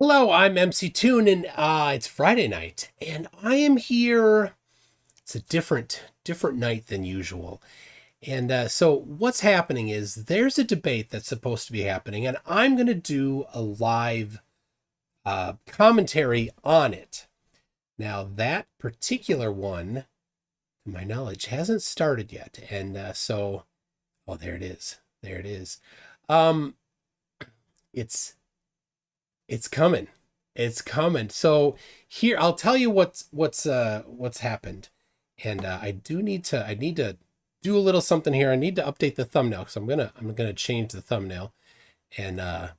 Hello, I'm MCToon, and it's Friday night, and I am here. It's a different night than usual, and so what's happening is there's a debate that's supposed to be happening, and I'm going to do a live commentary on it. Now, that particular one, to my knowledge, hasn't started yet, and so, oh, there it is. There it is. It's coming. It's coming. So here, I'll tell you what's happened. And I need to do a little something here. I need to update the thumbnail because I'm gonna change the thumbnail. And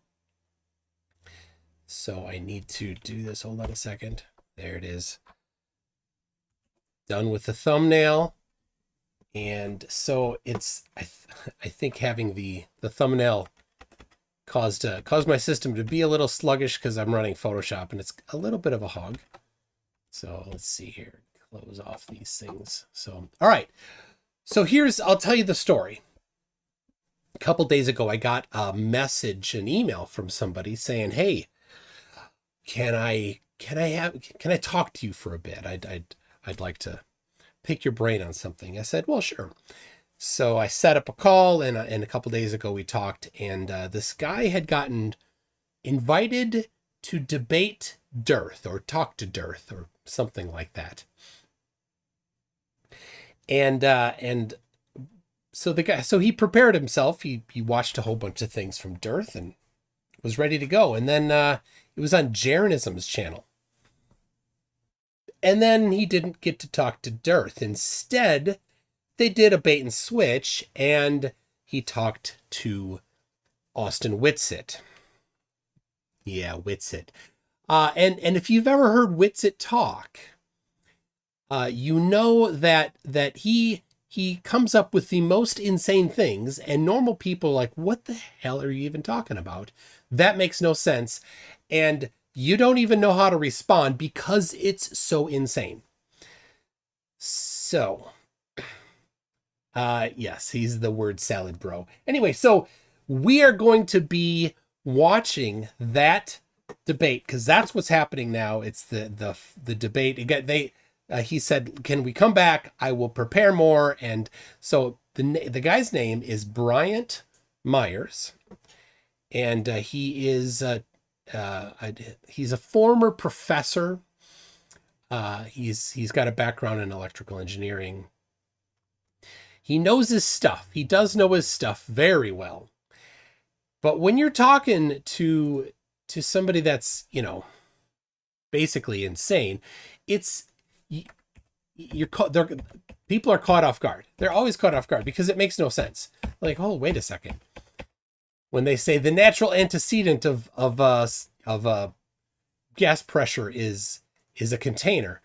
so I need to do this. Hold on a second. There it is. Done with the thumbnail. And so it's I think having the thumbnail caused my system to be a little sluggish because I'm running Photoshop and it's a little bit of a hog. So let's see here, close off these things. So, all right. So I'll tell you the story. A couple days ago, I got a message, an email from somebody saying, "Hey, can I talk to you for a bit? I'd like to pick your brain on something." I said, "Well, sure." So I set up a call, and a couple days ago we talked, and this guy had gotten invited to debate Dearth or talk to Dearth or something like that. And so he prepared himself. He watched a whole bunch of things from Dearth and was ready to go. And then it was on Jeranism's channel. And then he didn't get to talk to Dearth. Instead, they did a bait and switch, and he talked to Austin Witsit. Yeah, Witsit. And if you've ever heard Witsit talk, you know that he comes up with the most insane things, and normal people are like, what the hell are you even talking about? That makes no sense. And you don't even know how to respond because it's so insane. So yes, he's the word salad bro. Anyway, so we are going to be watching that debate because that's what's happening now. It's the debate. Again, he said, "Can we come back? I will prepare more." And so the guy's name is Bryant Meyers, and he's a former professor. He's got a background in electrical engineering. He knows his stuff. He does know his stuff very well. But when you're talking to somebody that's, basically insane, people are caught off guard. They're always caught off guard because it makes no sense. Like, oh, wait a second. When they say the natural antecedent of gas pressure is a container,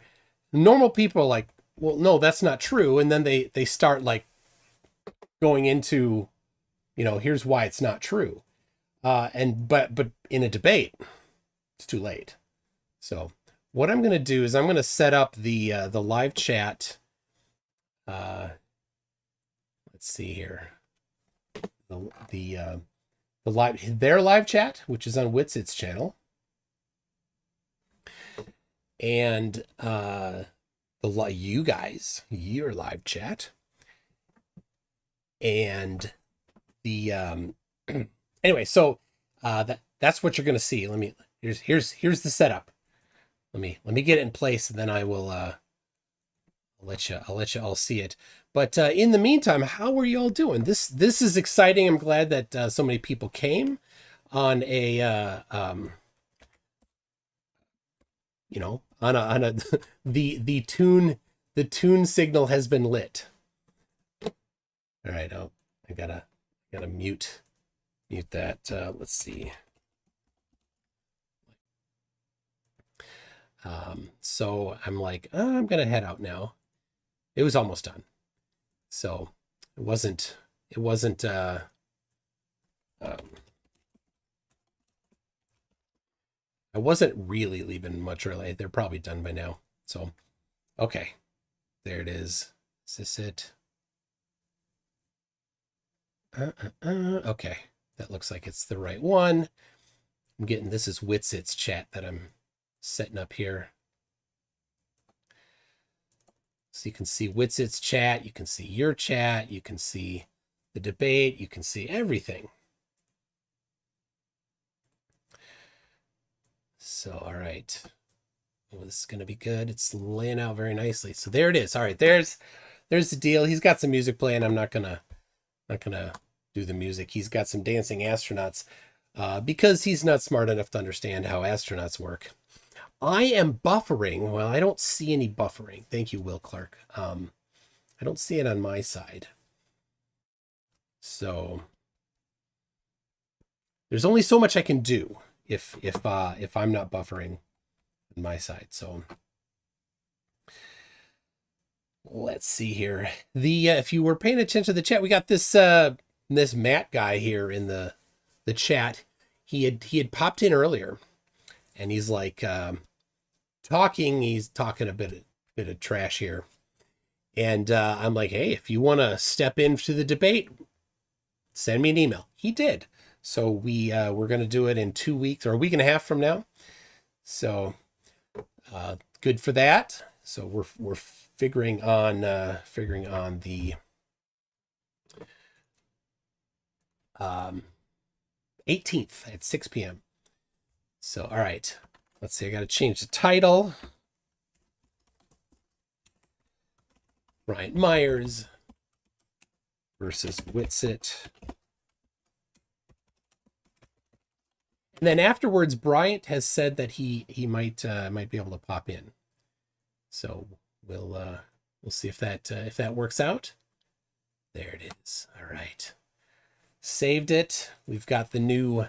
normal people are like, well, no, that's not true. And then they start like going into, here's why it's not true. But in a debate, it's too late. So what I'm going to do is I'm going to set up the live chat. Let's see here. Their live chat, which is on Witsit's channel. And your live chat, and the anyway, so that's what you're gonna see. Here's the setup. Let me get it in place, and then I will I'll let you all see it. But in the meantime, how are you all doing? This is exciting. I'm glad that so many people came on a you know, on a the Toon signal has been lit. All right, I gotta mute that. Let's see. So I'm like, I'm gonna head out now. It was almost done, so it wasn't. I wasn't really leaving much early. They're probably done by now. So, okay, there it is. Is this it? Okay, that looks like it's the right one. I'm getting, this is Witsit's chat that I'm setting up here. So you can see Witsit's chat, you can see your chat, you can see the debate, you can see everything. So, all right. Oh, this is going to be good. It's laying out very nicely. So there it is. All right, there's the deal. He's got some music playing. I'm not gonna do the music. He's got some dancing astronauts because he's not smart enough to understand how astronauts work. I am buffering. Well, I don't see any buffering. Thank you, Will Clark. I don't see it on my side. So there's only so much I can do if I'm not buffering on my side. So let's see here. The if you were paying attention to the chat, we got this Matt guy here in the chat. He had popped in earlier, and he's like he's talking a bit of trash here. And I'm like, hey, if you want to step into the debate, send me an email. He did. So we're going to do it in 2 weeks or a week and a half from now. So good for that. So we're figuring on the 18th at 6 p.m. So, all right, let's see. I got to change the title. Bryant Meyers versus Witsit. And then afterwards, Bryant has said that he might be able to pop in. So we'll see if that works out. There it is. All right. Saved it. We've got the new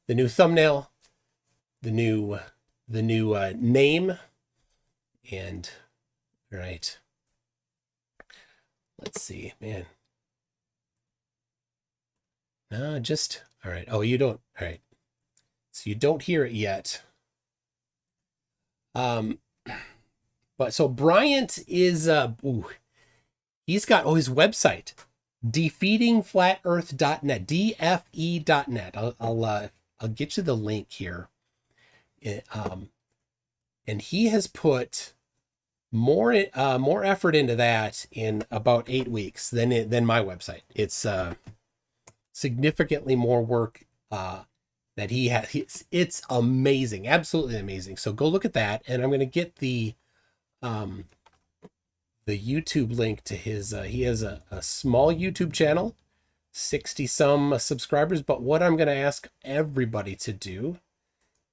thumbnail, the new name, and all right. Let's see, man. No, just all right. Oh, you don't. All right. So you don't hear it yet. But so Bryant is he's got his website, defeatingflatearth.net, dfe.net. I'll get you the link here. And he has put more effort into that in about 8 weeks than my website. It's significantly more work that he has. It's amazing, absolutely amazing. So go look at that, and I'm going to get the YouTube link to his. He has a small YouTube channel, 60 some subscribers. But what I'm going to ask everybody to do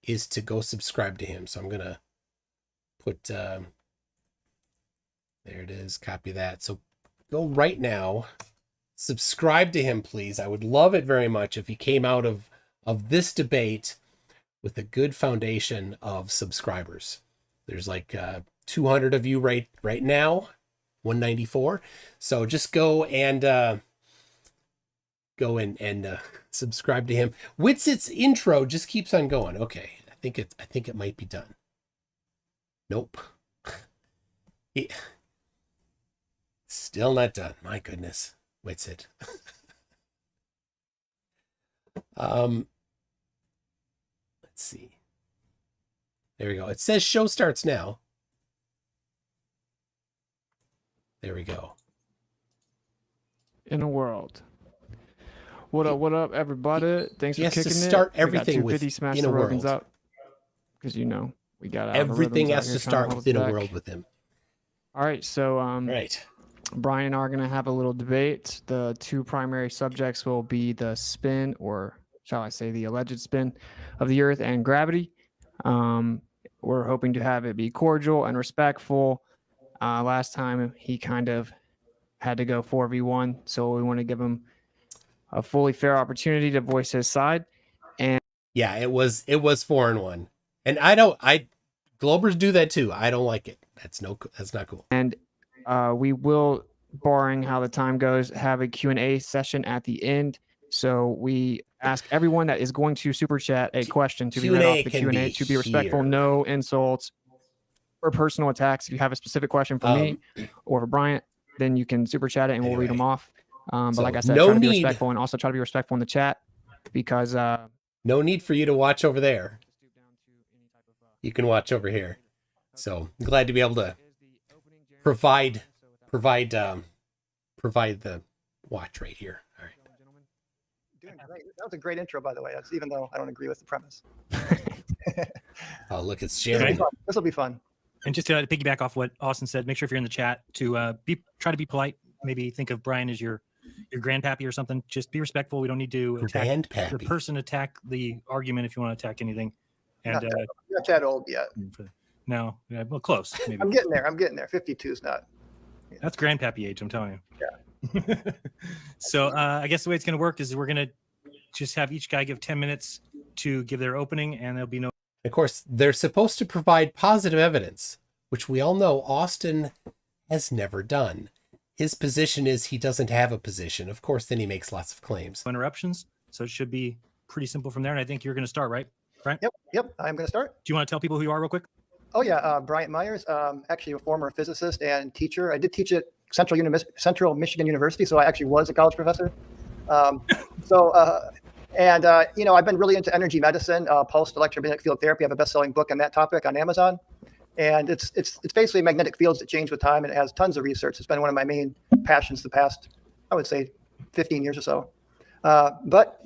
is to go subscribe to him. So I'm going to put. There it is. Copy that. So go right now. Subscribe to him, please. I would love it very much if he came out of this debate with a good foundation of subscribers. There's like 200 of you right now, 194. So just go and subscribe to him. Witsit's intro just keeps on going. Okay, I think it might be done. Nope. Still not done. My goodness. Witsit. Let's see. There we go. It says show starts now. There we go. In a world. What up, everybody? Thanks for kicking it. He has to start everything with smash in the a world. up. Because we got everything has to start within a world with him. All right, so right. Brian and I are going to have a little debate. The two primary subjects will be the spin, or shall I say the alleged spin, of the Earth and gravity. we're hoping to have it be cordial and respectful. Last time he kind of had to go 4v1, so we want to give him a fully fair opportunity to voice his side. And yeah, it was 4-1, and Globers do that too. I don't like it. That's not cool. And we will, barring how the time goes, have a Q&A session at the end. So we ask everyone that is going to super chat a question to be read off the Q&A to be respectful, no insults or personal attacks. If you have a specific question for me or for Bryant, then you can super chat it and we'll read them off. But like I said, try to be respectful, and also try to be respectful in the chat, because no need for you to watch over there. You can watch over here. So I'm glad to be able to provide the watch right here. All right. Doing great. That was a great intro, by the way. That's, even though I don't agree with the premise. Oh, look, it's sharing. This will be fun. And just to piggyback off what Austin said, make sure if you're in the chat to try to be polite. Maybe think of Brian as your grandpappy or something. Just be respectful. We don't need to attack the person, attack the argument if you want to attack anything. And not that old yet. No, yeah, well, close. Maybe. I'm getting there. 52 is not. That's grandpappy age, I'm telling you. Yeah. So I guess the way it's going to work is we're going to just have each guy give 10 minutes to give their opening, and there'll be no. Of course, they're supposed to provide positive evidence, which we all know Austin has never done. His position is he doesn't have a position. Of course, then he makes lots of claims. Interruptions. So it should be pretty simple from there. And I think you're going to start, right? Right? Yep. I'm going to start. Do you want to tell people who you are real quick? Oh, yeah. Bryant Meyers, actually a former physicist and teacher. I did teach at Central Michigan University, so I actually was a college professor. I've been really into energy medicine, pulsed electromagnetic field therapy. I have a best-selling book on that topic on Amazon. And it's basically magnetic fields that change with time, and it has tons of research. It's been one of my main passions the past, I would say, 15 years or so. But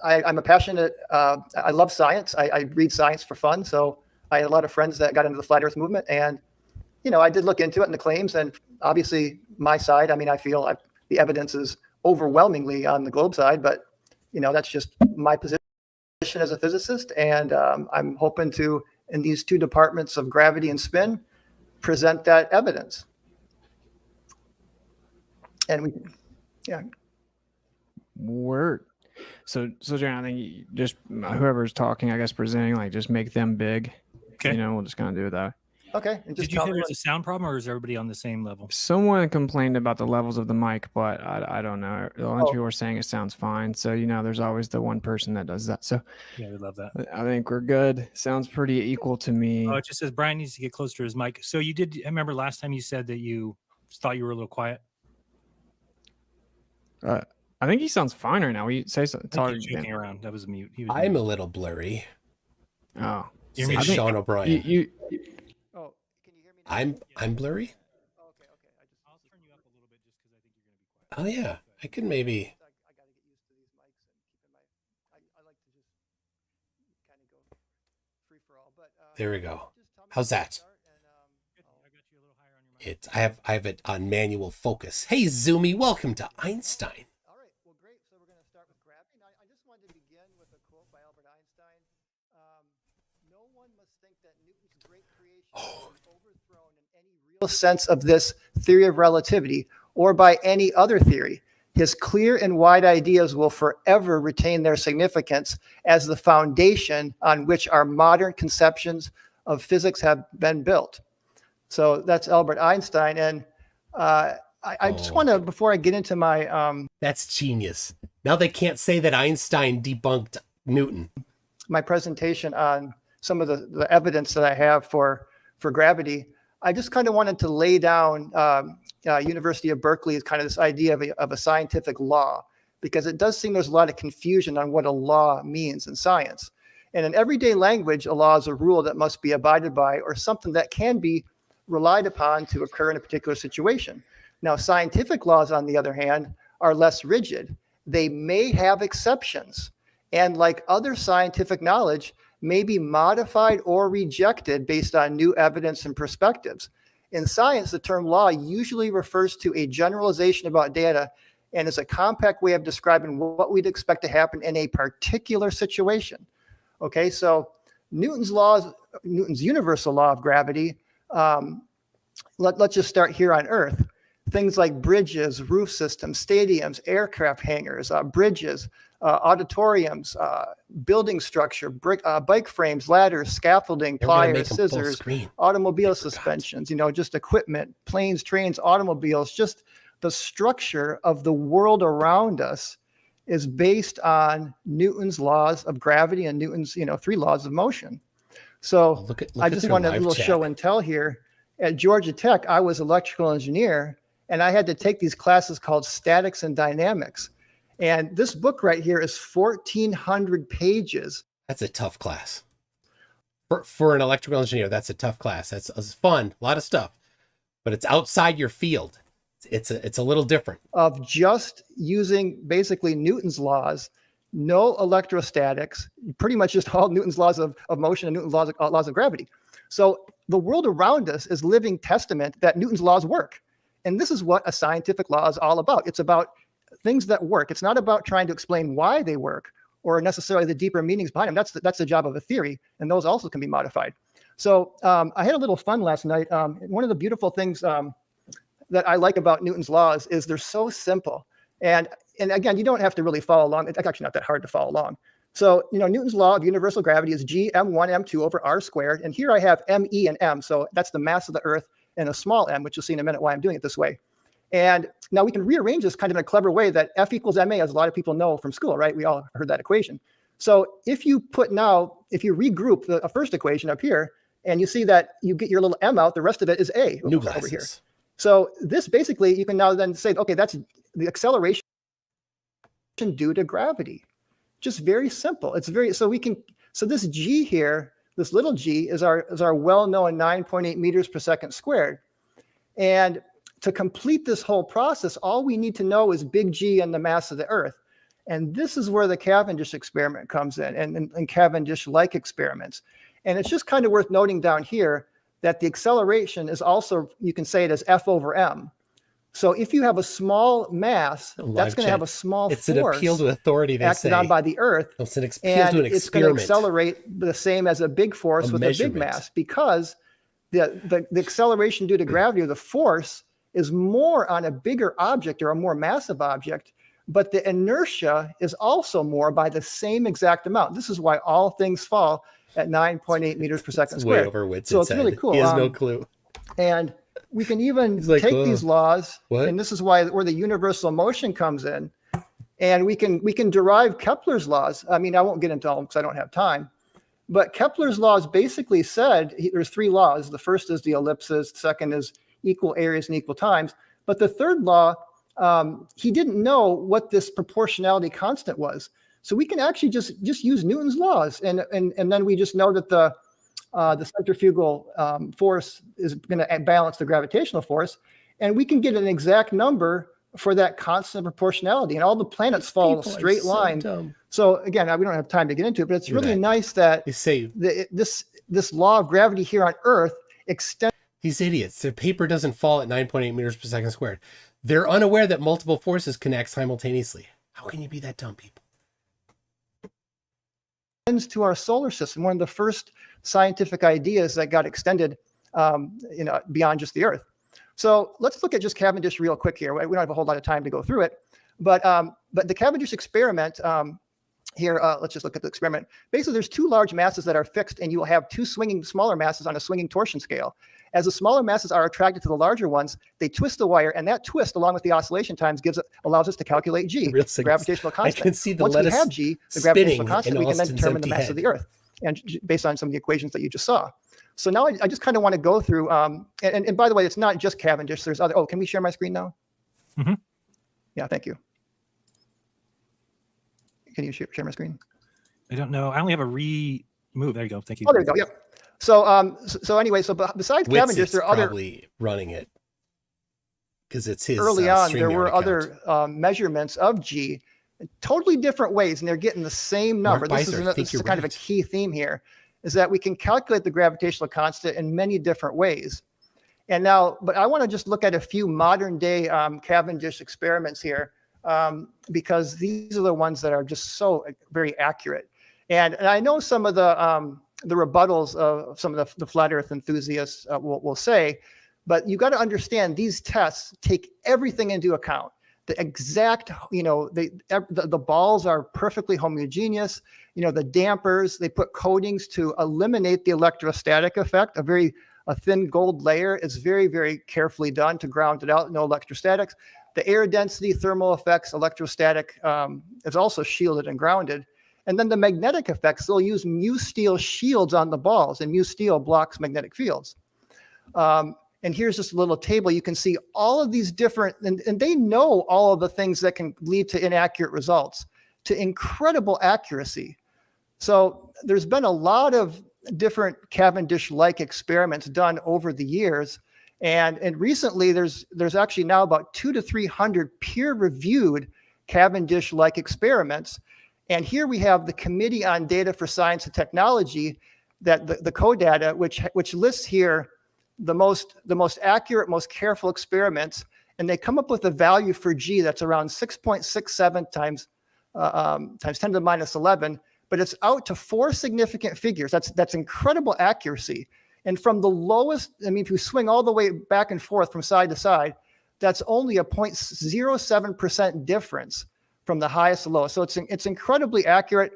I'm a passionate. I love science. I read science for fun. So I had a lot of friends that got into the flat Earth movement, and I did look into it and the claims. And obviously, my side. I mean, I feel the evidence is overwhelmingly on the globe side, but that's just my position as a physicist, and I'm hoping to, in these two departments of gravity and spin, present that evidence. And word. So Jaron, I think you just whoever's talking, I guess, presenting, like, just make them big. Okay. We'll just kind of do it that way. Okay. And just did you say there's a sound problem, or is everybody on the same level? Someone complained about the levels of the mic, but I don't know. A bunch of people were saying it sounds fine. So, there's always the one person that does that. So yeah, we love that. I think we're good. Sounds pretty equal to me. Oh, it just says Brian needs to get closer to his mic. So I remember last time you said that you thought you were a little quiet. I think he sounds fine right now. We say something. Joking around. That was a mute. I'm a little blurry. Oh, say Sean O'Brien. Can you hear me now? I'm blurry. Okay. I'll turn you up a little bit just because I think you're going to be quiet. Oh yeah, I could maybe. I got to get used to these mics and keeping I like to just kind of go free for all. But there we go. How's that? I got you a little higher on your mic. I have it on manual focus. Hey Zoomy, welcome to Einstein. All right, well, great. So we're going to start with gravity. Now, I just wanted to begin with a quote by Albert Einstein. No one must think that Newton's great creation is overthrown in any real sense of this theory of relativity or by any other theory. His clear and wide ideas will forever retain their significance as the foundation on which our modern conceptions of physics have been built. So that's Albert Einstein. And I just want to, before I get into my... That's genius. Now they can't say that Einstein debunked Newton. My presentation on some of the evidence that I have for gravity, I just kind of wanted to lay down University of Berkeley is kind of this idea of a scientific law, because it does seem there's a lot of confusion on what a law means in science. And in everyday language, a law is a rule that must be abided by or something that can be relied upon to occur in a particular situation. Now, scientific laws, on the other hand, are less rigid. They may have exceptions, and like other scientific knowledge, may be modified or rejected based on new evidence and perspectives. In science, the term law usually refers to a generalization about data and is a compact way of describing what we'd expect to happen in a particular situation. Okay, so Newton's universal law of gravity, let's just start here on Earth. Things like bridges, roof systems, stadiums, aircraft hangars, bridges, auditoriums, building structure, bike frames, ladders, scaffolding, pliers, scissors, automobile suspensions, just equipment, planes, trains, automobiles, just the structure of the world around us is based on Newton's laws of gravity and Newton's, 3 laws of motion. So look I just want a little show and tell here. At Georgia Tech, I was electrical engineer, and I had to take these classes called statics and dynamics. And this book right here is 1,400 pages. That's a tough class. For an electrical engineer, that's a tough class. That's fun, a lot of stuff, but it's outside your field. It's a little different. Of just using basically Newton's laws, no electrostatics, pretty much just all Newton's laws of motion and Newton's laws of gravity. So the world around us is living testament that Newton's laws work. And this is what a scientific law is all about. It's about things that work. It's not about trying to explain why they work or necessarily the deeper meanings behind them. That's the job of a theory, and those also can be modified. So I had a little fun last night. One of the beautiful things that I like about Newton's laws is they're so simple. And again, you don't have to really follow along. It's actually not that hard to follow along. So, Newton's law of universal gravity is G m1 m2 over r squared. And here I have me and m. So that's the mass of the Earth and a small m, which you'll see in a minute why I'm doing it this way. And now we can rearrange this kind of in a clever way that F equals ma, as a lot of people know from school, right? We all heard that equation. So if you regroup the first equation up here, and you see that you get your little m out, the rest of it is a over here. So this basically, you can now then say, okay, that's the acceleration due to gravity. Just very simple. So this g here, this little g is our well-known 9.8 meters per second squared. And to complete this whole process, all we need to know is big G and the mass of the Earth. And this is where the Cavendish experiment comes in, and Cavendish-like experiments. And it's just kind of worth noting down here that the acceleration is also, you can say it as F over m. So if you have a small mass, that's going to have a small force. It's an appeal to authority, they acted on by the Earth. It's an appeal to an experiment. It's going to accelerate the same as a big force with a big mass, because the acceleration due to gravity, or the force, is more on a bigger object or a more massive object, but the inertia is also more by the same exact amount. This is why all things fall at 9.8 meters per second squared. Way over Witsit. So it's really cool. He has no clue. And we can even take these laws, and this is where the universal motion comes in, and we can derive Kepler's laws. I mean, I won't get into all of them because I don't have time, but Kepler's laws basically said there's 3 laws. The first is the ellipses, the second is equal areas and equal times, but the third law, he didn't know what this proportionality constant was. So we can actually just use Newton's laws, and then we just know that the centrifugal force is going to balance the gravitational force, and we can get an exact number for that constant proportionality, and all the planets fall in a straight line. So again, we don't have time to get into it, but it's really nice that this law of gravity here on Earth extends. These idiots, their paper doesn't fall at 9.8 meters per second squared. They're unaware that multiple forces can act simultaneously. How can you be that dumb, people? To our solar system, one of the first scientific ideas that got extended beyond just the Earth. So let's look at just Cavendish real quick here. We don't have a whole lot of time to go through it, but the Cavendish experiment here, let's just look at the experiment. Basically, there's 2 large masses that are fixed, and you will have 2 swinging smaller masses on a swinging torsion scale. As the smaller masses are attracted to the larger ones, they twist the wire, and that twist, along with the oscillation times, allows us to calculate G, the gravitational constant. I can see the Once we have G, the gravitational constant, we can then determine the mass of the Earth, and based on some of the equations that you just saw. So now I just kind of want to go through, and by the way, it's not just Cavendish. There's other. Oh, can we share my screen now? Mm-hmm. Yeah, thank you. Can you share my screen? I don't know. I only have a remove. There you go. Thank you. Oh, there you go. Yep. So anyway, besides Witsit's Cavendish, there are other probably running it because it's his. Early on, there were account. other measurements of G, in totally different ways, and they're getting the same number. This is kind of a key theme here, is that we can calculate the gravitational constant in many different ways. And now, but I want to just look at a few modern day Cavendish experiments here, because these are the ones that are just so very accurate. And I know some of the rebuttals of some of the flat Earth enthusiasts will say. But you got to understand these tests take everything into account. The exact, the balls are perfectly homogeneous. The dampers, they put coatings to eliminate the electrostatic effect. A thin gold layer is very, very carefully done to ground it out, no electrostatics. The air density, thermal effects, electrostatic is also shielded and grounded. And then the magnetic effects, they'll use mu steel shields on the balls, and mu steel blocks magnetic fields. And here's just a little table. You can see all of these different, and they know all of the things that can lead to inaccurate results, to incredible accuracy. So there's been a lot of different Cavendish-like experiments done over the years. And recently there's actually now about 200 to 300 peer-reviewed Cavendish-like experiments. And here we have the Committee on Data for Science and Technology, that the CODATA, which lists here the most accurate, most careful experiments, and they come up with a value for G that's around 6.67 times 10 to the minus 11, but it's out to 4 significant figures. That's incredible accuracy. And from the lowest, if you swing all the way back and forth from side to side, that's only a 0.07% difference from the highest to lowest. So it's incredibly accurate.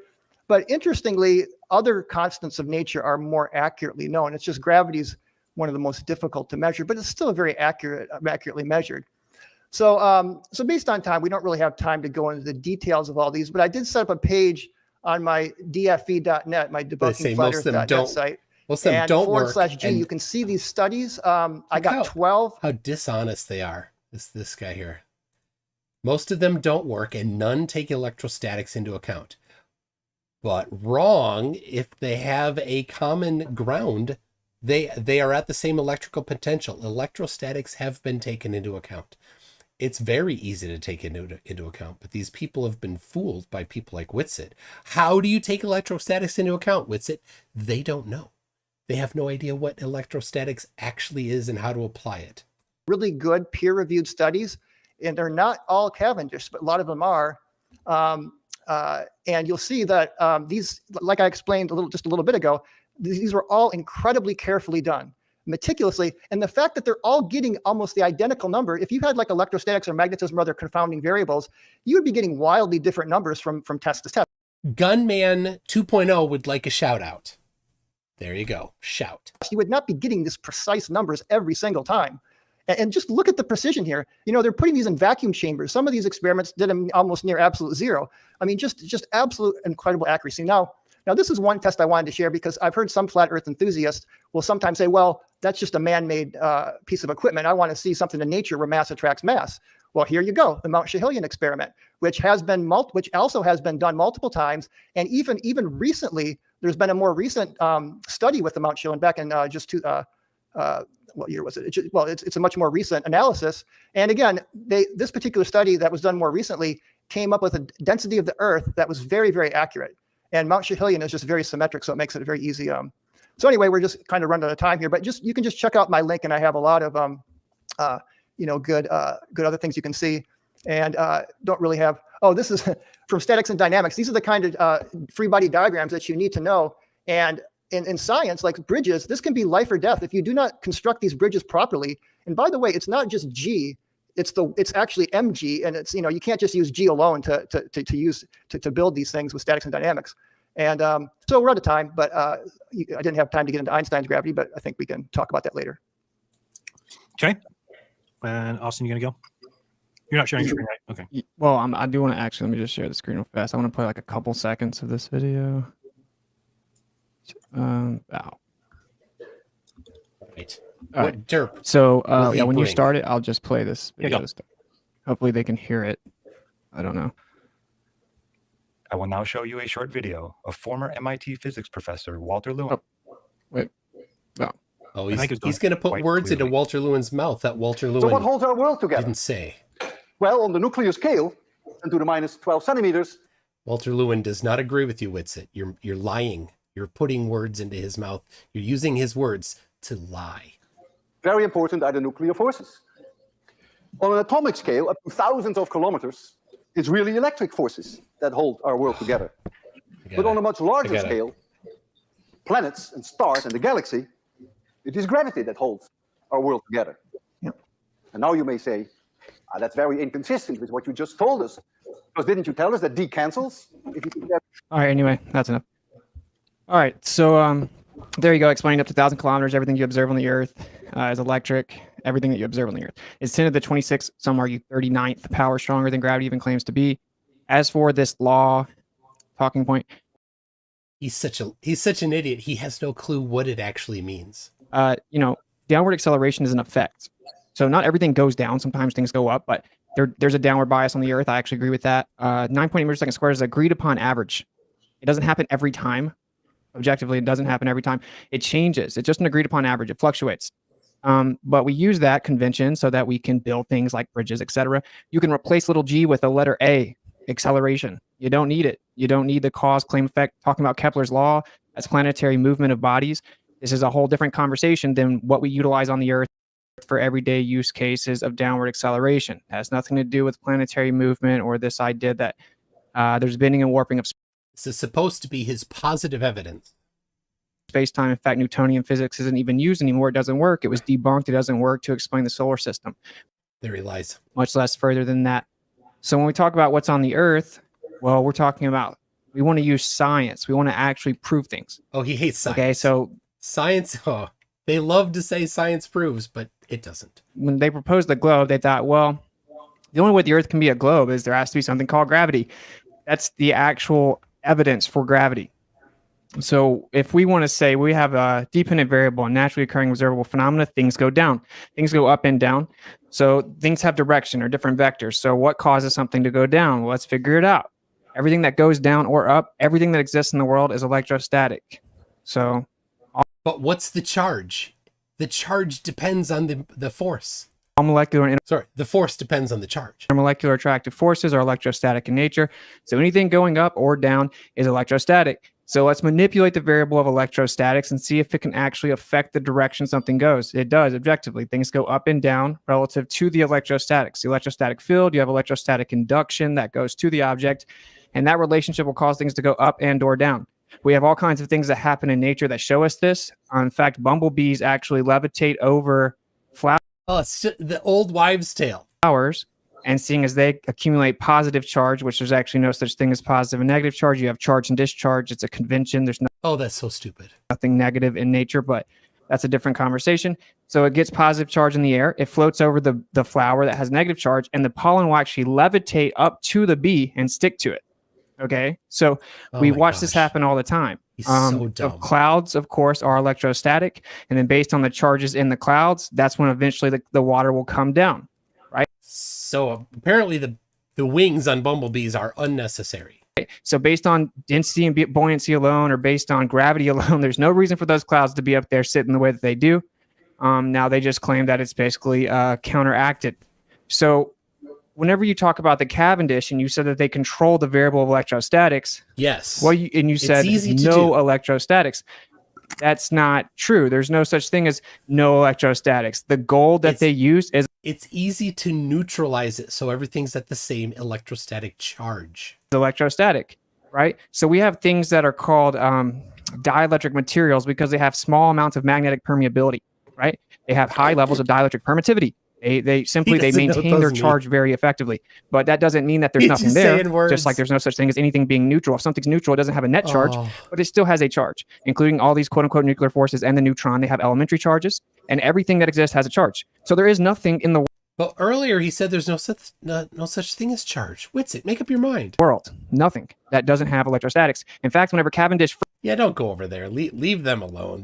But interestingly, other constants of nature are more accurately known. It's just gravity's one of the most difficult to measure, but it's still very accurately measured. So, so based on time, we don't really have time to go into the details of all these, but I did set up a page on my dfe.net, my debunking flat earth.net site. Most of them don't work. /G, you can see these studies. I got 12. How dishonest they are. This guy here. Most of them don't work, and none take electrostatics into account. But wrong if they have a common ground. They are at the same electrical potential. Electrostatics have been taken into account. It's very easy to take into account, but these people have been fooled by people like Witsit. How do you take electrostatics into account, Witsit? They don't know. They have no idea what electrostatics actually is and how to apply it. Really good peer-reviewed studies, and they're not all Cavendish, but a lot of them are. And you'll see that these, like I explained just a little bit ago, these were all incredibly carefully done, meticulously. And the fact that they're all getting almost the identical number, if you had like electrostatics or magnetism or other confounding variables, you would be getting wildly different numbers from test to test. Gunman 2.0 would like a shout out. There you go. Shout. You would not be getting this precise numbers every single time. And just look at the precision here. They're putting these in vacuum chambers. Some of these experiments did them almost near absolute zero. Just absolute incredible accuracy. Now, this is one test I wanted to share because I've heard some flat earth enthusiasts will sometimes say, well, that's just a man-made piece of equipment. I want to see something in nature where mass attracts mass. Well, here you go, the Mount Shihelion experiment, which also has been done multiple times. And even recently, there's been a more recent study with the Mount Shihelion back in what year was it? It's a much more recent analysis. And again, this particular study that was done more recently came up with a density of the Earth that was very, very accurate. And Mount Shihelion is just very symmetric, so it makes it very easy. So anyway, we're just kind of running out of time here, but you can just check out my link, and I have a lot of good other things you can see. And don't really have. Oh, this is from Statics and Dynamics. These are the kind of free body diagrams that you need to know. And in science, like bridges, this can be life or death if you do not construct these bridges properly. And by the way, it's not just G. It's actually mg, and it's you can't just use G alone to build these things with statics and dynamics. And so we're out of time, but I didn't have time to get into Einstein's gravity, but I think we can talk about that later. Okay. And Austin, you gonna go? You're not sharing your screen, right? Okay. Well, I do want to let me just share the screen real fast. I want to play like a couple seconds of this video. Right. Right. Derp. So when you start it, I'll just play this video. Hopefully they can hear it. I don't know. I will now show you a short video of former MIT physics professor Walter Lewin. Oh, wait. No. Oh, he's going to put words into Walter Lewin's mouth that Walter Lewin So what holds our world together? didn't say. Well, on the nuclear scale, 10 to the minus 12 centimeters. Walter Lewin does not agree with you, Witsit. You're lying. You're putting words into his mouth. You're using his words to lie. Very important are the nuclear forces. On an atomic scale, up to thousands of kilometers, it's really electric forces that hold our world together. But on a much larger scale, planets and stars and the galaxy, it is gravity that holds our world together. Yep. And now you may say, that's very inconsistent with what you just told us. Because didn't you tell us that D cancels? If you do that? All right, anyway, that's enough. All right, so there you go, explaining up to 1,000 kilometers, everything you observe on the Earth is electric. Everything that you observe on the Earth is 10 to the 26th, some argue 39th power stronger than gravity even claims to be. As for this law, talking point, he's such an idiot. He has no clue what it actually means. Downward acceleration is an effect. So not everything goes down. Sometimes things go up, but there's a downward bias on the Earth. I actually agree with that. 9.8 meters per second squared is agreed upon average. It doesn't happen every time. Objectively, it doesn't happen every time. It changes. It's just an agreed upon average. It fluctuates. But we use that convention so that we can build things like bridges, etc. You can replace little g with a letter A, acceleration. You don't need it. You don't need the cause, claim, effect. Talking about Kepler's law, that's planetary movement of bodies. This is a whole different conversation than what we utilize on the Earth for everyday use cases of downward acceleration. It has nothing to do with planetary movement or this idea that there's bending and warping of This is supposed to be his positive evidence. space-time. In fact, Newtonian physics isn't even used anymore. It doesn't work. It was debunked. It doesn't work to explain the solar system. There he lies. Much less further than that. So when we talk about what's on the Earth, well, we're talking about, we want to use science. We want to actually prove things. Oh, he hates science. Okay, so science, they love to say science proves, but it doesn't. when they proposed the globe, they thought, well, the only way the Earth can be a globe is there has to be something called gravity. That's the actual evidence for gravity. So if we want to say we have a dependent variable and naturally occurring observable phenomena, things go down. Things go up and down. So things have direction or different vectors. So what causes something to go down? Well, let's figure it out. Everything that goes down or up, everything that exists in the world is electrostatic. So, but what's the charge? The charge depends on the force. all molecular and The force depends on the charge. molecular attractive forces are electrostatic in nature. So anything going up or down is electrostatic. So let's manipulate the variable of electrostatics and see if it can actually affect the direction something goes. It does objectively. Things go up and down relative to the electrostatics. The electrostatic field, you have electrostatic induction that goes to the object, and that relationship will cause things to go up and or down. We have all kinds of things that happen in nature that show us this. In fact, bumblebees actually levitate over flowers. Oh, it's just the old wives' tale. And seeing as they accumulate positive charge, which there's actually no such thing as positive and negative charge, you have charge and discharge. It's a convention. There's Oh, that's so stupid. nothing negative in nature, but that's a different conversation. So it gets positive charge in the air. It floats over the flower that has negative charge, and the pollen will actually levitate up to the bee and stick to it. Okay, so we watch this happen all the time. He's so dumb. The clouds, of course, are electrostatic, and then based on the charges in the clouds, that's when eventually the water will come down. So apparently the wings on bumblebees are unnecessary. So based on density and buoyancy alone, or based on gravity alone, there's no reason for those clouds to be up there sitting the way that they do. Now they just claim that it's basically counteracted. So whenever you talk about the Cavendish and you said that they control the variable of electrostatics, yes. Well, you said no electrostatics. That's not true. There's no such thing as no electrostatics. The goal that they use is it's easy to neutralize it so everything's at the same electrostatic charge. electrostatic, right? So we have things that are called dielectric materials because they have small amounts of magnetic permeability, right? They have high levels of dielectric permittivity. They maintain their charge very effectively, but that doesn't mean that there's nothing there. Just like there's no such thing as anything being neutral. If something's neutral, it doesn't have a net charge, but it still has a charge, including all these quote unquote nuclear forces and the neutron. They have elementary charges, and everything that exists has a charge. So there is nothing in the But earlier he said there's no such thing as charge. Witsit, make up your mind. world, nothing that doesn't have electrostatics. In fact, whenever Cavendish Yeah, don't go over there. Leave them alone.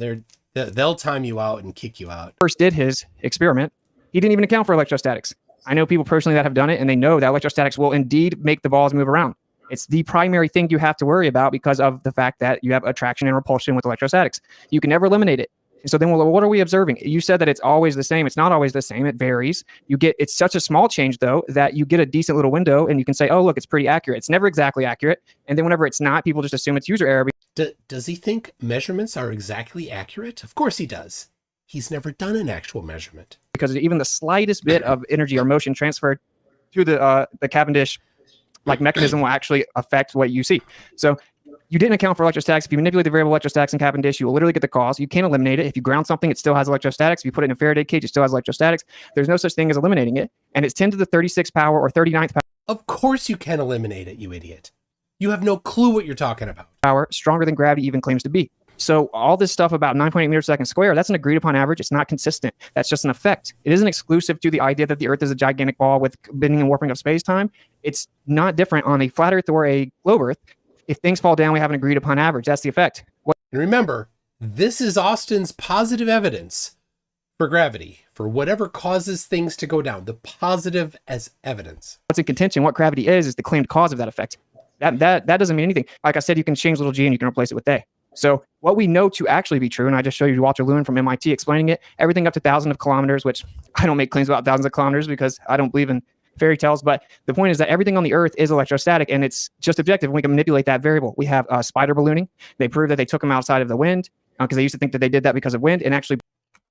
They'll time you out and kick you out. first did his experiment, he didn't even account for electrostatics. I know people personally that have done it, and they know that electrostatics will indeed make the balls move around. It's the primary thing you have to worry about because of the fact that you have attraction and repulsion with electrostatics. You can never eliminate it. And so then, well, what are we observing? You said that it's always the same. It's not always the same. It varies. It's such a small change, though, that you get a decent little window, and you can say, oh, look, it's pretty accurate. It's never exactly accurate. And then whenever it's not, people just assume it's user error. Does he think measurements are exactly accurate? Of course he does. He's never done an actual measurement. Because even the slightest bit of energy or motion transferred to the Cavendish mechanism will actually affect what you see. So you didn't account for electrostatics. If you manipulate the variable electrostatics in Cavendish, you will literally get the cause. You can't eliminate it. If you ground something, it still has electrostatics. If you put it in a Faraday cage, it still has electrostatics. There's no such thing as eliminating it. And it's 10 to the 36th power or 39th Of course you can eliminate it, you idiot. You have no clue what you're talking about. power, stronger than gravity even claims to be. So all this stuff about 9.8 meters per second square, that's an agreed upon average. It's not consistent. That's just an effect. It isn't exclusive to the idea that the Earth is a gigantic ball with bending and warping of space-time. It's not different on a flat Earth or a globe Earth. If things fall down, we have an agreed upon average. That's the effect. And remember, this is Austin's positive evidence for gravity, for whatever causes things to go down. The positive as evidence. What's in contention, what gravity is the claimed cause of that effect. That doesn't mean anything. Like I said, you can change little g and you can replace it with they. So what we know to actually be true, and I just showed you Walter Lewin from MIT explaining it, everything up to thousands of kilometers, which I don't make claims about thousands of kilometers because I don't believe in fairy tales, but the point is that everything on the Earth is electrostatic and it's just objective and we can manipulate that variable. We have spider ballooning. They proved that they took them outside of the wind because they used to think that they did that because of wind, and actually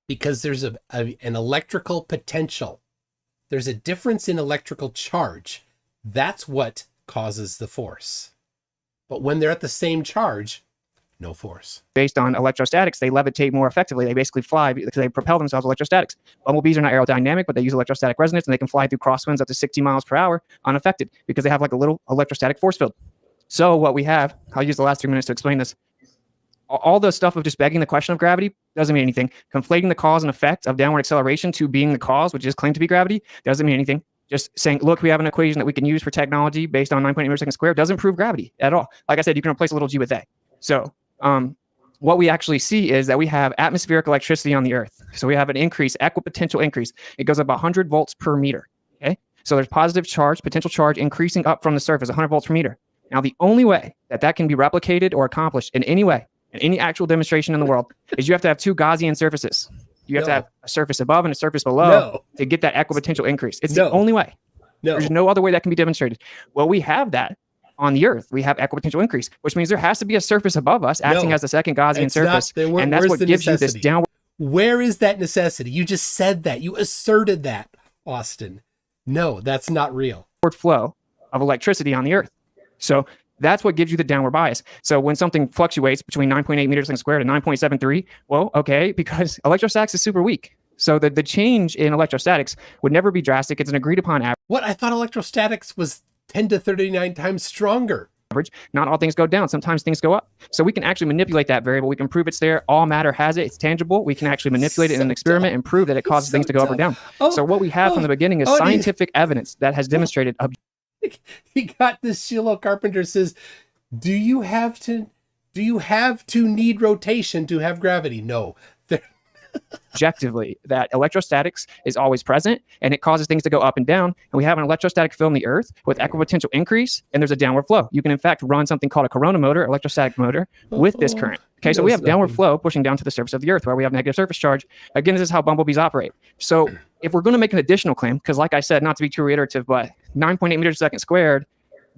because there's an electrical potential. There's a difference in electrical charge. That's what causes the force. But when they're at the same charge, no force. Based on electrostatics, they levitate more effectively. They basically fly because they propel themselves with electrostatics. Bumblebees are not aerodynamic, but they use electrostatic resonance and they can fly through crosswinds up to 60 miles per hour unaffected because they have like a little electrostatic force field. So what we have, I'll use the last 3 minutes to explain this. All the stuff of just begging the question of gravity doesn't mean anything. Conflating the cause and effect of downward acceleration to being the cause, which is claimed to be gravity, doesn't mean anything. Just saying, look, we have an equation that we can use for technology based on 9.8 meters per second squared doesn't prove gravity at all. Like I said, you can replace a little g with a. So what we actually see is that we have atmospheric electricity on the Earth. So we have an increase, equipotential increase. It goes up 100 volts per meter. Okay. So there's positive charge, potential charge increasing up from the surface, 100 volts per meter. Now, the only way that that can be replicated or accomplished in any way, in any actual demonstration in the world, is you have to have two Gaussian surfaces. You have to have a surface above and a surface below to get that equipotential increase. It's the only way. There's no other way that can be demonstrated. Well, we have that on the Earth. We have equipotential increase, which means there has to be a surface above us acting as the second Gaussian surface. And that's what gives you this downward. Where is that necessity? You just said that. You asserted that, Austin. No, that's not real. Flow of electricity on the Earth. So that's what gives you the downward bias. So when something fluctuates between 9.8 meters per second squared and 9.73, well, okay, because electrostatics is super weak. So the change in electrostatics would never be drastic. It's an agreed upon average. What? I thought electrostatics was 10 to 39 times stronger. Not all things go down. Sometimes things go up. So we can actually manipulate that variable. We can prove it's there. All matter has it. It's tangible. We can actually manipulate it in an experiment and prove that it causes things to go up or down. So what we have from the beginning is scientific evidence that has demonstrated. He got this. Sheila Carpenter says, do you have to need rotation to have gravity? No. Objectively, that electrostatics is always present and it causes things to go up and down. And we have an electrostatic field in the Earth with equipotential increase, and there's a downward flow. You can, in fact, run something called a corona motor, electrostatic motor, with this current. Okay, so we have downward flow pushing down to the surface of the Earth where we have negative surface charge. Again, this is how bumblebees operate. So if we're going to make an additional claim, because like I said, not to be too reiterative, but 9.8 meters per second squared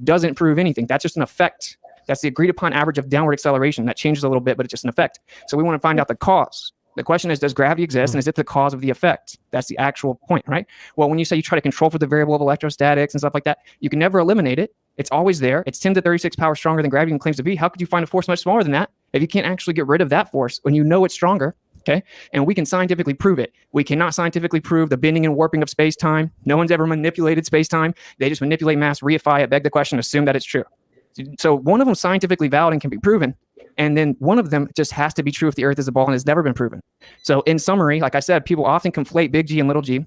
doesn't prove anything. That's just an effect. That's the agreed upon average of downward acceleration. That changes a little bit, but it's just an effect. So we want to find out the cause. The question is, does gravity exist, and is it the cause of the effect? That's the actual point, right? Well, when you say you try to control for the variable of electrostatics and stuff like that, you can never eliminate it. It's always there. It's 10 to 36 power stronger than gravity claims to be. How could you find a force much smaller than that if you can't actually get rid of that force when you know it's stronger? Okay, and we can scientifically prove it. We cannot scientifically prove the bending and warping of space-time. No one's ever manipulated space-time. They just manipulate mass, reify it, beg the question, assume that it's true. So one of them scientifically valid and can be proven. And then one of them just has to be true if the Earth is a ball and has never been proven. So in summary, like I said, people often conflate big G and little g.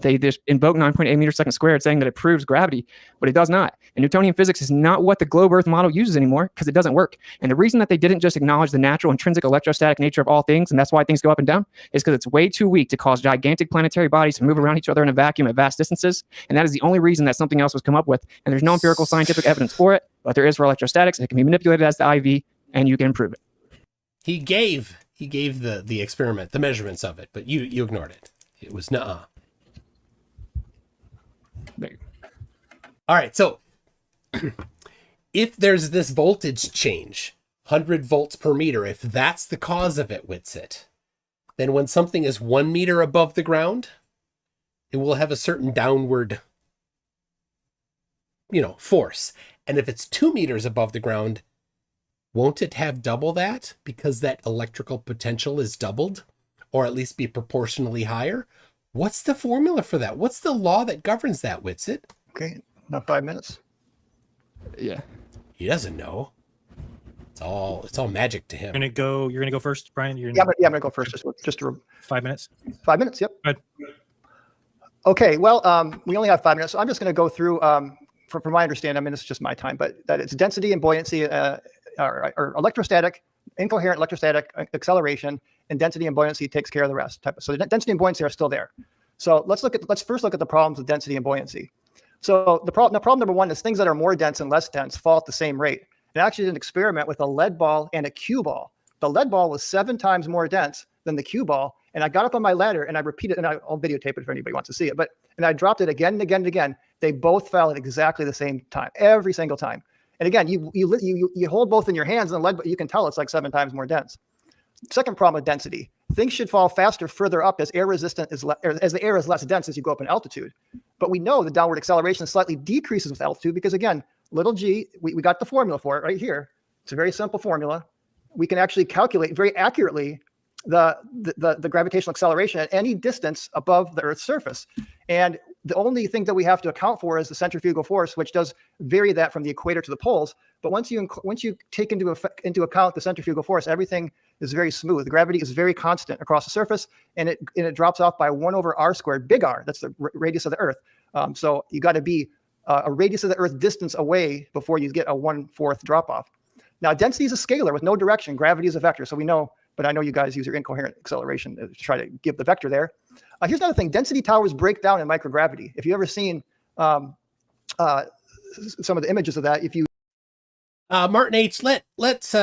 They just invoke 9.8 meters per second squared saying that it proves gravity, but it does not. And Newtonian physics is not what the globe Earth model uses anymore because it doesn't work. And the reason that they didn't just acknowledge the natural intrinsic electrostatic nature of all things, and that's why things go up and down, is because it's way too weak to cause gigantic planetary bodies to move around each other in a vacuum at vast distances. And that is the only reason that something else was come up with. And there's no empirical scientific evidence for it, but there is for electrostatics. It can be manipulated as the IV, and you can prove it. He gave the experiment, the measurements of it, but you ignored it. It was nuh-uh. All right, so if there's this voltage change, 100 volts per meter, if that's the cause of it, Witsit, then when something is 1 meter above the ground, it will have a certain downward, force. And if it's 2 meters above the ground, won't it have double that because that electrical potential is doubled, or at least be proportionally higher? What's the formula for that? What's the law that governs that, Witsit? Okay, about 5 minutes. Yeah. He doesn't know. It's all magic to him. You're gonna go first, Brian. Yeah, I'm gonna go first. Just 5 minutes. 5 minutes. Yep. Go ahead. Okay. Well, we only have 5 minutes, so I'm just going to go through. From my understanding, I mean, it's just my time, but that it's density and buoyancy, or electrostatic, incoherent electrostatic acceleration, and density and buoyancy takes care of the rest. So the density and buoyancy are still there. So let's first look at the problems with density and buoyancy. So the problem number one is things that are more dense and less dense fall at the same rate. And I actually did an experiment with a lead ball and a cue ball. The lead ball was 7 times more dense than the cue ball. And I got up on my ladder and I repeated, and I'll videotape it if anybody wants to see it. And I dropped it again and again and again. They both fell at exactly the same time, every single time. And again, you hold both in your hands, and the lead, but you can tell it's like 7 times more dense. Second problem with density: things should fall faster further up as air resistant as the air is less dense as you go up in altitude. But we know the downward acceleration slightly decreases with altitude because, again, little g, we got the formula for it right here. It's a very simple formula. We can actually calculate very accurately the gravitational acceleration at any distance above the Earth's surface. And the only thing that we have to account for is the centrifugal force, which does vary that from the equator to the poles. But once you take into account the centrifugal force, everything is very smooth. The gravity is very constant across the surface, and it drops off by 1/r², big R. That's the radius of the Earth. So you got to be a radius of the Earth distance away before you get a 1/4 drop off. Now, density is a scalar with no direction. Gravity is a vector. So we know, but I know you guys use your incoherent acceleration to try to give the vector there. Here's another thing: density towers break down in microgravity. If you've ever seen some of the images of that, Martin H, let's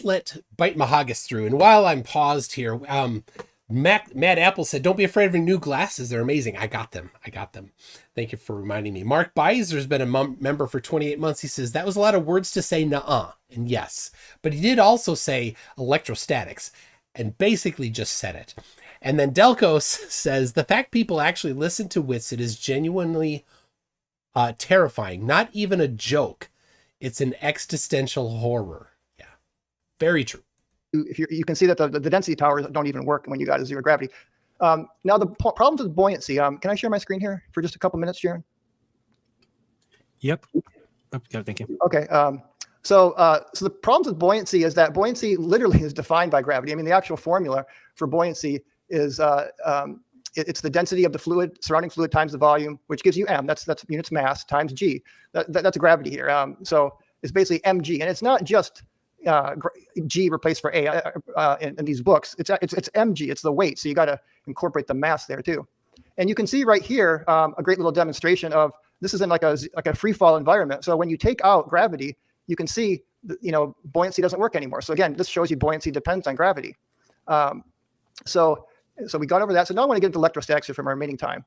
let Bite Mahagas through. And while I'm paused here, Mad Apple said, "Don't be afraid of your new glasses. They're amazing." I got them. Thank you for reminding me. Mark Beiser's been a member for 28 months. He says, that was a lot of words to say nuh-uh. And yes, but he did also say electrostatics and basically just said it. And then Delcos says, the fact people actually listen to Witsit is genuinely terrifying. Not even a joke. It's an existential horror. Yeah, very true. If you can see that the density towers don't even work when you got a zero gravity. Now the problems with buoyancy. Can I share my screen here for just a couple minutes, Sharon? Yep. Okay, thank you. Okay. So the problems with buoyancy is that buoyancy literally is defined by gravity. I mean, the actual formula for buoyancy is it's the density of the fluid, surrounding fluid times the volume, which gives you m. That's units mass times g. That's gravity here. So it's basically mg, and it's not just g replaced for a in these books. It's mg. It's the weight. So you got to incorporate the mass there too. And you can see right here a great little demonstration of this is in like a free fall environment. So when you take out gravity, you can see buoyancy doesn't work anymore. So again, this shows you buoyancy depends on gravity. So we got over that. So now I want to get into electrostatics here from our remaining time.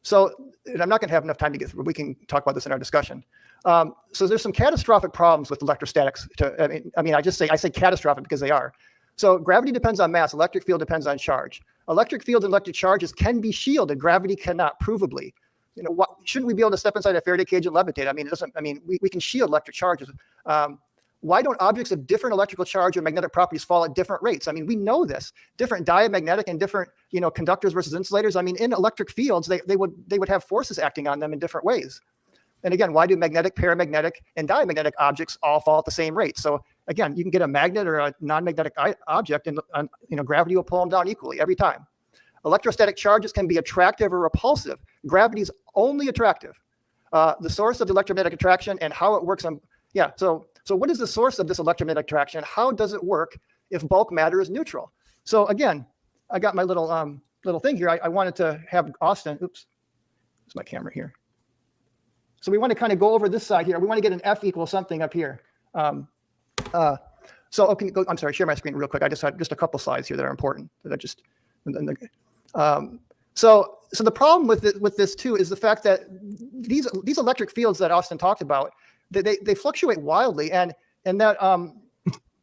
So, and I'm not going to have enough time to get through. We can talk about this in our discussion. So there's some catastrophic problems with electrostatics. I say catastrophic because they are. So gravity depends on mass. Electric field depends on charge. Electric field and electric charges can be shielded. Gravity cannot, provably. Shouldn't we be able to step inside a Faraday cage and levitate? I mean, we can shield electric charges. Why don't objects of different electrical charge or magnetic properties fall at different rates? I mean, we know this. Different diamagnetic and different, conductors versus insulators. I mean, in electric fields, they would have forces acting on them in different ways. And again, why do magnetic, paramagnetic, and diamagnetic objects all fall at the same rate? So again, you can get a magnet or a non-magnetic object, and gravity will pull them down equally every time. Electrostatic charges can be attractive or repulsive. Gravity is only attractive. The source of the electromagnetic attraction and how it works on, So what is the source of this electromagnetic attraction? How does it work if bulk matter is neutral? So again, I got my little thing here. I wanted to have Austin, oops, it's my camera here. So we want to kind of go over this side here. We want to get an F equals something up here. I'm sorry, share my screen real quick. I just had just a couple slides here that are important. So the problem with this too is the fact that these electric fields that Austin talked about, they fluctuate wildly, and that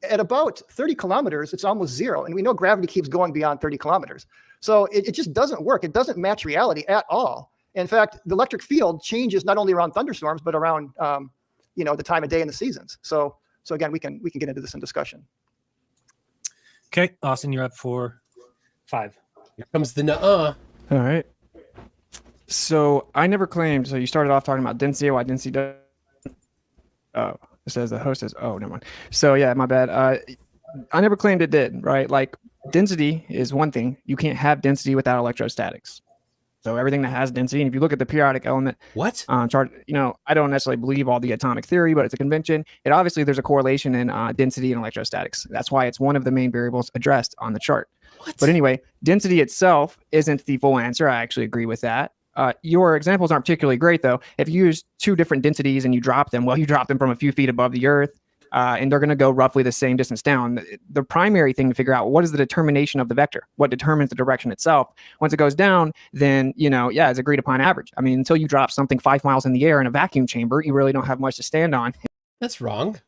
at about 30 kilometers, it's almost zero. And we know gravity keeps going beyond 30 kilometers. So it just doesn't work. It doesn't match reality at all. In fact, the electric field changes not only around thunderstorms, but around, the time of day and the seasons. So So again, we can get into this in discussion. Okay, Austin, you're up for 5. Here comes the nuh-uh. All right. So I never claimed. So you started off talking about density. Why density does? Oh, it says the host says. Oh, never mind. So yeah, my bad. I never claimed it did. Right? Like density is one thing. You can't have density without electrostatics. So everything that has density, and if you look at the periodic element chart, I don't necessarily believe all the atomic theory, but it's a convention. It obviously there's a correlation in density and electrostatics. That's why it's one of the main variables addressed on the chart. But anyway, density itself isn't the full answer. I actually agree with that. Your examples aren't particularly great, though. If you use 2 different densities and you drop them, well, you drop them from a few feet above the Earth, and they're going to go roughly the same distance down. The primary thing to figure out, what is the determination of the vector? What determines the direction itself? Once it goes down, then, it's agreed upon average. I mean, until you drop something 5 miles in the air in a vacuum chamber, you really don't have much to stand on. That's wrong.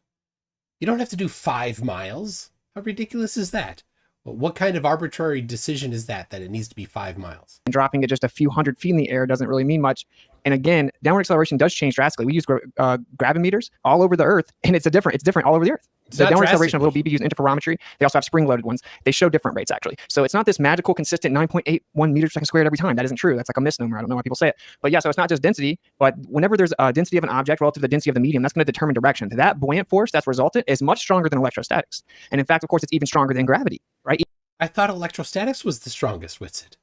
You don't have to do 5 miles. How ridiculous is that? What kind of arbitrary decision is that it needs to be 5 miles? And dropping it just a few hundred feet in the air doesn't really mean much. And again, downward acceleration does change drastically. We use gravimeters all over the Earth, and it's different all over the Earth. The downward acceleration of little BB used interferometry. They also have spring-loaded ones. They show different rates, actually. So it's not this magical, consistent 9.81 meters per second squared every time. That isn't true. That's like a misnomer. I don't know why people say it. But yeah, so it's not just density, but whenever there's a density of an object relative to the density of the medium, that's going to determine direction. That buoyant force that's resultant is much stronger than electrostatics. And in fact, of course, it's even stronger than gravity, right? I thought electrostatics was the strongest, Witsit.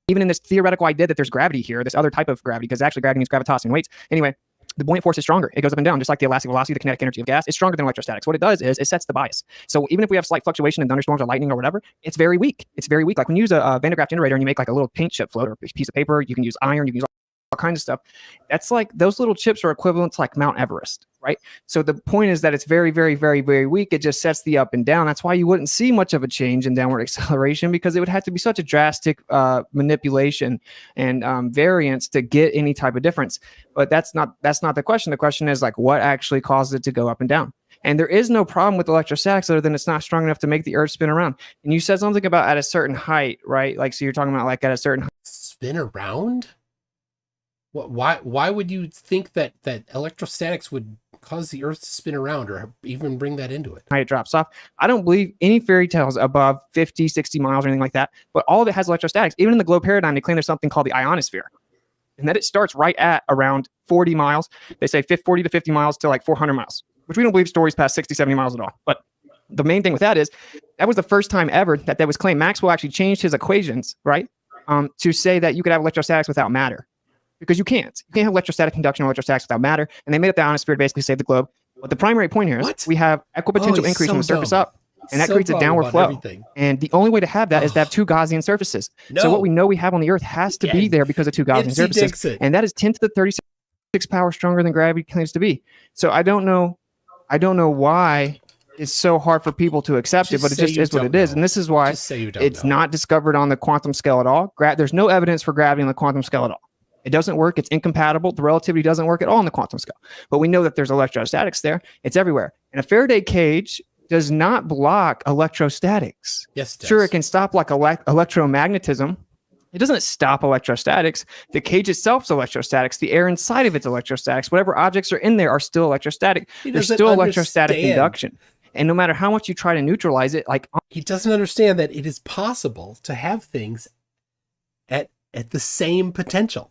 Even in this theoretical idea that there's gravity here, this other type of gravity, because actually gravity means gravitas and weights. Anyway, the buoyant force is stronger. It goes up and down, just like the elastic velocity, the kinetic energy of gas. It's stronger than electrostatics. What it does is it sets the bias. So even if we have slight fluctuation in thunderstorms or lightning or whatever, it's very weak. It's very weak. Like when you use a Van de Graaff generator and you make like a little paint chip float or a piece of paper, you can use iron, you can use all kinds of stuff. That's like, those little chips are equivalent to like Mount Everest, right? So the point is that it's very, very, very, very weak. It just sets the up and down. That's why you wouldn't see much of a change in downward acceleration, because it would have to be such a drastic manipulation and variance to get any type of difference. But that's not the question. The question is like, what actually causes it to go up and down? And there is no problem with electrostatics other than it's not strong enough to make the Earth spin around. And you said something about at a certain height, right? Like, so you're talking about like at a certain spin around? Why would you think that electrostatics would cause the Earth to spin around or even bring that into it? Height drops off. I don't believe any fairy tales above 50, 60 miles or anything like that, but all of it has electrostatics. Even in the globe paradigm, they claim there's something called the ionosphere, and that it starts right at around 40 miles. They say 40 to 50 miles to like 400 miles, which we don't believe stories past 60, 70 miles at all. But the main thing with that is that was the first time ever that was claimed. Maxwell actually changed his equations, right, to say that you could have electrostatics without matter. Because you can't have electrostatic conduction or electrostatics without matter. And they made up the ionosphere to basically save the globe. But the primary point here is we have equipotential increase from the surface up. And that creates a downward flow. Everything. And the only way to have that is to have 2 Gaussian surfaces. No. So what we know we have on the Earth has to be there because of 2 Gaussian surfaces. And that is 10 to the 36 power stronger than gravity claims to be. So I don't know why it's so hard for people to accept it, but it just is what it is. And this is why it's not discovered on the quantum scale at all. There's no evidence for gravity on the quantum scale at all. It doesn't work. It's incompatible. The relativity doesn't work at all on the quantum scale. But we know that there's electrostatics there. It's everywhere. And a Faraday cage does not block electrostatics. Yes, it does. Sure, it can stop like electromagnetism. It doesn't stop electrostatics. The cage itself is electrostatics. The air inside of it's electrostatics. Whatever objects are in there are still electrostatic. There's still electrostatic induction. And no matter how much you try to neutralize it, like he doesn't understand that it is possible to have things at the same potential.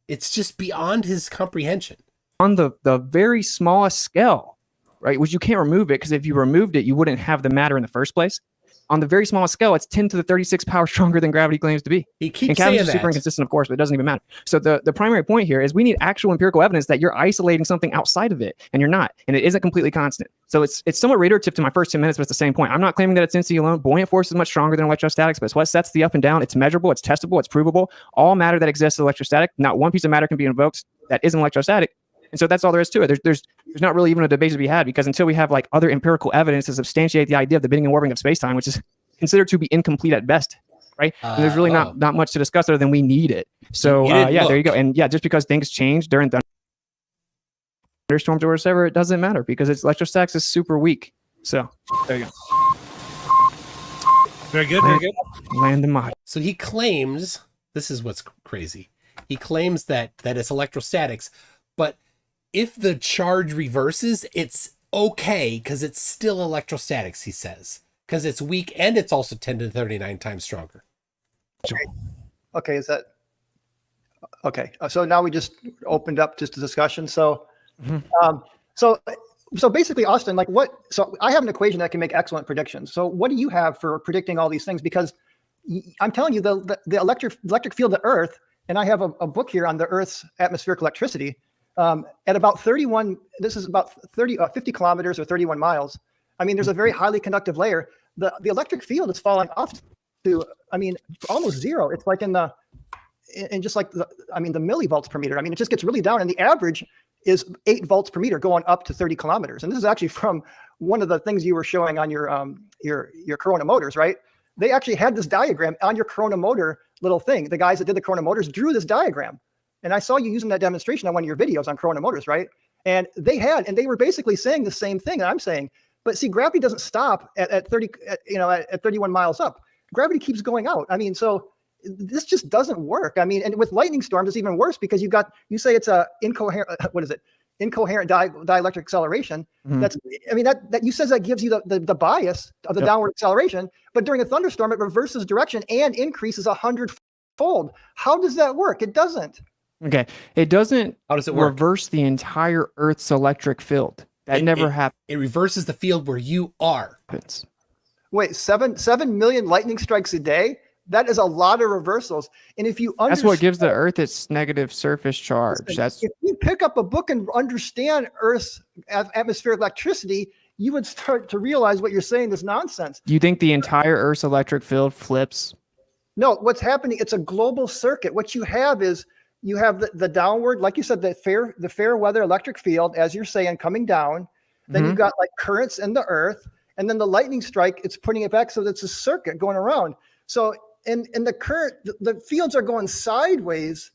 It's just beyond his comprehension. On the very smallest scale, right, which you can't remove it, because if you removed it, you wouldn't have the matter in the first place. On the very smallest scale, it's 10 to the 36 power stronger than gravity claims to be. He keeps saying that. And super inconsistent, of course, but it doesn't even matter. So the primary point here is we need actual empirical evidence that you're isolating something outside of it, and you're not, and it isn't completely constant. So it's somewhat reiterative to my first 10 minutes, but it's the same point. I'm not claiming that it's density alone. Buoyant force is much stronger than electrostatics, but it's what sets the up and down. It's measurable, it's testable, it's provable. All matter that exists is electrostatic. Not one piece of matter can be invoked that isn't electrostatic. And so that's all there is to it. There's not really even a debate to be had, because until we have like other empirical evidence to substantiate the idea of the bending and warping of space-time, which is considered to be incomplete at best, right? And there's really not much to discuss other than we need it. So yeah, there you go. And yeah, just because things change during thunderstorms or whatever, it doesn't matter, because it's electrostatics is super weak. So there you go. Very good, very good. Land the mod. So he claims, this is what's crazy. He claims that it's electrostatics, but if the charge reverses, it's okay because it's still electrostatics, he says, because it's weak and it's also 10 to the 39 times stronger. Okay, is that okay? So now we just opened up just a discussion. So, so basically, Austin, like what? So I have an equation that can make excellent predictions. So what do you have for predicting all these things? Because I'm telling you, the electric field of Earth, and I have a book here on the Earth's atmospheric electricity. At about 31, this is about 50 kilometers or 31 miles. I mean, there's a very highly conductive layer. The electric field is falling off to, I mean, almost zero. It's like just like the millivolts per meter. I mean, it just gets really down, and the average is 8 volts per meter going up to 30 kilometers. And this is actually from one of the things you were showing on your Corona motors, right? They actually had this diagram on your Corona motor little thing. The guys that did the Corona motors drew this diagram. And I saw you using that demonstration on one of your videos on Corona motors, right? And they were basically saying the same thing that I'm saying. But see, gravity doesn't stop at 31 miles up. Gravity keeps going out. I mean, so this just doesn't work. I mean, and with lightning storms, it's even worse because you say it's a incoherent, incoherent dielectric acceleration. That's, I mean, that you says that gives you the bias of the downward acceleration, but during a thunderstorm, it reverses direction and increases 100-fold. How does that work? It doesn't. Okay. It doesn't How does it work? reverse the entire Earth's electric field. That never happens. It reverses the field where you are. Wait, 7 million lightning strikes a day? That is a lot of reversals. And if you That's what gives the Earth its negative surface charge. If you pick up a book and understand Earth's atmospheric electricity, you would start to realize what you're saying is nonsense. Do you think the entire Earth's electric field flips? No, what's happening, it's a global circuit. What you have is you have the downward, like you said, the fair weather electric field, as you're saying, coming down. Then you've got like currents in the Earth, and then the lightning strike, it's putting it back. So it's a circuit going around. So in the current, the fields are going sideways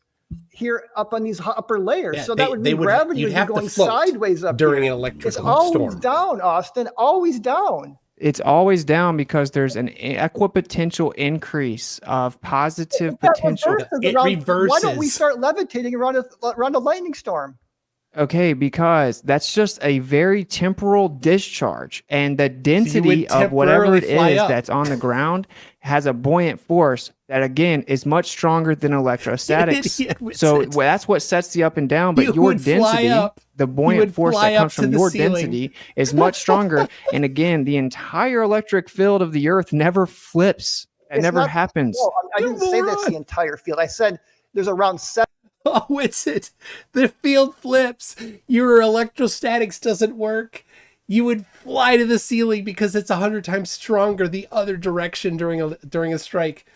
here up on these upper layers. Yeah, so that would mean gravity would be going sideways up during here. an electrical storm. It's always storm. down, Austin, always down. It's always down because there's an equipotential increase of positive potential. It reverses. Why don't we start levitating around a lightning storm? Okay, because that's just a very temporal discharge, and the density of whatever it is that's on the ground has a buoyant force that, again, is much stronger than electrostatics. So that's what sets the up and down, but your density, the buoyant force that comes from your density is much stronger. And again, the entire electric field of the Earth never flips. It never happens. No, I didn't say that's the entire field. I said there's around 7. Oh, Witsit. The field flips. Your electrostatics doesn't work. You would fly to the ceiling because it's 100 times stronger the other direction during a strike.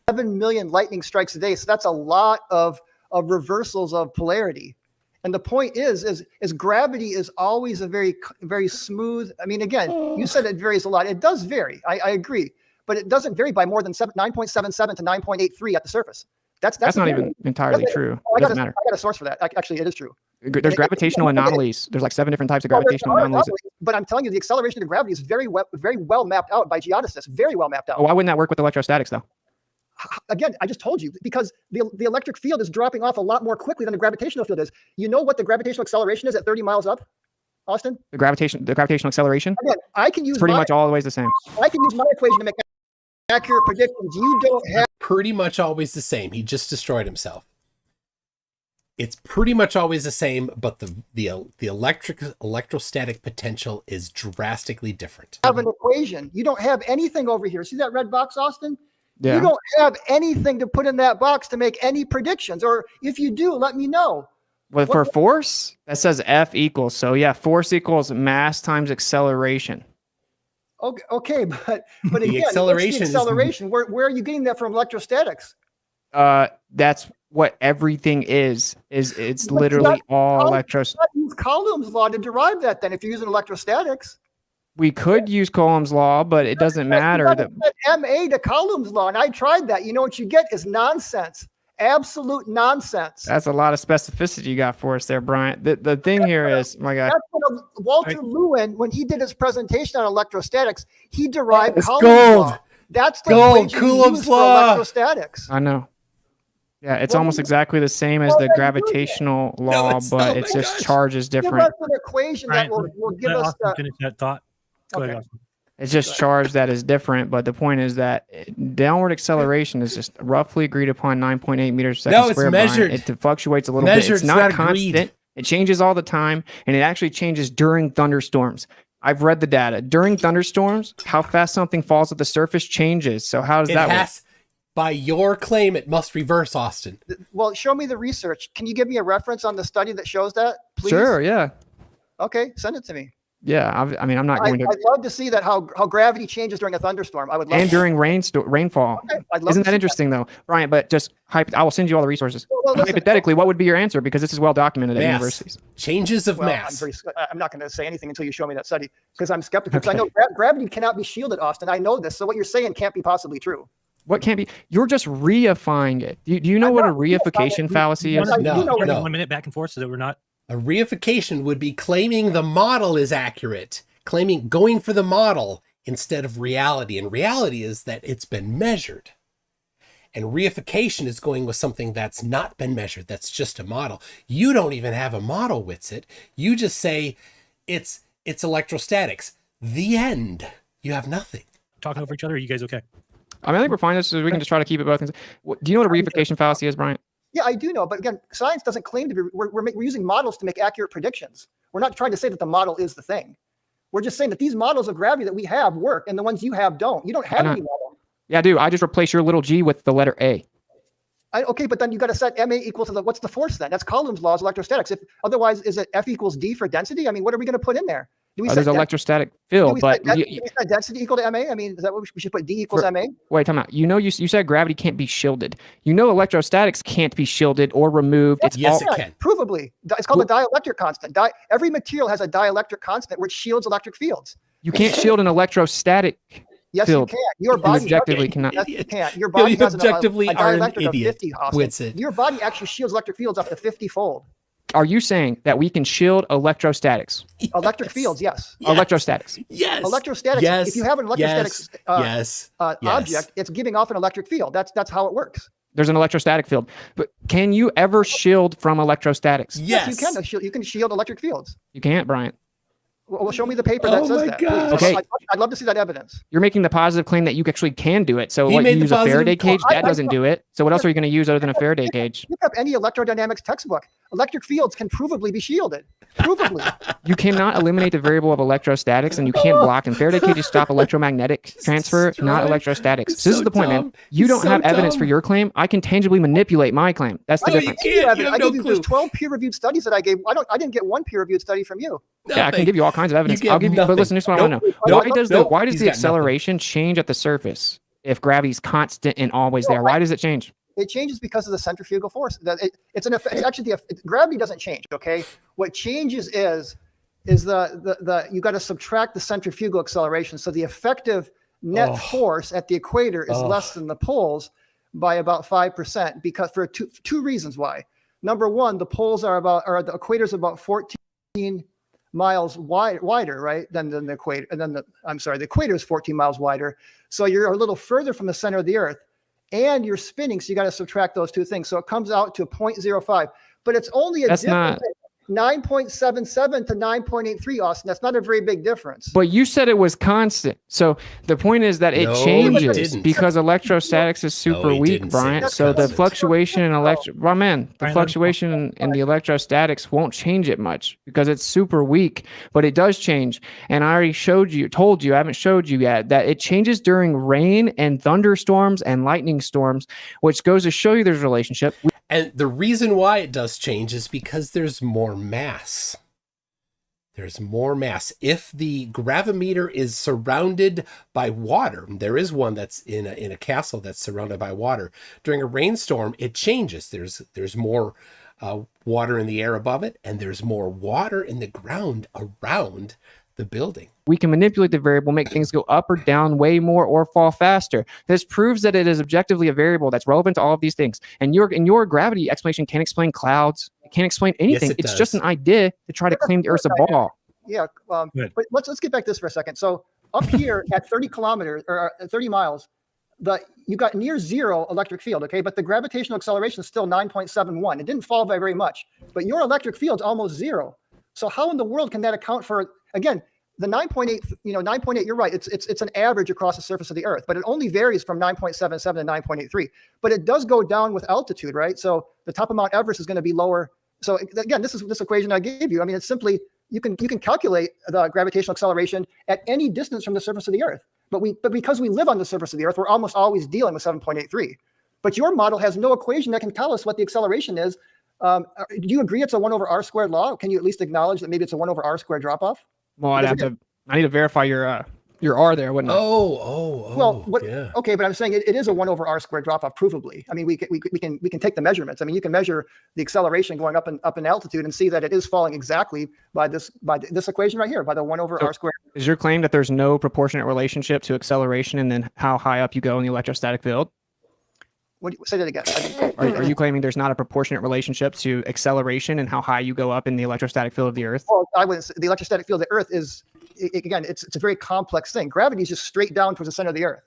7 million lightning strikes a day. So that's a lot of reversals of polarity. And the point is gravity is always a very, very smooth. I mean, again, you said it varies a lot. It does vary. I agree. But it doesn't vary by more than 9.77 to 9.83 at the surface. That's not even entirely true. It doesn't matter. I got a source for that. Actually, it is true. There's gravitational anomalies. There's like 7 different types of gravitational anomalies. But I'm telling you, the acceleration of gravity is very well mapped out by geodesists. Very well mapped out. Why wouldn't that work with electrostatics, though? Again, I just told you, because the electric field is dropping off a lot more quickly than the gravitational field is. You know what the gravitational acceleration is at 30 miles up, Austin? The gravitational acceleration? Again, I can use pretty much always the same. I can use my equation to make accurate predictions. You don't have. Pretty much always the same. He just destroyed himself. It's pretty much always the same, but the electrostatic potential is drastically different. Have an equation. You don't have anything over here. See that red box, Austin? Yeah. You don't have anything to put in that box to make any predictions. Or if you do, let me know. Well, for force, that says F equals. So yeah, force equals mass times acceleration. Okay, but again, the acceleration. Where are you getting that from? Electrostatics. That's what everything is. It's literally all electrostatics. Use Coulomb's law to derive that. Then, if you're using electrostatics, we could use Coulomb's law, but it doesn't matter. That MA to Coulomb's law, and I tried that. You know what you get is nonsense. Absolute nonsense. That's a lot of specificity you got for us there, Bryant. The thing here is, my God. That's what Walter Lewin, when he did his presentation on electrostatics, he derived Coulomb's law. That's the gold. Coulomb's law. Electrostatics. I know. Yeah, it's almost exactly the same as the gravitational law, but it's just charge is Give different. us an equation that will give Let us Austin finish that thought. Go ahead, Okay. Austin. It's just charge that is different, but the point is that downward acceleration is just roughly agreed upon 9.8 meters per second No, it's squared. Brian. measured. It fluctuates a little Measured, bit. it's It's not not agreed. constant. It changes all the time, and it actually changes during thunderstorms. I've read the data. During thunderstorms, how fast something falls at the surface changes. So how does that work? By your claim, it must reverse, Austin. Well, show me the research. Can you give me a reference on the study that shows that, please? Sure, yeah. Okay, send it to me. Yeah, I mean, I'm not going to. I'd love to see that how gravity changes during a thunderstorm. I would love And to. during rainfall. Okay, I'd love Isn't to that see interesting, though? Brian, but just I will send you all the resources. Well, listen, Hypothetically, what would be your answer? Because this is well documented at Mass. universities. Changes of Well, mass. I'm not going to say anything until you show me that study because I'm skeptical. Because I know gravity cannot be shielded, Austin. I know this. So what you're saying can't be possibly true. What can't be? You're just reifying it. Do you know what a reification fallacy is? No, 1 minute back and forth so that we're not. A reification would be claiming the model is accurate, going for the model instead of reality. And reality is that it's been measured. And reification is going with something that's not been measured. That's just a model. You don't even have a model, Witsit. You just say it's electrostatics. The end. You have nothing. Talking over each other. Are you guys okay? I mean, I think we're fine. So we can just try to keep it both things. Do you know what a reification fallacy is, Brian? Yeah, I do know. But again, science doesn't claim to be. We're using models to make accurate predictions. We're not trying to say that the model is the thing. We're just saying that these models of gravity that we have work, and the ones you have don't. You don't have any model. Yeah, I do. I just replace your little g with the letter A. Okay, but then you got to set ma equal to what's the force then? That's Coulomb's law of electrostatics. If otherwise, is it F equals D for density? I mean, what are we going to put in there? There's electrostatic field, but density equal to ma. I mean, is that what we should put? D equals ma. Wait, time out. You said gravity can't be shielded. Electrostatics can't be shielded or removed. It can. Provably. It's called the dielectric constant. Every material has a dielectric constant which shields electric fields. You can't shield an electrostatic Yes, field. you can. Your body objectively cannot. Yes, you can. Your body has objectively a are an dielectric of idiot. 50, Austin. Your body actually shields electric fields up to 50-fold. Are you saying that we can shield electrostatics? Electric fields, yes. Electrostatics. Yes. Electrostatics. Yes. If you have an electrostatics object, it's giving off an electric field. That's how it works. There's an electrostatic field. But can you ever shield from electrostatics? Yes. You can. You can shield electric fields. You can't, Brian. Well, show me the paper that says that. God. Okay. I'd love to see that evidence. You're making the positive claim that you actually can do it. So He what, you made the use a positive Faraday cage? I- That doesn't do it. So what else are you going to use other than a Faraday cage? Look up any electrodynamics textbook. Electric fields can provably be shielded. Provably. You cannot eliminate the variable of electrostatics, and you can't block. And Faraday cages stop electromagnetic transfer, not electrostatics. So this is the point, man. You don't have evidence for your claim. I can tangibly manipulate my claim. That's the difference. You have no There's clue. 12 peer-reviewed studies that I gave. I didn't get one peer-reviewed study from you. Yeah, I can give you all kinds of evidence. get I'll give you, but nothing. listen, this is what I want to know. Nope. Why does He's the got acceleration change at the surface if gravity's constant and always there? Why does it change? It changes because of the centrifugal force. It's actually gravity doesn't change. Okay, what changes is the you got to subtract the centrifugal acceleration. So the effective net force at the equator is less than the poles by about 5%. Because for two reasons why. Number one, the poles the equator's about 14 miles wider, right, than the equator. And then the equator is 14 miles wider. So you're a little further from the center of the Earth, and you're spinning. So you got to subtract those two things. So it comes out to 0.05. But it's only a difference. 9.77 to 9.83, Austin. That's not a very big difference. But you said it was constant. So the point is that it No, changes he didn't. because electrostatics is super he weak, didn't say Bryant. it's So the constant. fluctuation in the Brian, fluctuation in the electrostatics won't change it much because it's super weak, but it does change. And I already told you, I haven't showed you yet, that it changes during rain and thunderstorms and lightning storms, which goes to show you there's a relationship. And the reason why it does change is because there's more mass. There's more mass. If the gravimeter is surrounded by water, there is one that's in a castle that's surrounded by water. During a rainstorm, it changes. There's more water in the air above it, and there's more water in the ground around the building. We can manipulate the variable, make things go up or down way more or fall faster. This proves that it is objectively a variable that's relevant to all of these things. And your gravity explanation can't explain clouds. It can't explain anything. Yes, it it's does. just an idea to try to claim the Earth's a ball. Yeah, Good. but let's get back to this for a second. So up here at 30 kilometers or 30 miles, you got near zero electric field, okay? But the gravitational acceleration is still 9.71. It didn't fall by very much, but your electric field's almost zero. So how in the world can that account for, again, the 9.8, 9.8, you're right. It's an average across the surface of the Earth, but it only varies from 9.77 to 9.83. But it does go down with altitude, right? So the top of Mount Everest is going to be lower. So again, this equation I gave you. I mean, it's simply, you can calculate the gravitational acceleration at any distance from the surface of the Earth. But because we live on the surface of the Earth, we're almost always dealing with 7.83. But your model has no equation that can tell us what the acceleration is. Do you agree it's a 1 over r squared law? Can you at least acknowledge that maybe it's a 1 over r squared drop off? Well, I need to verify your r there, wouldn't I? Yeah. Okay, but I'm saying it is a 1 over r squared drop off, provably. I mean, we can take the measurements. I mean, you can measure the acceleration going up in altitude and see that it is falling exactly by this equation right here, by the 1 over r squared. Is your claim that there's no proportionate relationship to acceleration and then how high up you go in the electrostatic field? Say that again. Are you claiming there's not a proportionate relationship to acceleration and how high you go up in the electrostatic field of the Earth? Well, I would say the electrostatic field of the Earth is, again, it's a very complex thing. Gravity is just straight down towards the center of the Earth.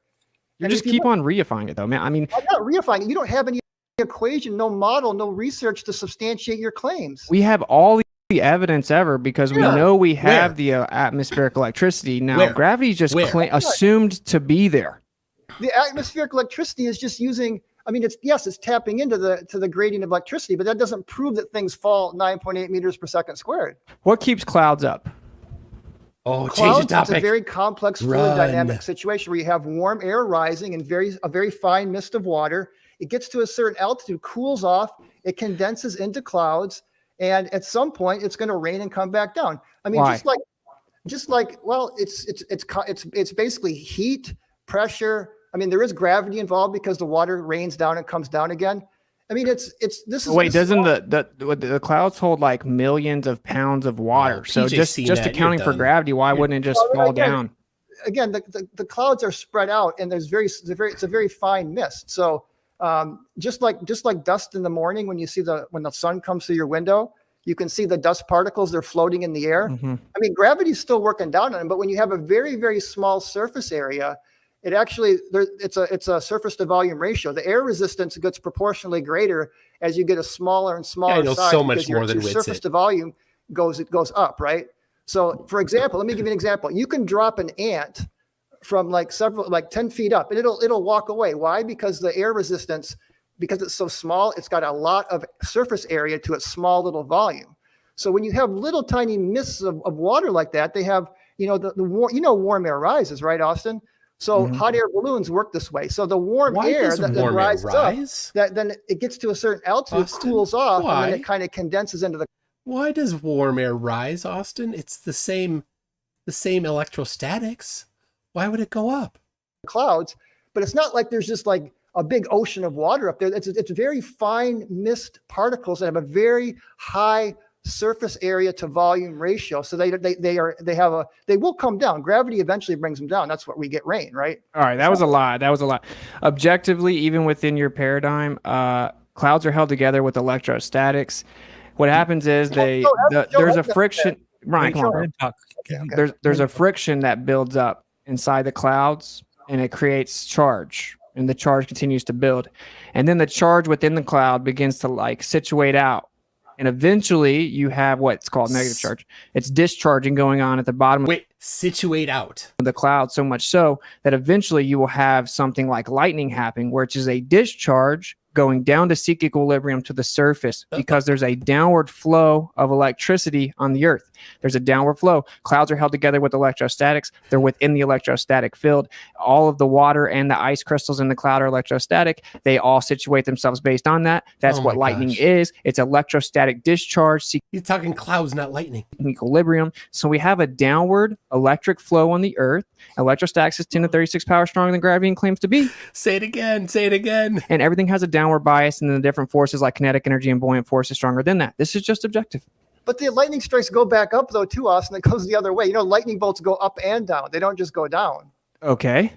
You just keep on reifying it, though, man. I mean, I'm not reifying it. You don't have any equation, no model, no research to substantiate your claims. We have all the evidence ever because we know we have the atmospheric electricity. Now, gravity is just assumed to be there. The atmospheric electricity is just using. I mean, it's tapping into the gradient of electricity, but that doesn't prove that things fall 9.8 meters per second squared. What keeps clouds up? Oh, Clouds, change the topic. It's a very complex fluid dynamic situation where you have warm air rising and a very fine mist of water. It gets to a certain altitude, cools off, it condenses into clouds, and at some point it's going to rain and come back down. I mean, Why? just like well, it's basically heat, pressure. I mean, there is gravity involved because the water rains down and comes down again. I mean, doesn't the clouds hold like millions of pounds of water? So just accounting for gravity, why wouldn't it just fall down? Again, the clouds are spread out, and it's a very fine mist. So just like dust in the morning when the sun comes through your window, you can see the dust particles, they're floating in the air. Mm-hmm. I mean, gravity's still working down on them, but when you have a very, very small surface area, it's a surface to volume ratio. The air resistance gets proportionally greater as you get a smaller and smaller size. So much more than your surface to volume goes up, right? So, for example, let me give you an example. You can drop an ant from like 10 feet up, and it'll walk away. Why? Because the air resistance, because it's so small, it's got a lot of surface area to its small little volume. So when you have little tiny mists of water like that, they have warm air rises, right, Austin? So hot air balloons work this way. So the warm air that rises up, then it gets to a certain altitude, Austin, cools off, and then it kind of condenses into the. Why does warm air rise, Austin? It's the same electrostatics. Why would it go up? Clouds, but it's not like there's just like a big ocean of water up there. It's very fine mist particles that have a very high surface area to volume ratio. So they will come down. Gravity eventually brings them down. That's what we get rain, right? All right. That was a lot. Objectively, even within your paradigm, clouds are held together with electrostatics. What happens is there's a friction. Ryan, come on, bro. There's a friction that builds up inside the clouds and it creates charge, and the charge continues to build. And then the charge within the cloud begins to like situate out. And eventually you have what's called negative charge. It's discharging going on at the bottom situate out of the cloud, so much so that eventually you will have something like lightning happening, which is a discharge going down to seek equilibrium to the surface because there's a downward flow of electricity on the Earth. There's a downward flow. Clouds are held together with electrostatics. They're within the electrostatic field. All of the water and the ice crystals in the cloud are electrostatic. They all situate themselves based on that. That's what lightning is. It's electrostatic discharge. You're talking clouds, not lightning. Equilibrium. So we have a downward electric flow on the Earth. Electrostatics is 10 to 36 power stronger than gravity and claims to be. Say it again. And everything has a downward bias, and then the different forces like kinetic energy and buoyant force is stronger than that. This is just objective. But the lightning strikes go back up though too, Austin. It goes the other way. Lightning bolts go up and down. They don't just go down. Okay.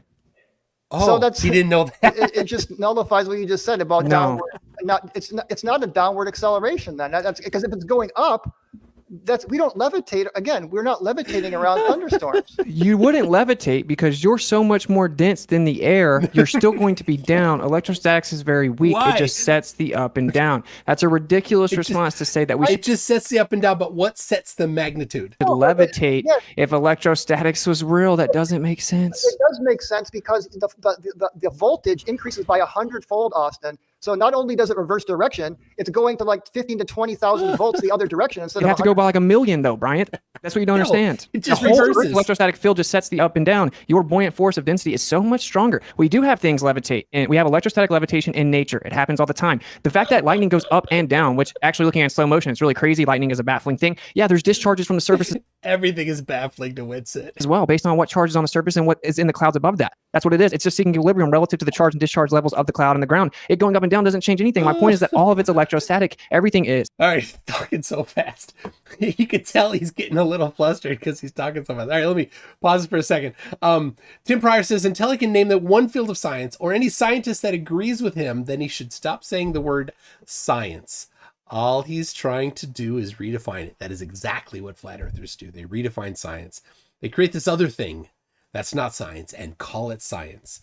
Oh, so he didn't know that. It just nullifies what you just said about downward. It's not a downward acceleration then. That's because if it's going up, we don't levitate. Again, we're not levitating around thunderstorms. You wouldn't levitate because you're so much more dense than the air. You're still going to be down. Electrostatics is very weak. Why? It just sets the up and down. That's a ridiculous response to say that we It just sets the up and down, but what sets the magnitude? should levitate if electrostatics was real. That doesn't make sense. It does make sense because the voltage increases by 100-fold, Austin. So not only does it reverse direction, it's going to like 15 to 20,000 volts the other direction instead You of have to go by like a million though, Bryant. That's what you don't understand. It just the whole reverses. electrostatic field just sets the up and down. Your buoyant force of density is so much stronger. We do have things levitate, and we have electrostatic levitation in nature. It happens all the time. The fact that lightning goes up and down, which actually looking at slow motion, it's really crazy. Lightning is a baffling thing. Yeah, there's discharges from the surface Everything is baffling to Witsit. as well, based on what charge is on the surface and what is in the clouds above that. That's what it is. It's just seeking equilibrium relative to the charge and discharge levels of the cloud and the ground. It going up and down doesn't change anything. My point is that all of it's electrostatic. Everything is. All right, talking so fast. You could tell he's getting a little flustered because he's talking so fast. All right, let me pause for a second. Tim Pryor says, until he can name that one field of science or any scientist that agrees with him, then he should stop saying the word science. All he's trying to do is redefine it. That is exactly what flat earthers do. They redefine science. They create this other thing that's not science and call it science.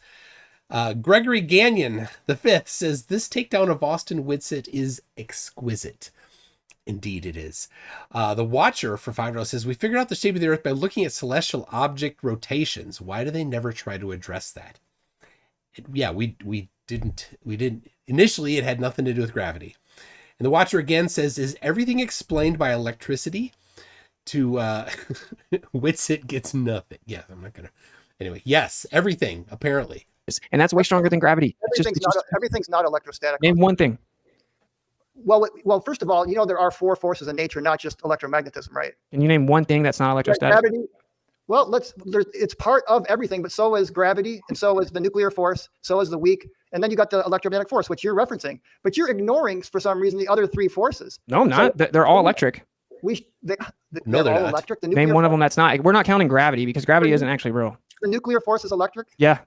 Gregory Gagnon V says, this takedown of Austin Witsit is exquisite. Indeed it is. The Watcher for $5 says, we figured out the shape of the Earth by looking at celestial object rotations. Why do they never try to address that? We didn't. Initially, it had nothing to do with gravity. And the Watcher again says, is everything explained by electricity? To Witsit gets nothing. Yeah, I'm not going to. Anyway, yes, everything, apparently. And that's way stronger than gravity. Everything's not electrostatic. Name one thing. Well, first of all, there are 4 forces in nature, not just electromagnetism, right? Can you name one thing that's not electrostatic? Gravity. Well, it's part of everything, but so is gravity, and so is the nuclear force, so is the weak, and then you got the electromagnetic force, which you're referencing. But you're ignoring, for some reason, the other 3 forces. No, I'm not. They're all electric. They're they're all not. electric. The Name one of them that's not. We're not counting gravity because gravity isn't actually real. The nuclear force is electric? Yeah.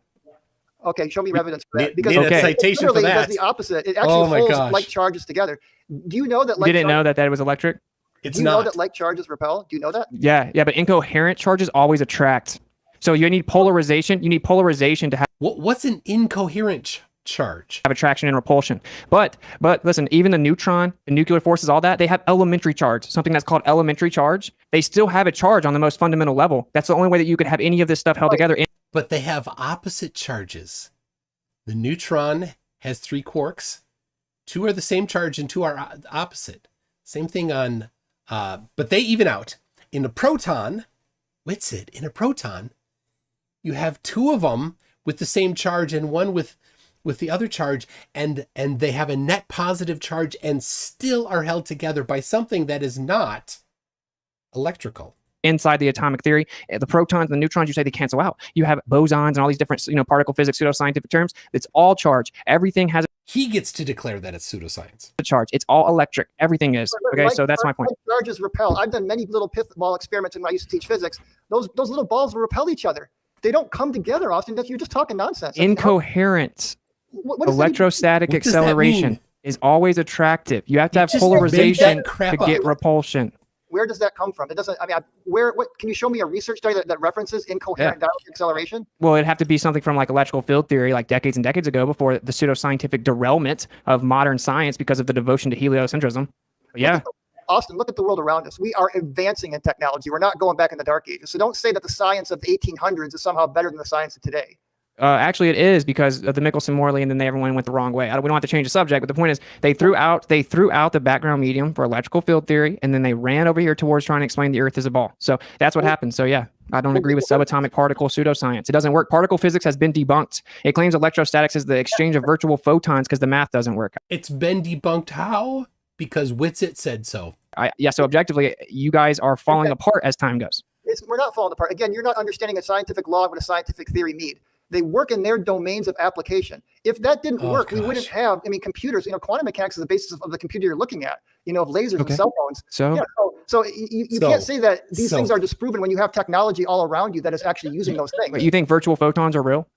Okay, show me evidence for that. Need a citation for that. It does the opposite. It actually holds gosh. like charges together. Do you know that You didn't know that was electric? It's Do you not. know that like charges repel? Do you know that? Yeah, but incoherent charges always attract. So you need polarization. You need polarization to have What's an incoherent charge? attraction and repulsion. But listen, even the neutron, the nuclear forces, all that, they have elementary charge, something that's called elementary charge. They still have a charge on the most fundamental level. That's the only way that you could have any of this stuff held together. But they have opposite charges. The neutron has 3 quarks. 2 are the same charge and 2 are opposite. Same thing on, but they even out. In a proton, Witsit, in a proton, you have 2 of them with the same charge and 1 with the other charge, and they have a net positive charge and still are held together by something that is not electrical. Inside the atomic theory, the protons and the neutrons, you say they cancel out. You have bosons and all these different, particle physics, pseudoscientific terms. It's all charge. Everything has He gets to declare that it's pseudoscience. a charge. It's all electric. Everything is. Okay, so that's my point. Charges repel. I've done many little pith ball experiments when I used to teach physics. Those little balls will repel each other. They don't come together, Austin. You're just talking nonsense. Incoherent. What does Electrostatic What does that acceleration mean? is always attractive. You have to have just made polarization that crap to get up. repulsion. Where does that come from? It doesn't. I mean, what can you show me a research study that references incoherent dielectric acceleration? Well, it'd have to be something from like electrical field theory, like decades and decades ago, before the pseudoscientific derailment of modern science because of the devotion to heliocentrism. But yeah. Austin, look at the world around us. We are advancing in technology. We're not going back in the dark ages. So don't say that the science of the 1800s is somehow better than the science of today. Actually, it is because of the Michelson-Morley, and then everyone went the wrong way. We don't have to change the subject, but the point is they threw out the background medium for electrical field theory, and then they ran over here towards trying to explain the Earth is a ball. So that's what happened. So yeah, I don't agree with subatomic particle pseudoscience. It doesn't work. Particle physics has been debunked. It claims electrostatics is the exchange of virtual photons because the math doesn't work. It's been debunked how? Because Witsit said so. So objectively, you guys are falling apart as time goes. We're not falling apart. Again, you're not understanding a scientific law and what a scientific theory need. They work in their domains of application. If that didn't work, we wouldn't have, computers, quantum mechanics is the basis of the computer you're looking at, of lasers and cell phones. So you can't say that these things are disproven when you have technology all around you that is actually using those things. But you think virtual photons are real?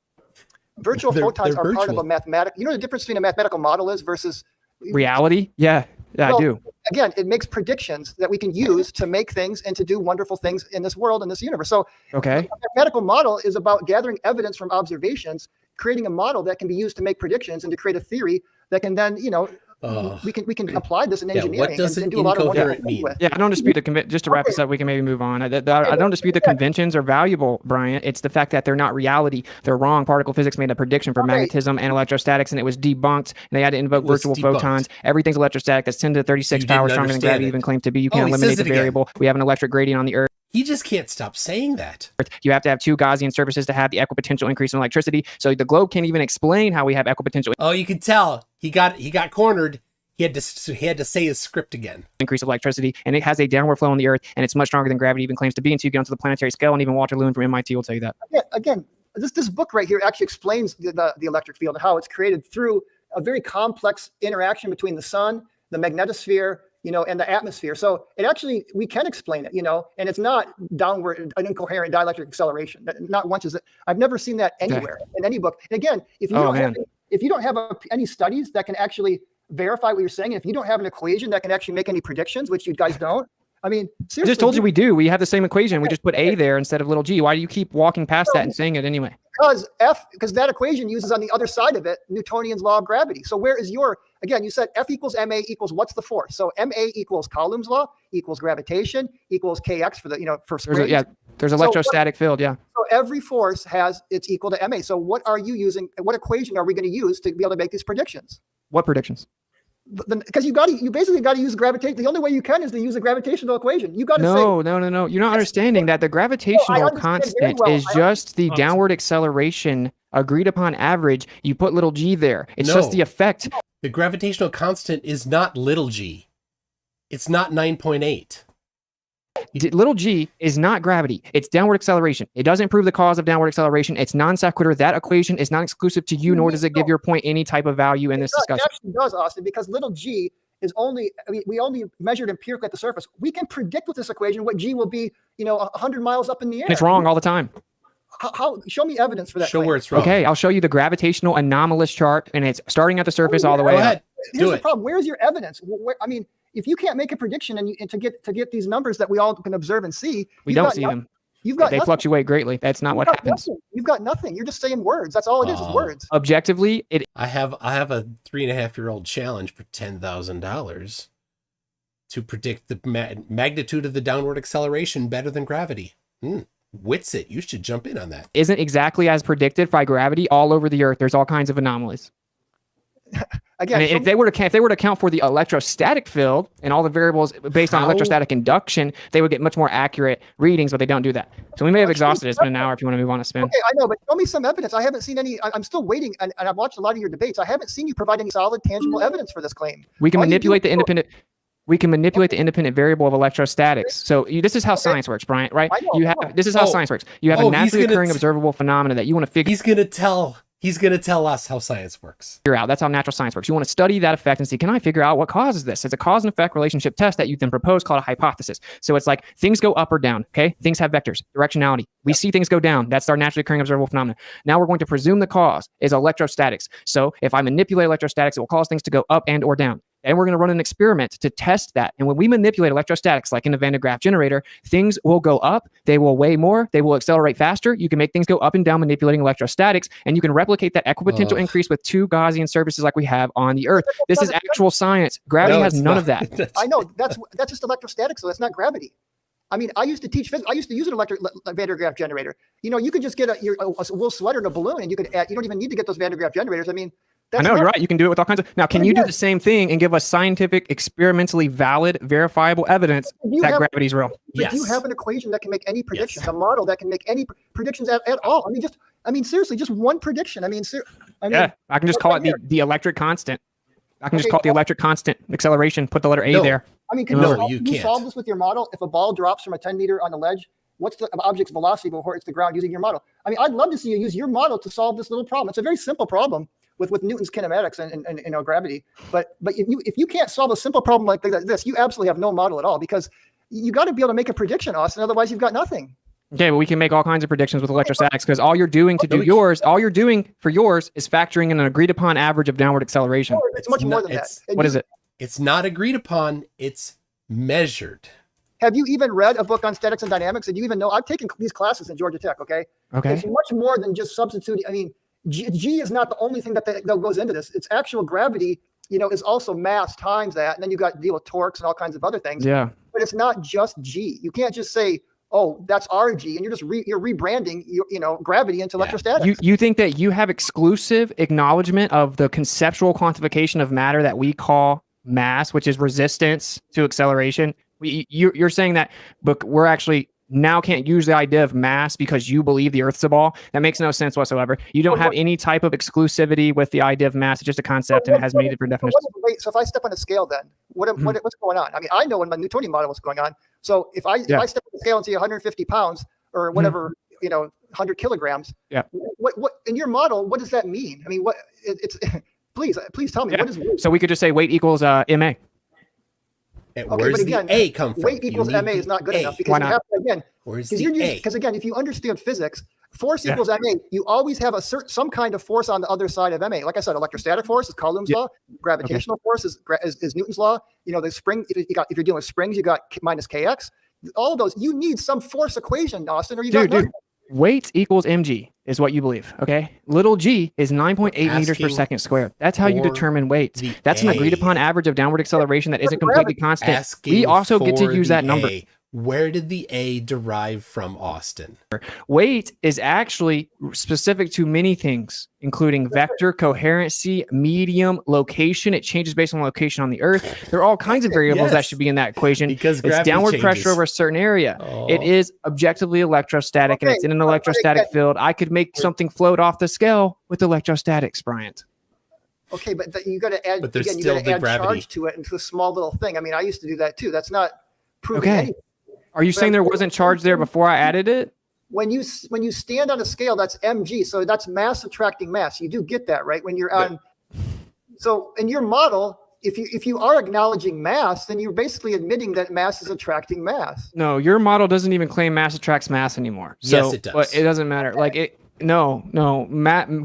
Virtual photons are part of a mathematical, the difference between a mathematical model is versus reality? Yeah, I do. again, it makes predictions that we can use to make things and to do wonderful things in this world, in this universe. So Okay. a mathematical model is about gathering evidence from observations, creating a model that can be used to make predictions and to create a theory that can then, we can apply this in engineering. What does and an do a lot of wonderful incoherent things mean? with. Yeah, I don't dispute the just to wrap this up, we can maybe move on. I don't dispute the conventions are valuable, Bryant. It's the fact that they're not reality. They're wrong. Particle physics made a prediction for magnetism and electrostatics, and it was debunked. And they had to invoke virtual photons. Everything's electrostatic. That's 10 to the 36 power stronger than gravity even claims to be. You can eliminate the variable. We have an electric gradient on the Earth. He just can't stop saying that. You have to have two Gaussian surfaces to have the equipotential increase in electricity. So the globe can't even explain how we have equipotential Oh, you can tell he got cornered. He had to say his script again. Increase of electricity, and it has a downward flow on the Earth, and it's much stronger than gravity even claims to be until you get onto the planetary scale, and even Walter Lewin from MIT will tell you that. Again, this book right here actually explains the electric field and how it's created through a very complex interaction between the sun, the magnetosphere, and the atmosphere. So it actually, we can explain it, and it's not downward, an incoherent dielectric acceleration. Not once is it. I've never seen that anywhere in any book. And again, if you don't have any studies that can actually verify what you're saying, if you don't have an equation that can actually make any predictions, which you guys don't, I mean, seriously. I just told you we do. We have the same equation. We just put A there instead of little g. Why do you keep walking past that and saying it anyway? Because that equation uses on the other side of it Newtonian's law of gravity. So where is again, you said F equals ma equals what's the force? So ma equals Coulomb's law equals gravitation equals kx for the for springs. There's electrostatic field. Yeah. So every force it's equal to ma. So what are you using? What equation are we going to use to be able to make these predictions? What predictions? Because you basically got to use gravitation. The only way you can is to use a gravitational equation. You got to No. You're not understanding that the gravitational constant is just the downward acceleration agreed upon average. You put little g there. It's just the effect. The gravitational constant is not little g. It's not 9.8. Little g is not gravity. It's downward acceleration. It doesn't prove the cause of downward acceleration. It's non sequitur. That equation is not exclusive to you, nor does it give your point any type of value in this discussion. It actually does, Austin, because little g is we only measured empirically at the surface. We can predict with this equation what g will be, 100 miles up in the air. And it's wrong all the time. How? Show me evidence for that. Show where it's wrong. Okay, I'll show you the gravitational anomalous chart, and it's starting at the surface all the way up. Here's the problem. Where's your evidence? If you can't make a prediction and to get these numbers that we all can observe and see, we don't see them. They fluctuate greatly. That's not what happens. You've got nothing. You're just saying words. That's all it is words. Objectively, I have a 3.5-year-old challenge for $10,000 to predict the magnitude of the downward acceleration better than gravity. Witsit, you should jump in on that. Isn't exactly as predicted by gravity all over the Earth. There's all kinds of anomalies. Again, if they were to account for the electrostatic field and all the variables based on electrostatic induction, they would get much more accurate readings, but they don't do that. So we may have exhausted it. It's been an hour if you want to move on to spin. Okay, I know, but show me some evidence. I haven't seen any. I'm still waiting, and I've watched a lot of your debates. I haven't seen you provide any solid, tangible evidence for this claim. We can manipulate the independent. We can manipulate the independent variable of electrostatics. So this is how science works, Bryant, right? This is how science works. You have a naturally occurring observable phenomena that you want to figure. He's going to tell us how science works. Out. That's how natural science works. You want to study that effect and see, can I figure out what causes this? It's a cause and effect relationship test that you then propose called a hypothesis. So it's like things go up or down, okay? Things have vectors, directionality. We see things go down. That's our naturally occurring observable phenomena. Now we're going to presume the cause is electrostatics. So if I manipulate electrostatics, it will cause things to go up and or down. And we're going to run an experiment to test that. And when we manipulate electrostatics, like in the Van de Graaff generator, things will go up, they will weigh more, they will accelerate faster. You can make things go up and down manipulating electrostatics, and you can replicate that equipotential increase with two Gaussian surfaces like we have on the Earth. This is actual science. Gravity has none of that. I know, that's just electrostatics, so that's not gravity. I mean, I used to teach physics. I used to use an Van de Graaff generator. You could just get a wool sweater and a balloon, and you don't even need to get those Van de Graaff generators. I mean, I know, you're right. You can do it with all kinds of. Now, can you do the same thing and give us scientific, experimentally valid, verifiable evidence that gravity is real? Yes. Do you have an equation that can make any predictions? A model that can make any predictions at all? Seriously, just one prediction. I can just call it the electric constant. I can just call it the electric constant acceleration. Put the letter A there. Can you solve this with your model? If a ball drops from a 10 meter on a ledge, what's the object's velocity before it hits the ground using your model? I'd love to see you use your model to solve this little problem. It's a very simple problem with Newton's kinematics and gravity. But if you can't solve a simple problem like this, you absolutely have no model at all, because you got to be able to make a prediction, Austin. Otherwise, you've got nothing. Okay, but we can make all kinds of predictions with electrostatics, because all you're doing for yours is factoring in an agreed upon average of downward acceleration. It's much more than that. What is it? It's not agreed upon. It's measured. Have you even read a book on statics and dynamics? Did you even know? I've taken these classes in Georgia Tech, okay? Okay. It's much more than just substituting. I mean, G is not the only thing that goes into this. It's actual gravity, is also mass times that. And then you got to deal with torques and all kinds of other things. Yeah. But it's not just G. You can't just say, oh, that's RG, and you're just you're rebranding gravity into electrostatics. You think that you have exclusive acknowledgement of the conceptual quantification of matter that we call mass, which is resistance to acceleration. You're saying that, but we're actually now can't use the idea of mass because you believe the Earth's a ball. That makes no sense whatsoever. You don't have any type of exclusivity with the idea of mass. It's just a concept, and it has many different definitions. So if I step on a scale, then what's going on? I mean, I know in my Newtonian model what's going on. So if I step on the scale and see 150 pounds or whatever, 100 kilograms. Yeah. What in your model? What does that mean? I mean, what it's please tell me what is weight? So we could just say weight equals MA. Where's the A come from? Weight equals MA is not good enough because you have to, again. Where's the A? Because again, if you understand physics, force equals MA. You always have some kind of force on the other side of MA. Like I said, electrostatic force is Coulomb's law. Gravitational force is Newton's law. The spring. If you're dealing with springs, you got minus kx. All of those, you need some force equation, Austin, or you don't. Weight equals mg is what you believe. Okay, little g is 9.8 meters per second squared. That's how you determine weight. That's an agreed upon average of downward acceleration that isn't completely constant. We also get to use that number. Where did the A derive from, Austin? Weight is actually specific to many things, including vector, coherency, medium, location. It changes based on location on the Earth. There are all kinds of variables that should be in that equation. Because it's downward pressure over a certain area. It is objectively electrostatic, and it's in an electrostatic field. I could make something float off the scale with electrostatics, Bryant. Okay, but you got to add. But there's again, you still got to the add gravity charge to it into a small little thing. I mean, I used to do that too. That's not proving anything. Are you saying there wasn't charge there before I added it? When you stand on a scale, that's mg, so that's mass attracting mass. You do get that, right? When you're on, so in your model, if you are acknowledging mass, then you're basically admitting that mass is attracting mass. No, your model doesn't even claim mass attracts mass anymore. So, yes, it does. But it doesn't matter. Like it. No.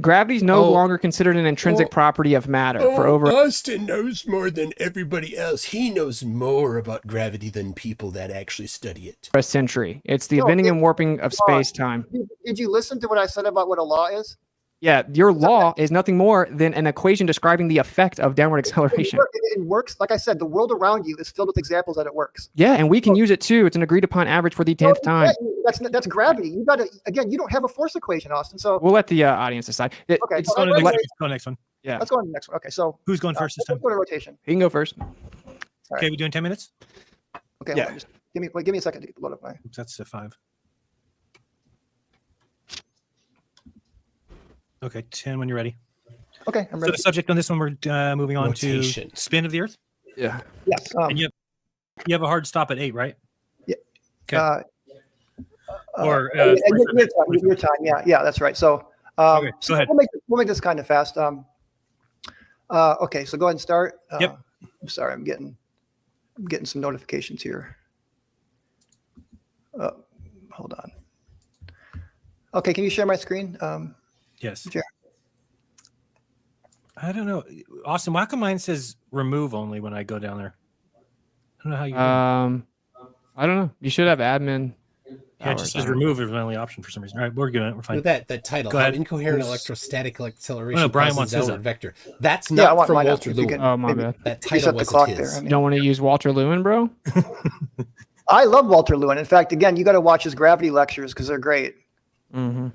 Gravity is no longer considered an intrinsic property of matter. Austin knows more than everybody else. He knows more about gravity than people that actually study it. For a century. It's the bending and warping of space-time. Did you listen to what I said about what a law is? Yeah, your law is nothing more than an equation describing the effect of downward acceleration. It works. Like I said, the world around you is filled with examples that it works. Yeah, and we can use it too. It's an agreed upon average for the 10th time. That's gravity. You got to, again, you don't have a force equation, Austin. So we'll let the audience decide. Okay, let's go to the next one. Yeah. Let's go on the next one. Okay, so who's going first this time? Let's go to rotation. He can go first. Okay, we doing 10 minutes? Okay, yeah. Just give me a second to load up my. That's a 5. Okay, 10 when you're ready. Okay, I'm ready. So the subject on this one, we're moving on to spin of the Earth. Yeah. Yes. And you have a hard stop at 8, right? Yeah. Okay. Your time. Yeah, that's right. So, okay, go ahead. We'll make this kind of fast. Okay, so go ahead and start. Yep. I'm sorry, I'm getting some notifications here. Hold on. Okay, can you share my screen? Yes. Sure. I don't know, Austin. Why come mine says remove only when I go down there? I don't know how you. I don't know. You should have admin. Yeah, it just says remove is my only option for some reason. All right, we're good. We're fine. That title, how incoherent electrostatic acceleration. No, Brian wants his vector. That's not from Walter Lewin. Oh my bad. That title wasn't his. You don't want to use Walter Lewin, bro? I love Walter Lewin. In fact, again, you got to watch his gravity lectures because they're great. Mm-hmm.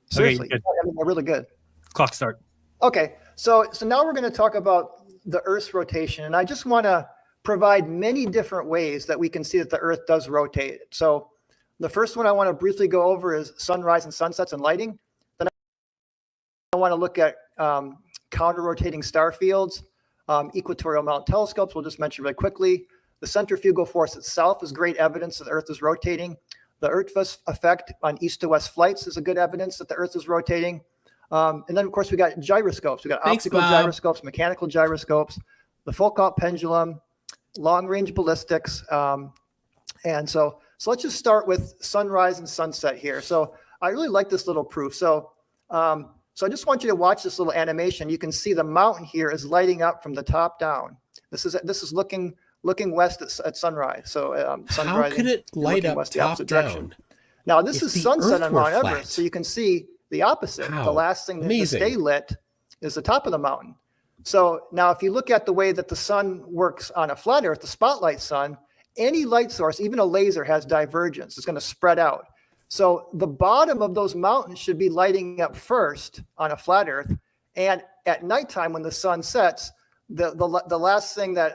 Seriously, okay, they're really good. Clock start. Okay, so now we're going to talk about the Earth's rotation, and I just want to provide many different ways that we can see that the Earth does rotate. So the first one I want to briefly go over is sunrise and sunsets and lighting. Then I want to look at counter-rotating star fields, equatorial mountain telescopes. We'll just mention really quickly. The centrifugal force itself is great evidence that the Earth is rotating. The Earth effect on east to west flights is a good evidence that the Earth is rotating. And then, of course, we got gyroscopes. We got optical gyroscopes, mechanical gyroscopes, the Foucault pendulum, long-range ballistics. And so let's just start with sunrise and sunset here. So I really like this little proof. So So I just want you to watch this little animation. You can see the mountain here is lighting up from the top down. This is looking west at sunrise. So sunrise. How could it light up west, top down? Now this is sunset on Mount flat. Everest, so you can see the opposite. Wow. The last thing to stay lit is the top of the mountain. So now if you look at the way that the sun works on a flat Earth, the spotlight sun, any light source, even a laser, has divergence. It's going to spread out. So the bottom of those mountains should be lighting up first on a flat Earth. And at nighttime when the sun sets, the last thing that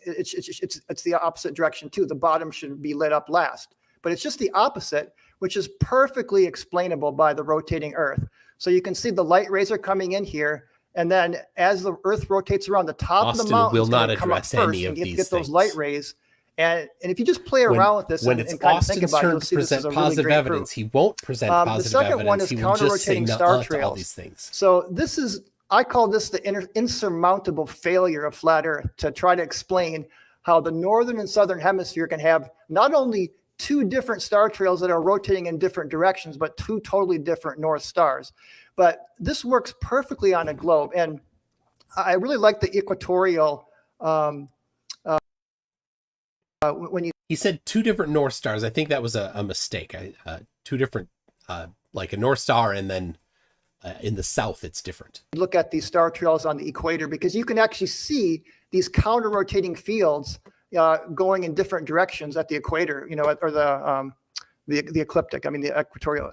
it's the opposite direction too. The bottom should be lit up last. But it's just the opposite, which is perfectly explainable by the rotating Earth. So you can see the light rays are coming in here. And then as the Earth rotates around, the top of the mountain will not address any of these things. Get those light rays. And if you just play around with this when and it's kind of think Austin's about it, turn you'll to see this is present a really positive great evidence, proof. he won't present positive the second evidence. one is He will just say counter-rotating nuh-uh star to trails. all these things. So this is, I call this the insurmountable failure of flat Earth, to try to explain how the northern and southern hemisphere can have not only two different star trails that are rotating in different directions, but two totally different north stars. But this works perfectly on a globe. And I really like the equatorial, when you... He said two different North Stars. I think that was a mistake. Two different, like a North Star, and then in the south, it's different. Look at these star trails on the equator, because you can actually see these counter-rotating fields going in different directions at the equator, you know, or the ecliptic. I mean, the equatorial.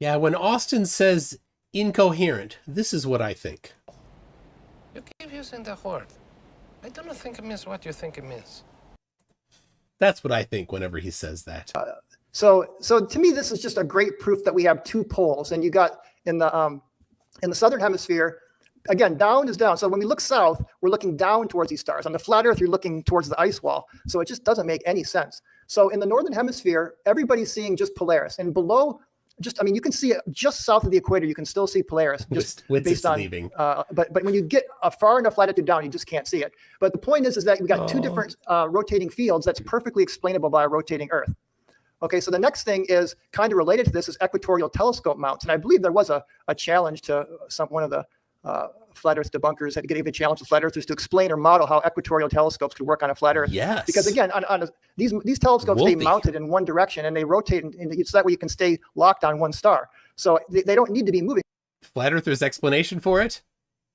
Yeah, when Austin says incoherent, this is what I think. You keep using the word. I don't think it means what you think it means. That's what I think whenever he says that. So to me, this is just a great proof that we have two poles, and you got in the southern hemisphere, again, down is down. So when we look south, we're looking down towards these stars. On the flat Earth, you're looking towards the ice wall. So it just doesn't make any sense. So in the northern hemisphere, everybody's seeing just Polaris, and below, just, I mean, you can see it just south of the equator. You can still see Polaris, just based on. Leaving. But when you get a far enough latitude down, you just can't see it. But the point is that we got two different rotating fields that's perfectly explainable by a rotating Earth. Okay, so the next thing is kind of related to this is equatorial telescope mounts, and I believe there was a challenge to one of the flat Earth debunkers that gave a challenge to flat Earthers to explain or model how equatorial telescopes could work on a flat Earth. Yes. Because again, these telescopes stay mounted in one direction, and they rotate, so that way you can stay locked on one star. So they don't need to be moving. Flat Earthers' explanation for it?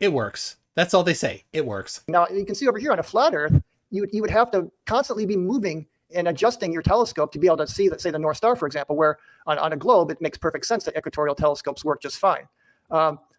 It works. That's all they say. It works. Now you can see over here on a flat Earth, you would have to constantly be moving and adjusting your telescope to be able to see, let's say, the North Star, for example, where on a globe, it makes perfect sense that equatorial telescopes work just fine.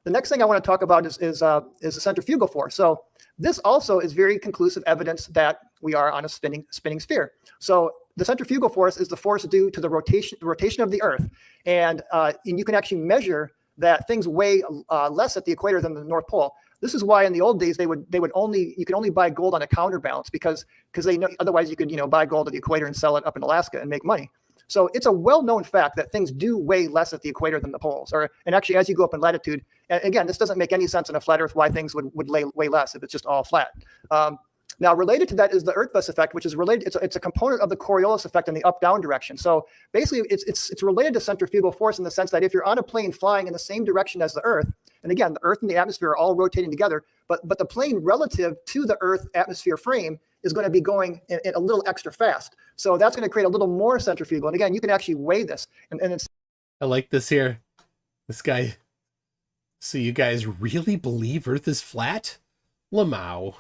The next thing I want to talk about is the centrifugal force. So this also is very conclusive evidence that we are on a spinning sphere. So the centrifugal force is the force due to the rotation of the Earth, and you can actually measure that things weigh less at the equator than the North Pole. This is why in the old days you could only buy gold on a counterbalance because they know otherwise you could buy gold at the equator and sell it up in Alaska and make money. So it's a well-known fact that things do weigh less at the equator than the poles. And actually, as you go up in latitude, and again, this doesn't make any sense on a flat Earth why things would weigh less if it's just all flat. Now, related to that is the Earth-Bus effect, which is related. It's a component of the Coriolis effect in the up-down direction. So basically, it's related to centrifugal force in the sense that if you're on a plane flying in the same direction as the Earth, and again, the Earth and the atmosphere are all rotating together, but the plane relative to the Earth atmosphere frame is going to be going in a little extra fast. So that's going to create a little more centrifugal. And again, you can actually weigh this. And it's. I like this here. This guy. So you guys really believe Earth is flat? Lamau.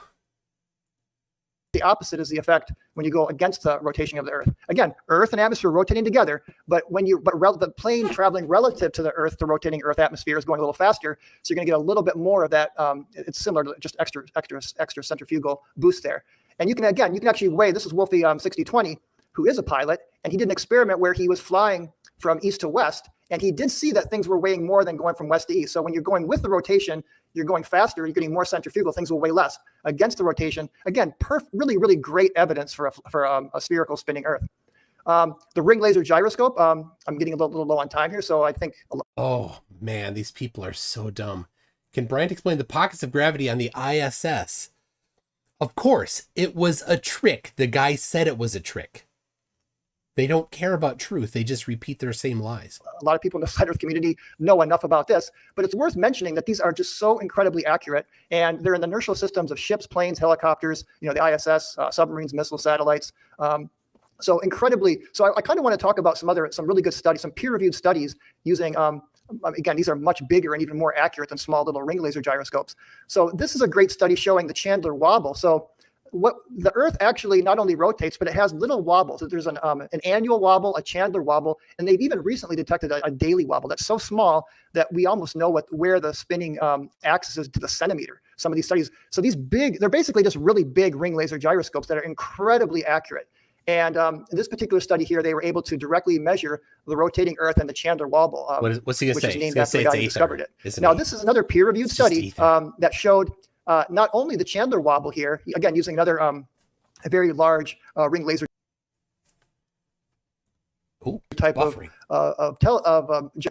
The opposite is the effect when you go against the rotation of the Earth. Again, Earth and atmosphere rotating together, but the plane traveling relative to the Earth, the rotating Earth atmosphere is going a little faster, so you're going to get a little bit more of that. It's similar to just extra centrifugal boost there. And you can actually weigh. This is Wolfie 6020, who is a pilot, and he did an experiment where he was flying from east to west, and he did see that things were weighing more than going from west to east. So when you're going with the rotation, you're going faster, you're getting more centrifugal, things will weigh less. Against the rotation, again, really, really great evidence for a spherical spinning Earth. The ring laser gyroscope, I'm getting a little low on time here, so I think... Oh, man, these people are so dumb. Can Bryant explain the pockets of gravity on the ISS? Of course, it was a trick. The guy said it was a trick. They don't care about truth. They just repeat their same lies. A lot of people in the flat Earth community know enough about this, but it's worth mentioning that these are just so incredibly accurate, and they're in the inertial systems of ships, planes, helicopters, the ISS, submarines, missiles, satellites. So incredibly. So I kind of want to talk about some really good studies, some peer-reviewed studies using. Again, these are much bigger and even more accurate than small little ring laser gyroscopes. So this is a great study showing the Chandler wobble. So what the Earth actually not only rotates, but it has little wobbles. There's an annual wobble, a Chandler wobble, and they've even recently detected a daily wobble that's so small that we almost know where the spinning axis is to the centimeter. Some of these studies, so they're basically just really big ring laser gyroscopes that are incredibly accurate. And in this particular study here, they were able to directly measure the rotating Earth and the Chandler wobble. What's he going to say? Which is named after the guy who discovered it. Now, it? This is another peer-reviewed study that showed not only the Chandler wobble here, again, using another a very large ring laser type of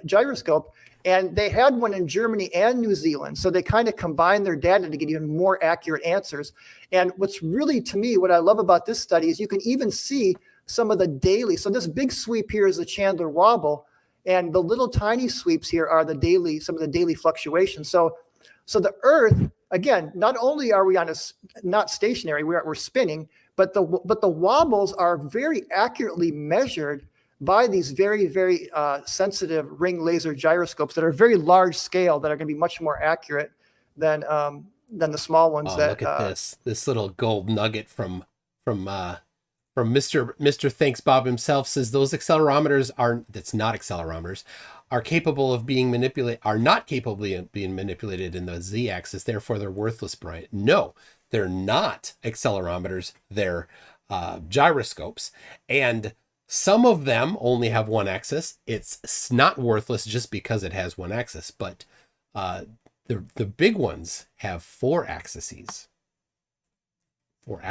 gyroscope, and they had one in Germany and New Zealand. So they kind of combined their data to get even more accurate answers. And what's really, to me, what I love about this study is you can even see some of the daily. So this big sweep here is the Chandler wobble, and the little tiny sweeps here are some of the daily fluctuations. So the Earth, again, not only are we not stationary, we're spinning, but the wobbles are very accurately measured by these very, very sensitive ring laser gyroscopes that are very large scale, that are going to be much more accurate than the small ones. Look at this little gold nugget from Mr. Thanks Bob himself. Says those accelerometers are capable of being manipulated, are not capable of being manipulated in the z-axis. Therefore, they're worthless, Bryant. No, they're not accelerometers. They're gyroscopes, and some of them only have one axis. It's not worthless just because it has one axis, but the big ones have four axes. That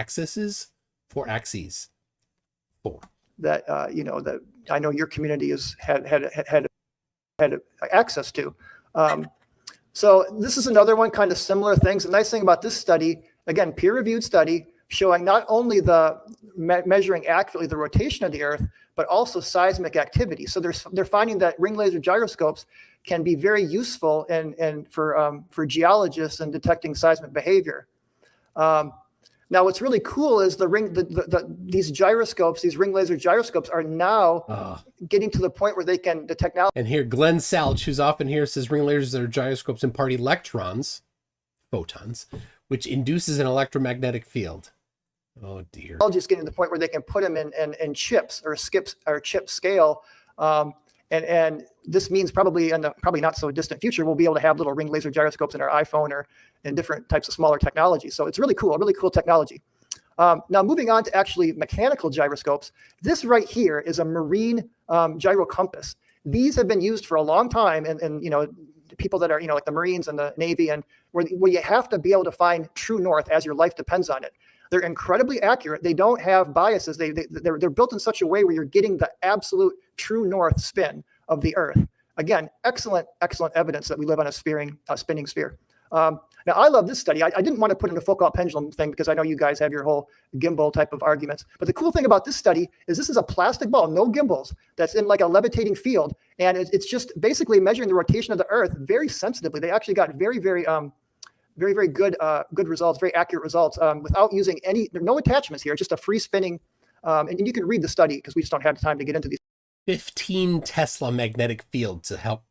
that I know your community has had access to. So this is another one, kind of similar things. The nice thing about this study, again, peer-reviewed study, showing not only the measuring accurately the rotation of the Earth, but also seismic activity. So they're finding that ring laser gyroscopes can be very useful for geologists in detecting seismic behavior. Now, what's really cool is these gyroscopes, these ring laser gyroscopes, are now getting to the point where they can detect now. And here, Glenn Salch, who's often here, says ring lasers are gyroscopes impart photons, which induces an electromagnetic field. Oh dear. Just getting to the point where they can put them in chips or chip scale. And this means probably in the not so distant future, we'll be able to have little ring laser gyroscopes in our iPhone or in different types of smaller technology. So it's really cool technology. Now moving on to actually mechanical gyroscopes. This right here is a marine gyro compass. These have been used for a long time, and people that are like the Marines and the Navy, and where you have to be able to find true north as your life depends on it. They're incredibly accurate. They don't have biases. They're built in such a way where you're getting the absolute true north spin of the Earth. Again, excellent evidence that we live on a spinning sphere. Now, I love this study. I didn't want to put in a Foucault pendulum thing because I know you guys have your whole gimbal type of arguments. But the cool thing about this study is this is a plastic ball, no gimbals, that's in like a levitating field. And it's just basically measuring the rotation of the Earth very sensitively. They actually got very, very good results, very accurate results without using no attachments here, just a free spinning. And you can read the study because we just don't have time to get into these. 15 Tesla magnetic field to help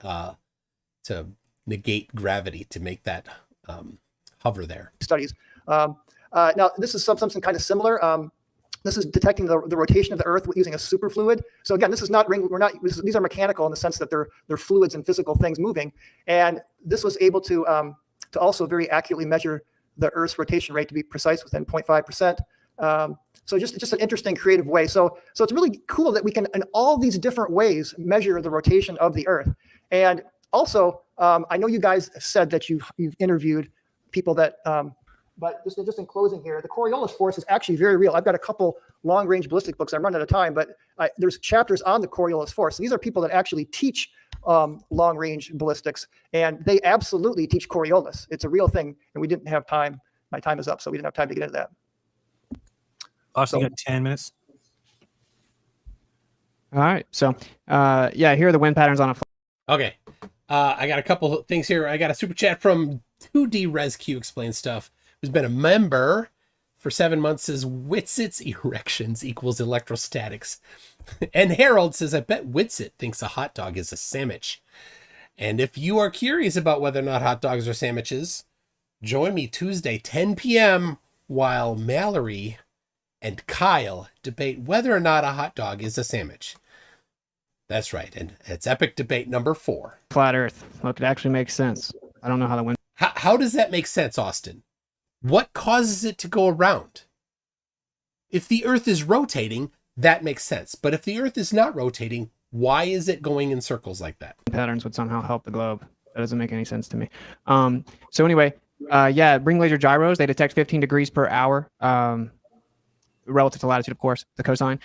to negate gravity to make that hover there. Studies. Now, this is something kind of similar. This is detecting the rotation of the Earth using a superfluid. So again, this is not these are mechanical in the sense that they're fluids and physical things moving. And this was able to also very accurately measure the Earth's rotation rate, to be precise, within 0.5%. So just an interesting, creative way. So it's really cool that we can, in all these different ways, measure the rotation of the Earth. And also, I know you guys said that you've interviewed people that, but just in closing here, the Coriolis force is actually very real. I've got a couple long-range ballistic books. I'm running out of time, but there's chapters on the Coriolis force. These are people that actually teach long-range ballistics, and they absolutely teach Coriolis. It's a real thing, and we didn't have time. My time is up, so we didn't have time to get into that. Austin, you got 10 minutes. All right. So, yeah, here are the wind patterns on a. Okay. I got a couple of things here. I got a super chat from 2D ResQ Explain Stuff, who's been a member for 7 months, says Witsit's erections equals electrostatics. And Harold says, I bet Witsit thinks a hot dog is a sandwich. And if you are curious about whether or not hot dogs are sandwiches, join me Tuesday, 10 p.m., while Mallory and Kyle debate whether or not a hot dog is a sandwich. That's right. And it's epic debate number 4. Flat Earth. Look, it actually makes sense. I don't know how that went. How does that make sense, Austin? What causes it to go around? If the Earth is rotating, that makes sense. But if the Earth is not rotating, why is it going in circles like that? Patterns would somehow help the globe. That doesn't make any sense to me. So anyway, yeah, ring laser gyros, they detect 15 degrees per hour. Relative to latitude, of course, the cosine.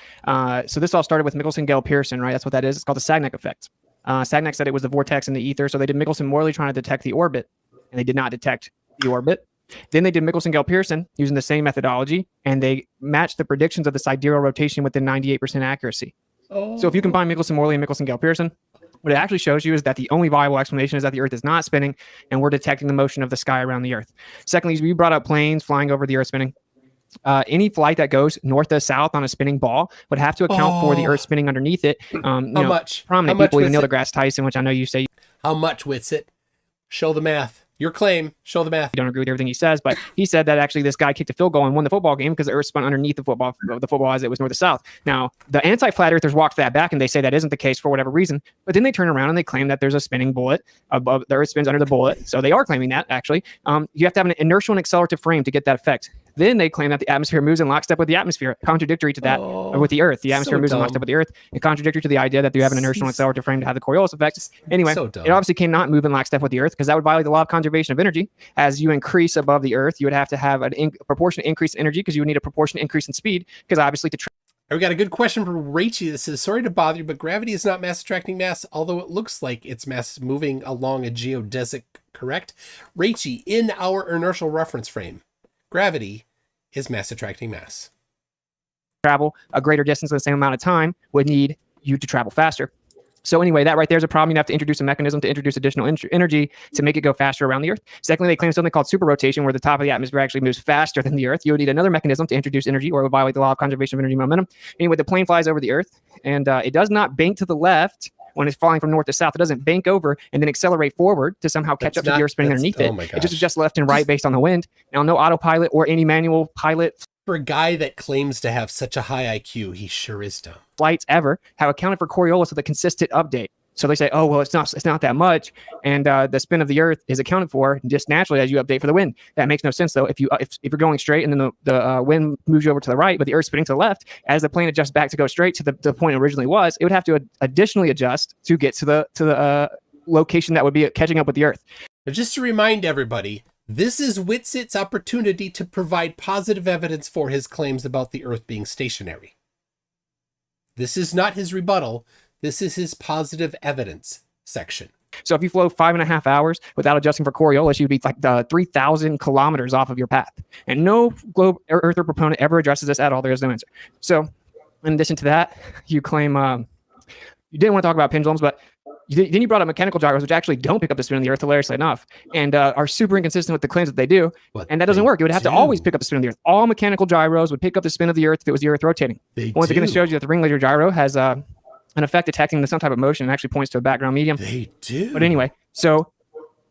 So this all started with Michelson-Gale-Pearson, right? That's what that is. It's called the Sagnac effect. Sagnac said it was the vortex in the ether. So they did Michelson-Morley trying to detect the orbit, and they did not detect the orbit. Then they did Michelson-Gale-Pearson using the same methodology, and they matched the predictions of the sidereal rotation within 98% accuracy. Oh. So if you combine Michelson-Morley and Michelson-Gale-Pearson, what it actually shows you is that the only viable explanation is that the Earth is not spinning, and we're detecting the motion of the sky around the Earth. Secondly, we brought up planes flying over the Earth spinning. Any flight that goes north to south on a spinning ball would have to account for the Earth spinning underneath it. How much? Prominent people, even Neil deGrasse Tyson, which I know you say. How much, Witsit? Show the math. Your claim. Show the math. You don't agree with everything he says, but he said that actually this guy kicked a field goal and won the football game because the Earth spun underneath the football as it was north to south. Now, the anti-flat earthers walked that back and they say that isn't the case for whatever reason, but then they turn around and they claim that there's a spinning bullet above the Earth spins under the bullet. So they are claiming that actually. You have to have an inertial and accelerative frame to get that effect. Then they claim that the atmosphere moves in lockstep with the atmosphere, contradictory to that with the Earth. The atmosphere moves in lockstep with the Earth, and contradictory to the idea that you have an inertial and accelerative frame to have the Coriolis effect. Anyway, it obviously cannot move in lockstep with the Earth because that would violate the law of conservation of energy. As you increase above the Earth, you would have to have a proportionate increase in energy because you would need a proportionate increase in speed because obviously to we got a good question from Rachie that says, sorry to bother you, but gravity is not mass attracting mass, although it looks like it's mass moving along a geodesic, correct? Rachie, in our inertial reference frame, gravity is mass attracting mass. Travel a greater distance in the same amount of time would need you to travel faster. So anyway, that right there is a problem. You have to introduce a mechanism to introduce additional energy to make it go faster around the Earth. Secondly, they claim something called super rotation, where the top of the atmosphere actually moves faster than the Earth. You would need another mechanism to introduce energy, or it would violate the law of conservation of energy momentum. Anyway, the plane flies over the Earth, and it does not bank to the left when it's flying from north to south. It doesn't bank over and then accelerate forward to somehow catch up to the Earth spinning underneath it. It just adjusts left and right based on the wind. Now, no autopilot or any manual pilot. For a guy that claims to have such a high IQ, he sure is dumb. Flights ever have accounted for Coriolis with a consistent update. So they say, oh, well, it's not that much. And the spin of the Earth is accounted for just naturally as you update for the wind. That makes no sense, though. If you're going straight and then the wind moves you over to the right, but the Earth's spinning to the left, as the plane adjusts back to go straight to the point it originally was, it would have to additionally adjust to get to the location that would be catching up with the Earth. But just to remind everybody, this is Witsit's opportunity to provide positive evidence for his claims about the Earth being stationary. This is not his rebuttal. This is his positive evidence section. So if you flow 5.5 hours without adjusting for Coriolis, you'd be like 3,000 kilometers off of your path. And no globe earther proponent ever addresses this at all. There is no answer. So in addition to that, you claim you didn't want to talk about pendulums, but then you brought up mechanical gyros, which actually don't pick up the spin of the Earth, hilariously enough, and are super inconsistent with the claims that they do. And that doesn't work. It would have to always pick up the spin of the Earth. All mechanical gyros would pick up the spin of the Earth if it was the Earth rotating. Once again, it shows you that the ring laser gyro has an effect detecting some type of motion and actually points to a background medium. They do. But anyway, so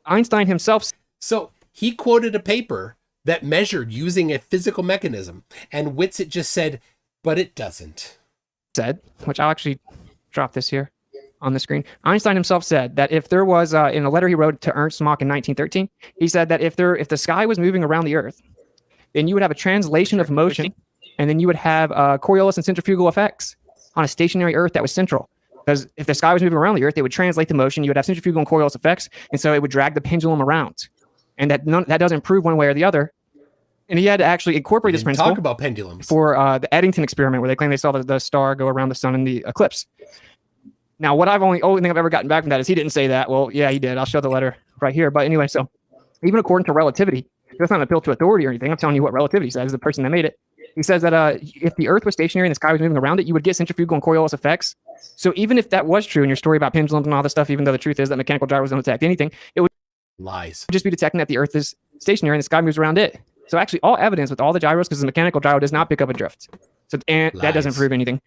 Einstein himself. So he quoted a paper that measured using a physical mechanism, and Witsit just said, but it doesn't. Said, which I'll actually drop this here on the screen. Einstein himself said that if there was, in a letter he wrote to Ernst Mach in 1913, he said that if the sky was moving around the Earth, then you would have a translation of motion, and then you would have Coriolis and centrifugal effects on a stationary Earth that was central. Because if the sky was moving around the Earth, it would translate the motion. You would have centrifugal and Coriolis effects, and so it would drag the pendulum around. And that doesn't prove one way or the other. And he had to actually incorporate this principle. Talk about pendulums for the Eddington experiment, where they claim they saw the star go around the sun in the eclipse. Now, only thing I've ever gotten back from that is he didn't say that. Well, yeah, he did. I'll show the letter right here. But anyway, so even according to relativity, that's not an appeal to authority or anything. I'm telling you what relativity says, the person that made it. He says that if the Earth was stationary and the sky was moving around it, you would get centrifugal and Coriolis effects. So even if that was true in your story about pendulums and all this stuff, even though the truth is that mechanical gyros don't detect anything, it would just be detecting that the Earth is stationary and the sky moves around it. So actually all evidence with all the gyros, because the mechanical gyro does not pick up a drift. So and that doesn't prove anything.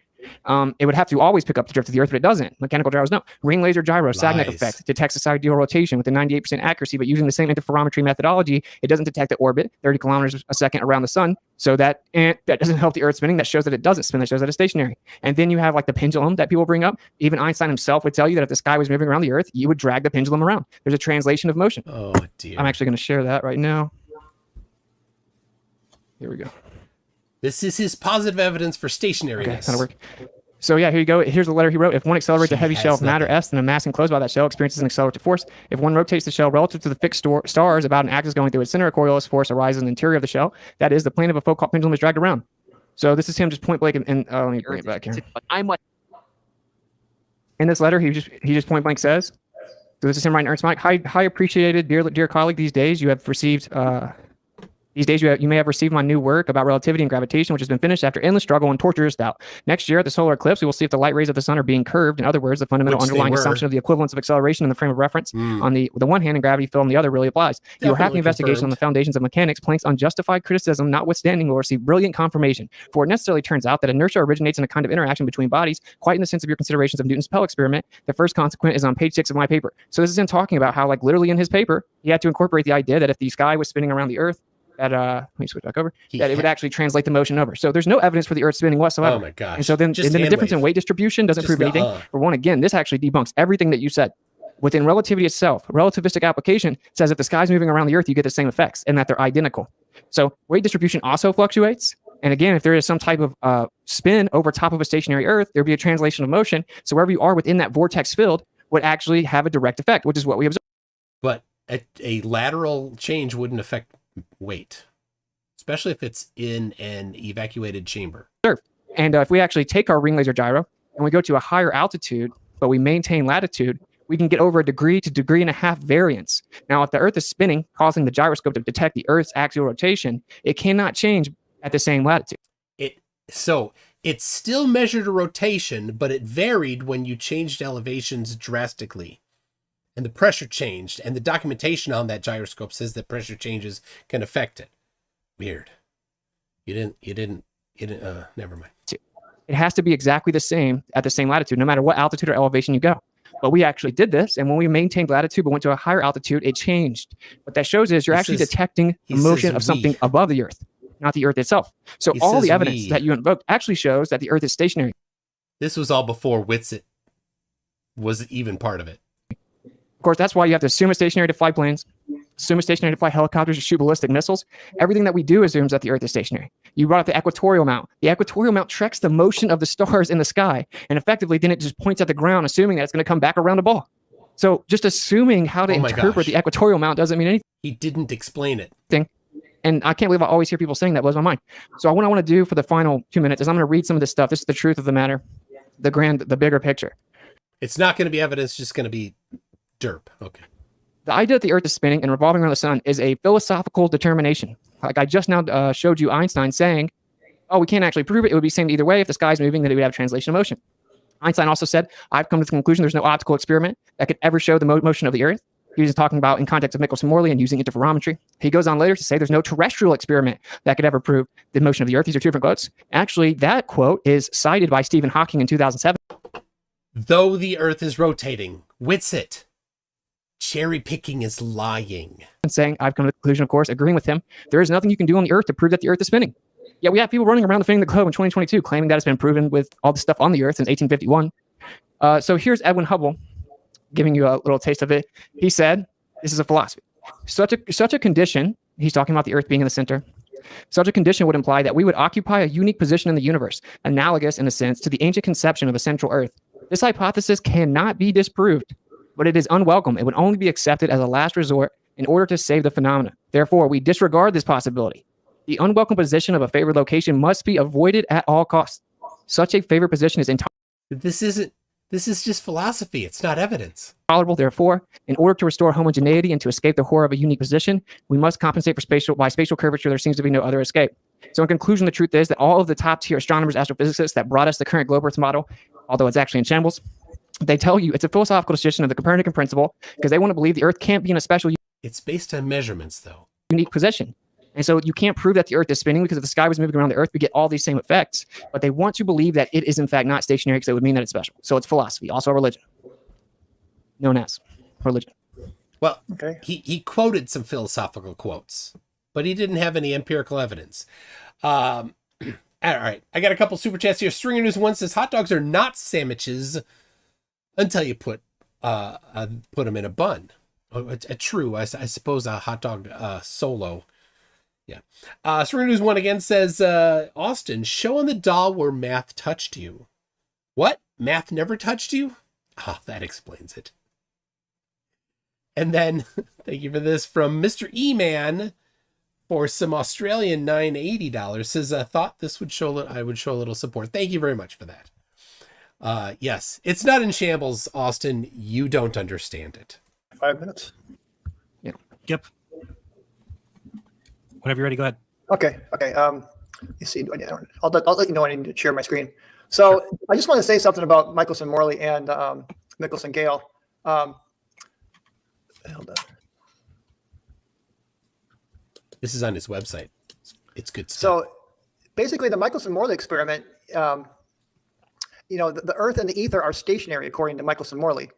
It would have to always pick up the drift of the Earth, but it doesn't. Mechanical gyros don't. Ring laser gyro, Sagnac effect, detects the sidereal rotation with a 98% accuracy, but using the same interferometry methodology, it doesn't detect the orbit 30 kilometers a second around the sun. So that doesn't help the Earth spinning. That shows that it doesn't spin. That shows that it's stationary. And then you have like the pendulum that people bring up. Even Einstein himself would tell you that if the sky was moving around the Earth, you would drag the pendulum around. There's a translation of motion. Oh dear. I'm actually going to share that right now. Here we go. This is his positive evidence for stationariness. Okay, work. So yeah, here you go. Here's the letter he wrote. If one accelerates a heavy shell of matter S, then a mass enclosed by that shell experiences an accelerative force. If one rotates the shell relative to the fixed stars about an axis going through its center, a Coriolis force arises in the interior of the shell. That is, the plane of a Foucault pendulum is dragged around. So this is him just point blank, and let me bring it back here. In this letter, he just point blank says, so this is him writing Ernst Mach. High appreciated, dear colleague, these days you have received. You may have received my new work about relativity and gravitation, which has been finished after endless struggle and torturous doubt. Next year, at the solar eclipse, we will see if the light rays of the sun are being curved. In other words, the fundamental underlying assumption of the equivalence of acceleration in the frame of reference on the one hand and gravity field on the other really applies. You will have the investigation on the foundations of mechanics. Planck's unjustified criticism notwithstanding will receive brilliant confirmation. For it necessarily turns out that inertia originates in a kind of interaction between bodies, quite in the sense of your considerations of Newton's Pell experiment. The first consequent is on page 6 of my paper. So this is him talking about how, like, literally in his paper, he had to incorporate the idea that if the sky was spinning around the Earth, that let me switch back over. That it would actually translate the motion over. So there's no evidence for the Earth spinning whatsoever. Oh my gosh! And so then, the difference in weight distribution doesn't prove anything. For one, again, this actually debunks everything that you said. Within relativity itself, relativistic application says if the sky's moving around the Earth, you get the same effects, and that they're identical. So weight distribution also fluctuates. And again, if there is some type of spin over top of a stationary Earth, there'd be a translation of motion. So wherever you are within that vortex field would actually have a direct effect, which is what we observe. But a lateral change wouldn't affect weight, especially if it's in an evacuated chamber. Sure. And if we actually take our ring laser gyro and we go to a higher altitude, but we maintain latitude, we can get over 1 degree to 1.5 degrees variance. Now, if the Earth is spinning, causing the gyroscope to detect the Earth's axial rotation, it cannot change at the same latitude. So it still measured a rotation, but it varied when you changed elevations drastically. And the pressure changed, and the documentation on that gyroscope says that pressure changes can affect it. Weird. You didn't, never mind. It has to be exactly the same at the same latitude, no matter what altitude or elevation you go. But we actually did this, and when we maintained latitude but went to a higher altitude, it changed. What that shows is you're actually detecting the motion of something above the Earth, not the Earth itself. So all the evidence that you invoked actually shows that the Earth is stationary. This was all before Witsit was even part of it. Of course, that's why you have to assume it's stationary to fly planes, assume it's stationary to fly helicopters or shoot ballistic missiles. Everything that we do assumes that the Earth is stationary. You brought up the equatorial mount. The equatorial mount tracks the motion of the stars in the sky, and effectively then it just points at the ground, assuming that it's going to come back around a ball. So just assuming how to interpret the equatorial mount doesn't mean anything. He didn't explain it. And I can't believe I always hear people saying that. Blows my mind. So what I want to do for the final 2 minutes is I'm going to read some of this stuff. This is the truth of the matter, the bigger picture. It's not going to be evidence, it's just going to be derp. Okay. The idea that the Earth is spinning and revolving around the sun is a philosophical determination. Like I just now showed you Einstein saying, oh, we can't actually prove it. It would be the same either way. If the sky's moving, then it would have translation of motion. Einstein also said, I've come to the conclusion there's no optical experiment that could ever show the motion of the Earth. He was talking about in context of Michelson-Morley and using interferometry. He goes on later to say there's no terrestrial experiment that could ever prove the motion of the Earth. These are two different quotes. Actually, that quote is cited by Stephen Hawking in 2007. Though the Earth is rotating, Witsit. Cherry picking is lying. And saying, I've come to the conclusion, of course, agreeing with him, there is nothing you can do on the Earth to prove that the Earth is spinning. Yeah, we have people running around defending the globe in 2022, claiming that it's been proven with all the stuff on the Earth since 1851. So here's Edwin Hubble giving you a little taste of it. He said, this is a philosophy. Such a condition, he's talking about the Earth being in the center, such a condition would imply that we would occupy a unique position in the universe, analogous in a sense to the ancient conception of a central Earth. This hypothesis cannot be disproved, but it is unwelcome. It would only be accepted as a last resort in order to save the phenomena. Therefore, we disregard this possibility. The unwelcome position of a favored location must be avoided at all costs. Such a favored position is This is just philosophy. It's not evidence. Tolerable. Therefore, in order to restore homogeneity and to escape the horror of a unique position, we must compensate for spatial curvature. There seems to be no other escape. So in conclusion, the truth is that all of the top tier astronomers, astrophysicists that brought us the current globe Earth model, although it's actually in shambles, they tell you it's a philosophical decision of the Copernican principle because they want to believe the Earth can't be in a special It's based on measurements, though. unique position. And so you can't prove that the Earth is spinning because if the sky was moving around the Earth, we get all these same effects. But they want to believe that it is in fact not stationary because it would mean that it's special. So it's philosophy, also a religion, known as religion. Well, Okay. he quoted some philosophical quotes, but he didn't have any empirical evidence. All right, I got a couple super chats here. Stringer News 1 says hot dogs are not sandwiches until you put them in a bun. True, I suppose a hot dog solo. Yeah. Stringer News 1 again says, Austin, show on the doll where math touched you. What? Math never touched you? Oh, that explains it. And then, thank you for this, from Mr. E-Man for some Australian $980 says, I thought this would I would show a little support. Thank you very much for that. Yes, it's not in shambles, Austin. You don't understand it. 5 minutes. Yep. Whenever you're ready, go ahead. Okay. You see, I'll let you know when I need to share my screen. So I just want to say something about Michelson-Morley and Michelson-Gale. Hold on. This is on his website. It's good stuff. So basically the Michelson-Morley experiment, the Earth and the ether are stationary according to Michelson-Morley.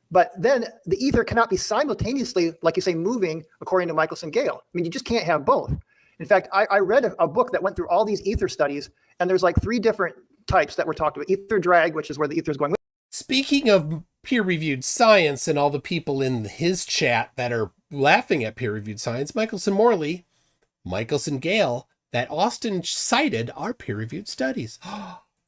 But then the ether cannot be simultaneously, like you say, moving according to Michelson-Gale. I mean, you just can't have both. In fact, I read a book that went through all these ether studies, and there's like 3 different types that were talked about. Ether drag, which is where the ether is going. Speaking of peer-reviewed science and all the people in his chat that are laughing at peer-reviewed science, Michelson-Morley, Michelson-Gale, that Austin cited are peer-reviewed studies.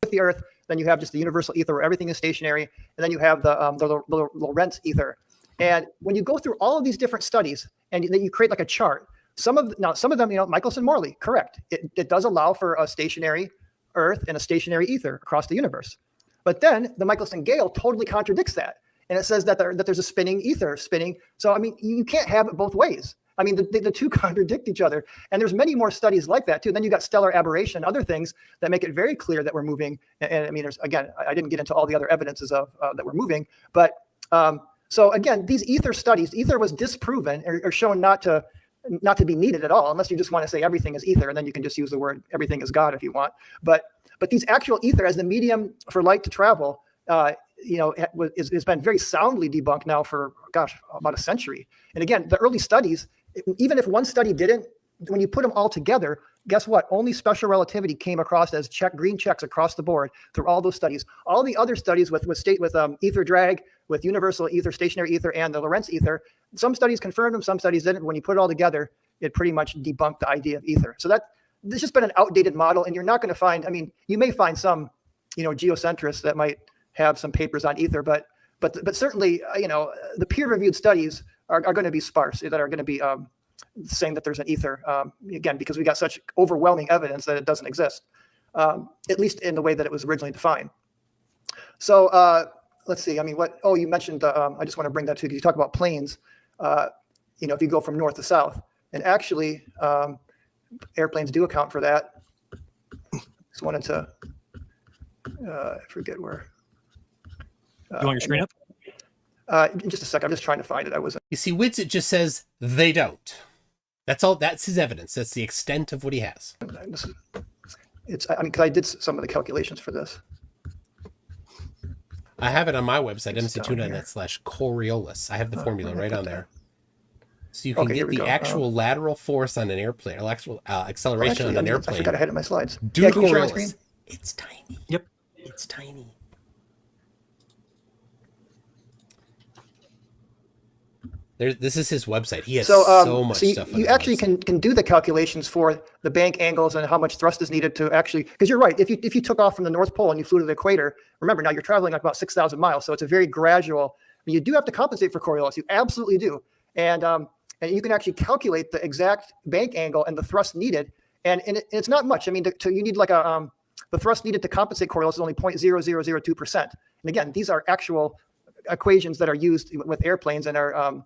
With the Earth, then you have just the universal ether where everything is stationary, and then you have the Lorentz ether. And when you go through all of these different studies and then you create like a chart, some of them, Michelson-Morley, correct. It does allow for a stationary Earth and a stationary ether across the universe. But then the Michelson-Gale totally contradicts that. And it says that there's a spinning ether spinning. So, I mean, you can't have it both ways. I mean, the two contradict each other. And there's many more studies like that, too. And then you got stellar aberration, other things that make it very clear that we're moving. And I mean, I didn't get into all the other evidences of that we're moving. But so, again, these ether studies, ether was disproven or shown not to be needed at all, unless you just want to say everything is ether. And then you can just use the word everything is God if you want. But these actual ether as the medium for light to travel, has been very soundly debunked now for, about a century. And again, the early studies, even if one study didn't, when you put them all together, guess what? Only special relativity came across as green checks across the board through all those studies. All the other studies with ether drag, with universal ether, stationary ether, and the Lorentz ether, some studies confirmed them, some studies didn't. When you put it all together, it pretty much debunked the idea of ether. So this has been an outdated model, and you're not going to find, I mean, you may find some, geocentrists that might have some papers on ether, but certainly, the peer-reviewed studies are going to be sparse, that are going to be saying that there's an ether, again, because we got such overwhelming evidence that it doesn't exist, at least in the way that it was originally defined. So let's see. I mean, you mentioned, I just want to bring that too, because you talk about planes, if you go from north to south, and actually airplanes do account for that. Just wanted to, I forget where. You want your screen up? Just a second. I'm just trying to find it. You see, Witsit just says they don't. That's all. That's his evidence. That's the extent of what he has. Because I did some of the calculations for this. I have it on my website, MCToon.net/Coriolis. I have the formula right on there. So you can get the actual lateral force on an airplane, or actual acceleration on an airplane. I forgot I had it in my slides. Do Coriolis. It's tiny. Yep. It's tiny. This is his website. He has so much stuff. You actually can do the calculations for the bank angles and how much thrust is needed to actually, because you're right. If you took off from the North Pole and you flew to the equator, remember now you're traveling like about 6,000 miles. So it's a very gradual, you do have to compensate for Coriolis. You absolutely do. And you can actually calculate the exact bank angle and the thrust needed. And it's not much. I mean, you need like the thrust needed to compensate Coriolis is only 0.0002%. And again, these are actual equations that are used with airplanes and are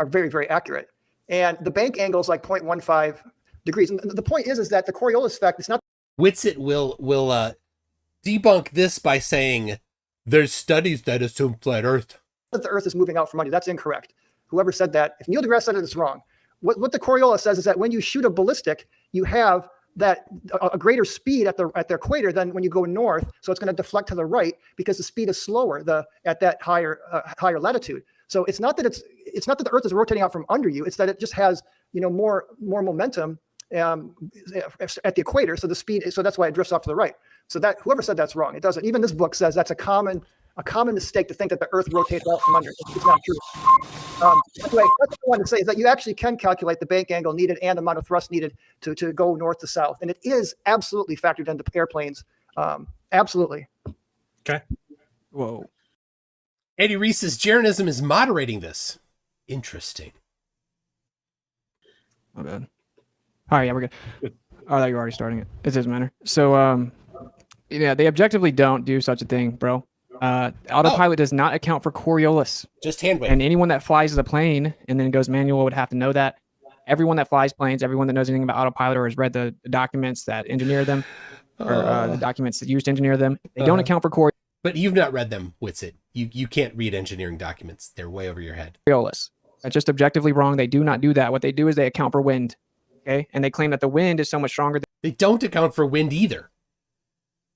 very, very accurate. And the bank angle is like 0.15 degrees. And the point is that the Coriolis effect, it's not. Witsit will debunk this by saying there's studies that assume flat Earth. That the Earth is moving out from under. That's incorrect. Whoever said that, if Neil deGrasse said it, it's wrong. What the Coriolis says is that when you shoot a ballistic, you have that a greater speed at the equator than when you go north. So it's going to deflect to the right because the speed is slower at that higher latitude. So it's not that the Earth is rotating out from under you. It's that it just has more momentum at the equator. So the speed. So that's why it drifts off to the right. So that whoever said that's wrong. It doesn't. Even this book says that's a common mistake to think that the Earth rotates out from under. It's not true. Anyway, what I want to say is that you actually can calculate the bank angle needed and the amount of thrust needed to go north to south. And it is absolutely factored into airplanes. Absolutely. Okay. Whoa. Eddie Reese says Jeranism is moderating this. Interesting. My bad. All right, yeah, we're good. Oh, I thought you were already starting it. It doesn't matter. So, they objectively don't do such a thing, bro. Autopilot does not account for Coriolis. Just hand wave. And anyone that flies the plane and then goes manual would have to know that. Everyone that flies planes, everyone that knows anything about autopilot or has read the documents that engineer them, or the documents that used to engineer them, they don't account for Coriolis. But you've not read them, Witsit. You can't read engineering documents. They're way over your head. That's just objectively wrong. They do not do that. What they do is they account for wind. Okay, and they claim that the wind is so much stronger. They don't account for wind either.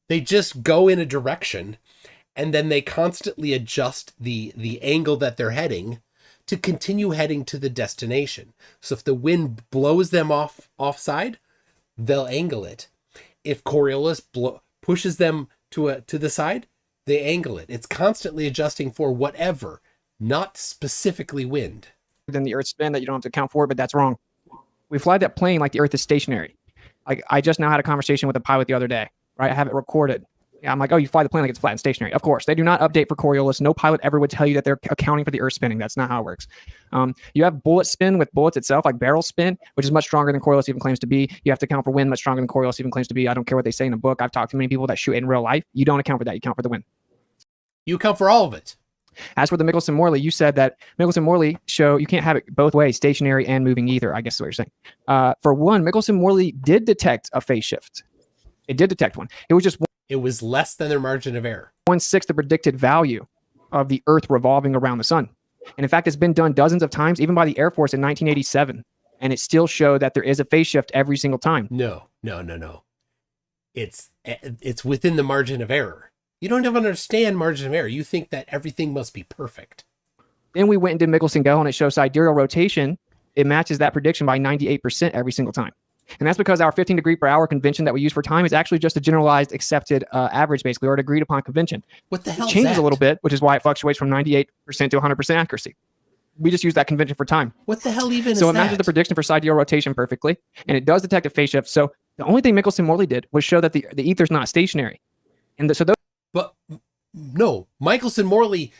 They just go in a direction, and then they constantly adjust the angle that they're heading to continue heading to the destination. So if the wind blows them offside, they'll angle it. If Coriolis pushes them to the side, they angle it. It's constantly adjusting for whatever, not specifically wind. Than the Earth's spin that you don't have to account for, but that's wrong. We fly that plane like the Earth is stationary. Like I just now had a conversation with a pilot the other day, right? I have it recorded. I'm like, oh, you fly the plane like it's flat and stationary. Of course, they do not update for Coriolis. No pilot ever would tell you that they're accounting for the Earth spinning. That's not how it works. You have bullet spin with bullets itself, like barrel spin, which is much stronger than Coriolis even claims to be. You have to account for wind, much stronger than Coriolis even claims to be. I don't care what they say in a book. I've talked to many people that shoot in real life. You don't account for that. You account for the wind. You account for all of it. As for the Michelson-Morley, you said that Michelson-Morley show you can't have it both ways, stationary and moving either, I guess is what you're saying. For one, Michelson-Morley did detect a phase shift. It did detect one. It was just It was less than their margin of error. 1/6 the predicted value of the Earth revolving around the sun. And in fact, it's been done dozens of times, even by the Air Force in 1987. And it still showed that there is a phase shift every single time. No. It's within the margin of error. You don't even understand margin of error. You think that everything must be perfect. Then we went and did Michelson-Gell, and it shows sidereal rotation. It matches that prediction by 98% every single time. And that's because our 15 degree per hour convention that we use for time is actually just a generalized accepted average, basically, or an agreed upon convention. What the hell? It changes a little bit, which is why it fluctuates from 98% to 100% accuracy. We just use that convention for time. What the hell even is that? So it matches the prediction for sidereal rotation perfectly, and it does detect a phase shift. So the only thing Michelson-Morley did was show that the ether's not stationary. And so those. But no, Michelson-Morley,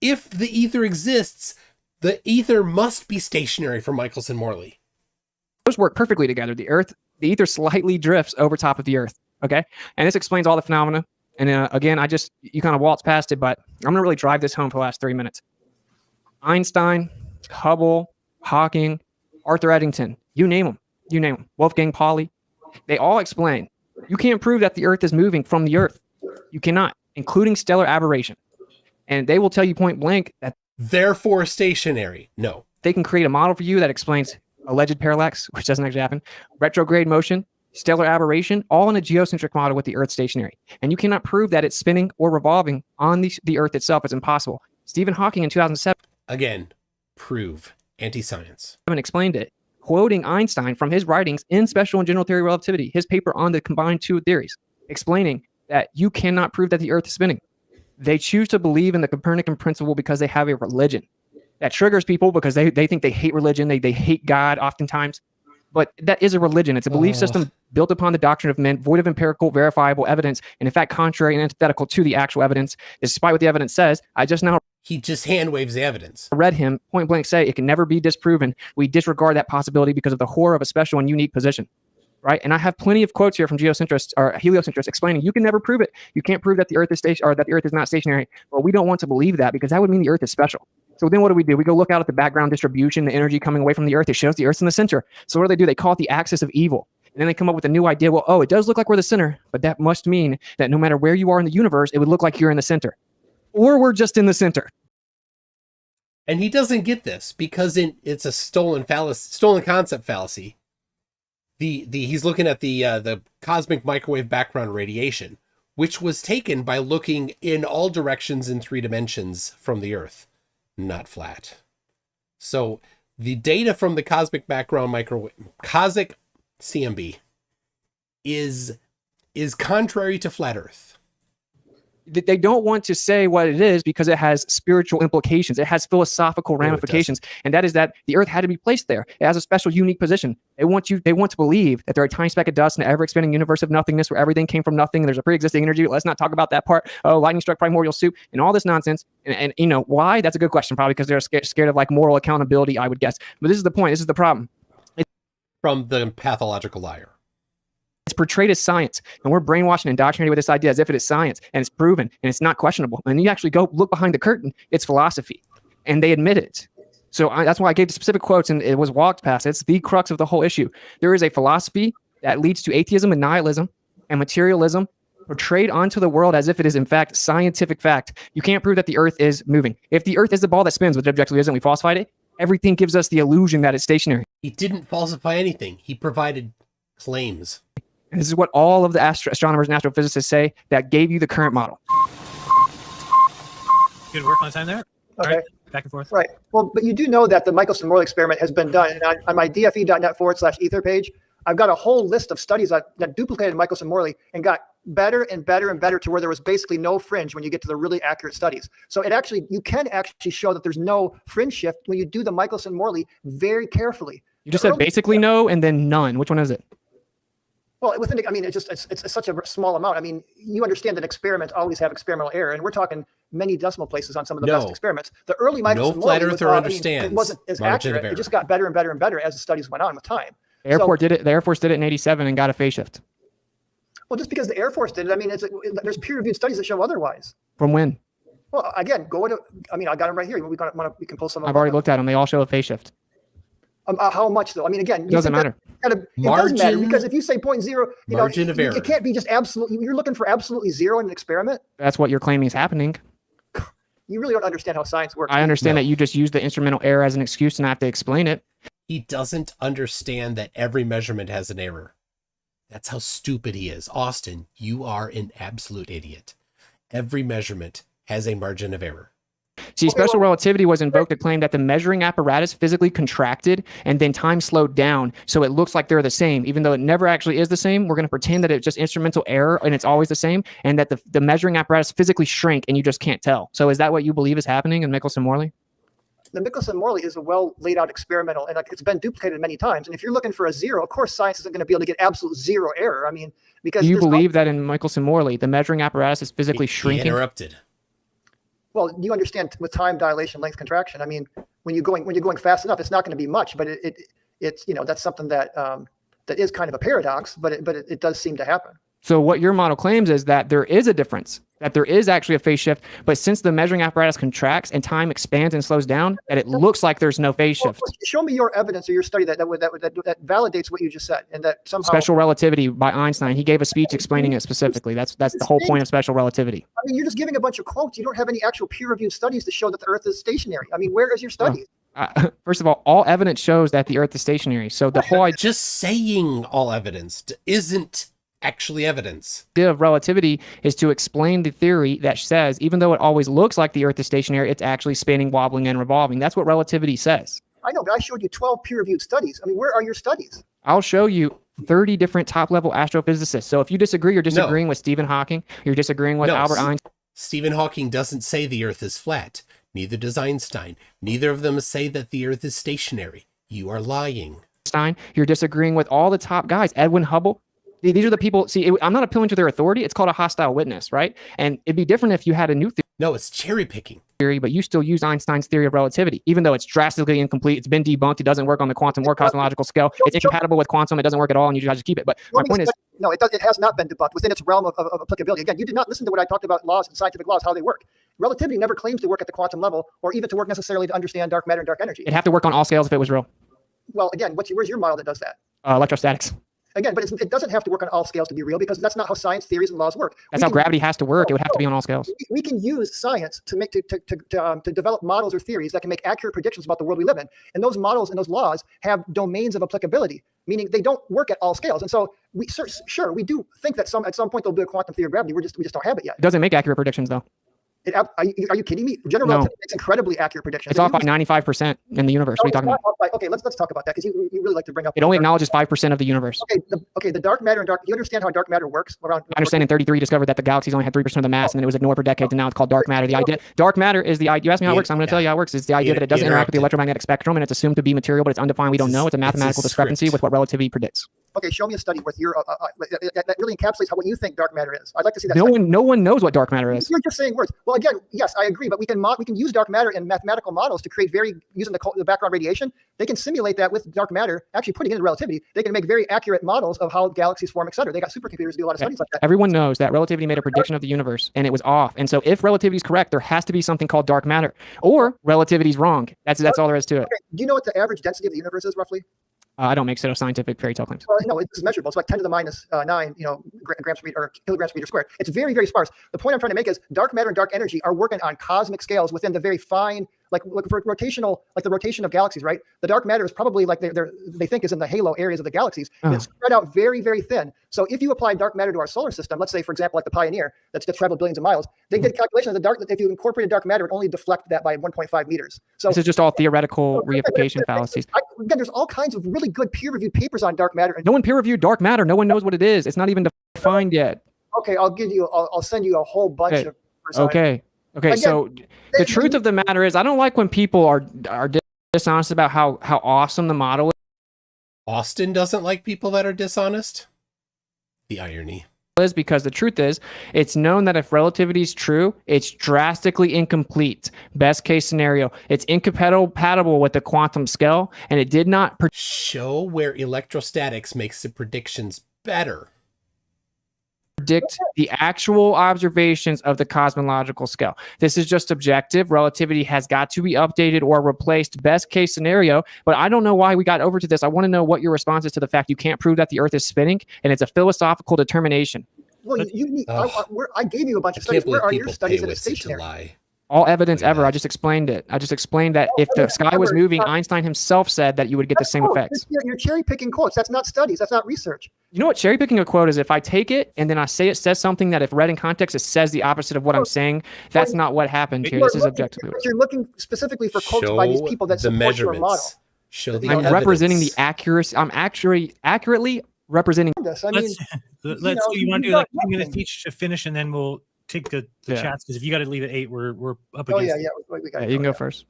if the ether exists, the ether must be stationary for Michelson-Morley. Those work perfectly together. The ether slightly drifts over top of the Earth. Okay. And this explains all the phenomena. And again, you kind of waltz past it, but I'm going to really drive this home for the last 3 minutes. Einstein, Hubble, Hawking, Arthur Eddington, you name them, Wolfgang Pauli, they all explain you can't prove that the Earth is moving from the Earth. You cannot, including stellar aberration. And they will tell you point blank that therefore stationary. No. They can create a model for you that explains alleged parallax, which doesn't actually happen, retrograde motion, stellar aberration, all in a geocentric model with the Earth stationary. And you cannot prove that it's spinning or revolving on the Earth itself. It's impossible. Stephen Hawking in 2007 again, prove anti-science. Explained it, quoting Einstein from his writings in Special and General Theory of Relativity, his paper on the combined two theories, explaining that you cannot prove that the Earth is spinning. They choose to believe in the Copernican principle because they have a religion. That triggers people because they think they hate religion. They hate God oftentimes. But that is a religion. It's a belief system built upon the doctrine of men, void of empirical, verifiable evidence, and in fact, contrary and antithetical to the actual evidence, despite what the evidence says. He just hand waves the evidence. Read him point blank say it can never be disproven. We disregard that possibility because of the horror of a special and unique position. Right? And I have plenty of quotes here from geocentrists or heliocentrists explaining you can never prove it. You can't prove that the Earth is or that the Earth is not stationary. Well, we don't want to believe that because that would mean the Earth is special. So then what do? We go look out at the background distribution, the energy coming away from the Earth. It shows the Earth's in the center. So what do? They call it the axis of evil. And then they come up with a new idea. Well, it does look like we're the center, but that must mean that no matter where you are in the universe, it would look like you're in the center. Or we're just in the center. And he doesn't get this because it's a stolen concept fallacy. He's looking at the cosmic microwave background radiation, which was taken by looking in all directions in 3 dimensions from the Earth, not flat. So the data from the cosmic background cosmic CMB is contrary to flat Earth. They don't want to say what it is because it has spiritual implications. It has philosophical ramifications. And that is that the Earth had to be placed there. It has a special, unique position. They want to believe that there are a tiny speck of dust in an ever-expanding universe of nothingness where everything came from nothing and there's a pre-existing energy. Let's not talk about that part. Oh, lightning struck primordial soup and all this nonsense. And you know, why? That's a good question. Probably because they're scared of like moral accountability, I would guess. But this is the point. This is the problem. From the pathological liar. It's portrayed as science, and we're brainwashed and indoctrinated with this idea as if it is science, and it's proven, and it's not questionable. And you actually go look behind the curtain, it's philosophy, and they admit it. So that's why I gave the specific quotes, and it was walked past. It's the crux of the whole issue. There is a philosophy that leads to atheism and nihilism and materialism portrayed onto the world as if it is, in fact, scientific fact. You can't prove that the Earth is moving. If the Earth is the ball that spins, which objectively isn't, we falsified it, everything gives us the illusion that it's stationary. He didn't falsify anything. He provided claims. And this is what all of the astronomers and astrophysicists say that gave you the current model. Good work on the time there. Okay. All right, back and forth. Right. Well, but you do know that the Michelson-Morley experiment has been done. And on my dfe.net/ether page, I've got a whole list of studies that duplicated Michelson-Morley and got better and better and better to where there was basically no fringe when you get to the really accurate studies. So you can actually show that there's no fringe shift when you do the Michelson-Morley very carefully. You just said basically no and then none. Which one is it? Well, it's such a small amount. I mean, you understand that experiments always have experimental error, and we're talking many decimal places on some of the best experiments. The early Michelson-Morley flat earther understands. It wasn't as accurate. It just got better and better and better as the studies went on with time. The Air Force did it in '87 and got a phase shift. Well, just because the Air Force did it, I mean, there's peer-reviewed studies that show otherwise. From when? Well, again, I got them right here. We can pull some. I've already looked at them. They all show a phase shift. How much though? I mean, again, it doesn't matter. It does matter because if you say 0.0, margin of error. It can't be just absolutely. You're looking for absolutely zero in an experiment. That's what you're claiming is happening. You really don't understand how science works. I understand that you just use the instrumental error as an excuse and I have to explain it. He doesn't understand that every measurement has an error. That's how stupid he is. Austin, you are an absolute idiot. Every measurement has a margin of error. See, special relativity was invoked to claim that the measuring apparatus physically contracted and then time slowed down, so it looks like they're the same, even though it never actually is the same. We're going to pretend that it's just instrumental error and it's always the same, and that the measuring apparatus physically shrank and you just can't tell. So is that what you believe is happening in Michelson-Morley? The Michelson-Morley is a well laid out experimental, and it's been duplicated many times. And if you're looking for a zero, of course, science isn't going to be able to get absolute zero error. I mean, because you believe that in Michelson-Morley, the measuring apparatus is physically shrinking. Interrupted. Well, you understand with time dilation, length contraction. I mean, when you're going fast enough, it's not going to be much, but it's that's something that that is kind of a paradox, but it does seem to happen. So what your model claims is that there is a difference, that there is actually a phase shift, but since the measuring apparatus contracts and time expands and slows down, that it looks like there's no phase shift. Show me your evidence or your study that validates what you just said, and that somehow special relativity by Einstein. He gave a speech explaining it specifically. That's the whole point of special relativity. I mean, you're just giving a bunch of quotes. You don't have any actual peer-reviewed studies to show that the Earth is stationary. I mean, where is your study? First of all evidence shows that the Earth is stationary. So the whole idea just saying all evidence isn't actually evidence. The idea of relativity is to explain the theory that says even though it always looks like the Earth is stationary, it's actually spinning, wobbling, and revolving. That's what relativity says. I know, but I showed you 12 peer-reviewed studies. I mean, where are your studies? I'll show you 30 different top-level astrophysicists. So if you disagree, you're disagreeing with Stephen Hawking, you're disagreeing with Albert Einstein. Stephen Hawking doesn't say the Earth is flat. Neither does Einstein. Neither of them say that the Earth is stationary. You are lying. You're disagreeing with all the top guys. Edwin Hubble. These are the people. See, I'm not appealing to their authority. It's called a hostile witness, right? And it'd be different if you had a new No, it's cherry picking. theory, but you still use Einstein's theory of relativity, even though it's drastically incomplete. It's been debunked. It doesn't work on the quantum or cosmological scale. It's incompatible with quantum. It doesn't work at all, and you guys just keep it. But my point is, no, it has not been debunked within its realm of applicability. Again, you did not listen to what I talked about laws and scientific laws, how they work. Relativity never claims to work at the quantum level, or even to work necessarily to understand dark matter and dark energy. it'd have to work on all scales if it was real. Well, again, where's your model that does that? Electrostatics. Again, but it doesn't have to work on all scales to be real, because that's not how science theories and laws work. That's how gravity has to work. It would have to be on all scales. We can use science to make to develop models or theories that can make accurate predictions about the world we live in. And those models and those laws have domains of applicability, meaning they don't work at all scales. And so we we do think that at some point there'll be a quantum theory of gravity. We just don't have it yet. It doesn't make accurate predictions, though. Are you kidding me? General relativity makes incredibly accurate predictions. It's off by 95% in the universe. What are you talking about? Okay, let's talk about that, because you really like to bring up. It only acknowledges 5% of the universe. The dark matter and dark. You understand how dark matter works? I understand in 33 discovered that the galaxies only had 3% of the mass, and then it was ignored for decades, and now it's called dark matter. The idea, dark matter is the idea. You ask me how it works, I'm going to tell you how it works. It's the idea that it doesn't interact with the electromagnetic spectrum, and it's assumed to be material, but it's undefined. We don't know. It's a mathematical discrepancy with what relativity predicts. Okay, show me a study with your that really encapsulates what you think dark matter is. I'd like to see that. No one knows what dark matter is. You're just saying words. Well, again, yes, I agree, but we can use dark matter in mathematical models to create using the background radiation. They can simulate that with dark matter, actually putting it into relativity. They can make very accurate models of how galaxies form, et cetera. They got supercomputers to do a lot of studies like that. Everyone knows that relativity made a prediction of the universe, and it was off. And so, if relativity is correct, there has to be something called dark matter, or relativity is wrong. That's all there is to it. Okay. Do you know what the average density of the universe is roughly? I don't make pseudoscientific fairy tale claims. Well, no, it's measurable. It's like 10 to the minus 9, grams per meter or kilograms per meter squared. It's very, very sparse. The point I'm trying to make is dark matter and dark energy are working on cosmic scales within the very fine, like for rotational, like the rotation of galaxies, right? The dark matter is probably like they think is in the halo areas of the galaxies. And it's spread out very, very thin. So if you apply dark matter to our solar system, let's say, for example, like the Pioneer, that's traveled billions of miles, they did a calculation of if you incorporated dark matter, it only deflect that by 1.5 meters. So this is just all theoretical reification fallacies. Again, there's all kinds of really good peer-reviewed papers on dark matter. No one peer-reviewed dark matter. No one knows what it is. It's not even defined yet. Okay, I'll send you a whole bunch of. Okay. Again, so the truth of the matter is, I don't like when people are dishonest about how awesome the model is. Austin doesn't like people that are dishonest. The irony is, because the truth is, it's known that if relativity is true, it's drastically incomplete. Best case scenario, it's incompatible with the quantum scale, and it did not show where electrostatics makes the predictions better. Predict the actual observations of the cosmological scale. This is just objective. Relativity has got to be updated or replaced, best case scenario. But I don't know why we got over to this. I want to know what your response is to the fact you can't prove that the Earth is spinning, and it's a philosophical determination. Well, I gave you a bunch of studies. Where are your studies that it's stationary? All evidence ever. I just explained it. I just explained that if the sky was moving, Einstein himself said that you would get the same effects. You're cherry picking quotes. That's not studies. That's not research. You know what cherry picking a quote is? If I take it and then I say it says something that if read in context, it says the opposite of what I'm saying. That's not what happened here. This is objectively. You're looking specifically for quotes by these people that support your model. Show the I'm representing the accuracy. I'm actually accurately representing. This. I mean, let's you want to do like 2 minutes each to finish, and then we'll take the chats, because if you got to leave at 8, we're up against. You can go first.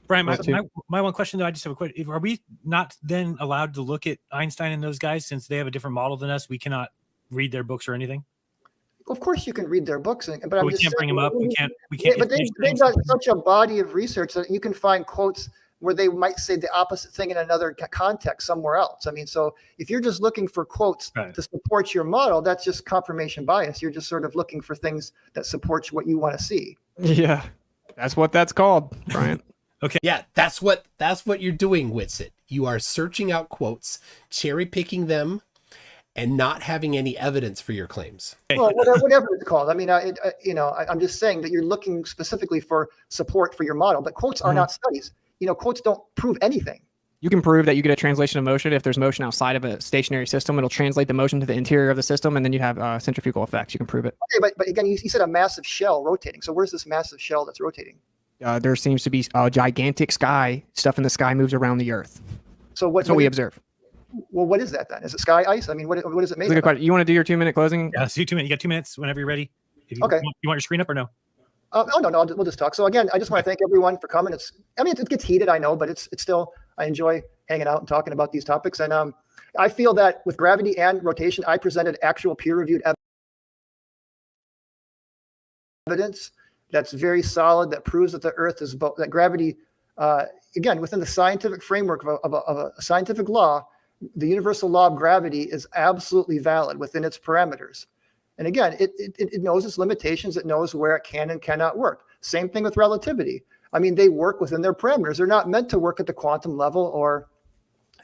Brian, my one question though, I just have a question. Are we not then allowed to look at Einstein and those guys, since they have a different model than us? We cannot read their books or anything. Of course, you can read their books, but we can't bring them up. We can't. But they've got such a body of research that you can find quotes where they might say the opposite thing in another context somewhere else. I mean, so if you're just looking for quotes to support your model, that's just confirmation bias. You're just sort of looking for things that support what you want to see. Yeah, that's what that's called, Bryant. Okay. Yeah, that's what you're doing, Witsit. You are searching out quotes, cherry picking them, and not having any evidence for your claims. Well, whatever it's called. I mean, I'm just saying that you're looking specifically for support for your model, but quotes are not studies. Quotes don't prove anything. You can prove that you get a translation of motion. If there's motion outside of a stationary system, it'll translate the motion to the interior of the system, and then you have centrifugal effects. You can prove it. Okay, but again, you said a massive shell rotating. So where's this massive shell that's rotating? There seems to be a gigantic sky. Stuff in the sky moves around the Earth. So that's what we observe. Well, what is that then? Is it sky ice? I mean, what is it made of? You want to do your 2-minute closing? Yeah, let's do 2 minutes. You got 2 minutes whenever you're ready. You want your screen up or no? No, we'll just talk. So again, I just want to thank everyone for coming. It gets heated, I know, but it's still, I enjoy hanging out and talking about these topics. And I feel that with gravity and rotation, I presented actual peer-reviewed evidence that's very solid, that proves that the Earth is that gravity, again, within the scientific framework of a scientific law, the universal law of gravity is absolutely valid within its parameters. And again, it knows its limitations. It knows where it can and cannot work. Same thing with relativity. I mean, they work within their parameters. They're not meant to work at the quantum level or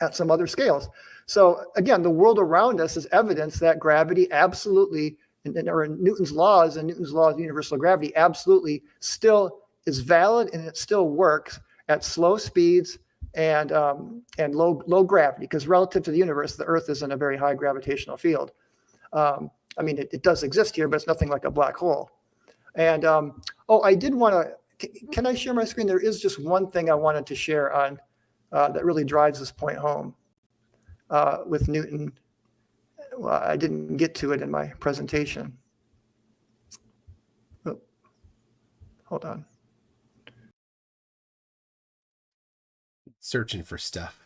at some other scales. So again, the world around us is evidence that gravity absolutely, or Newton's laws and Newton's law of universal gravity absolutely still is valid, and it still works at slow speeds and low gravity, because relative to the universe, the Earth is in a very high gravitational field. I mean, it does exist here, but it's nothing like a black hole. And I did want to, can I share my screen? There is just one thing I wanted to share on that really drives this point home with Newton. Well, I didn't get to it in my presentation. Oh, hold on. Searching for stuff.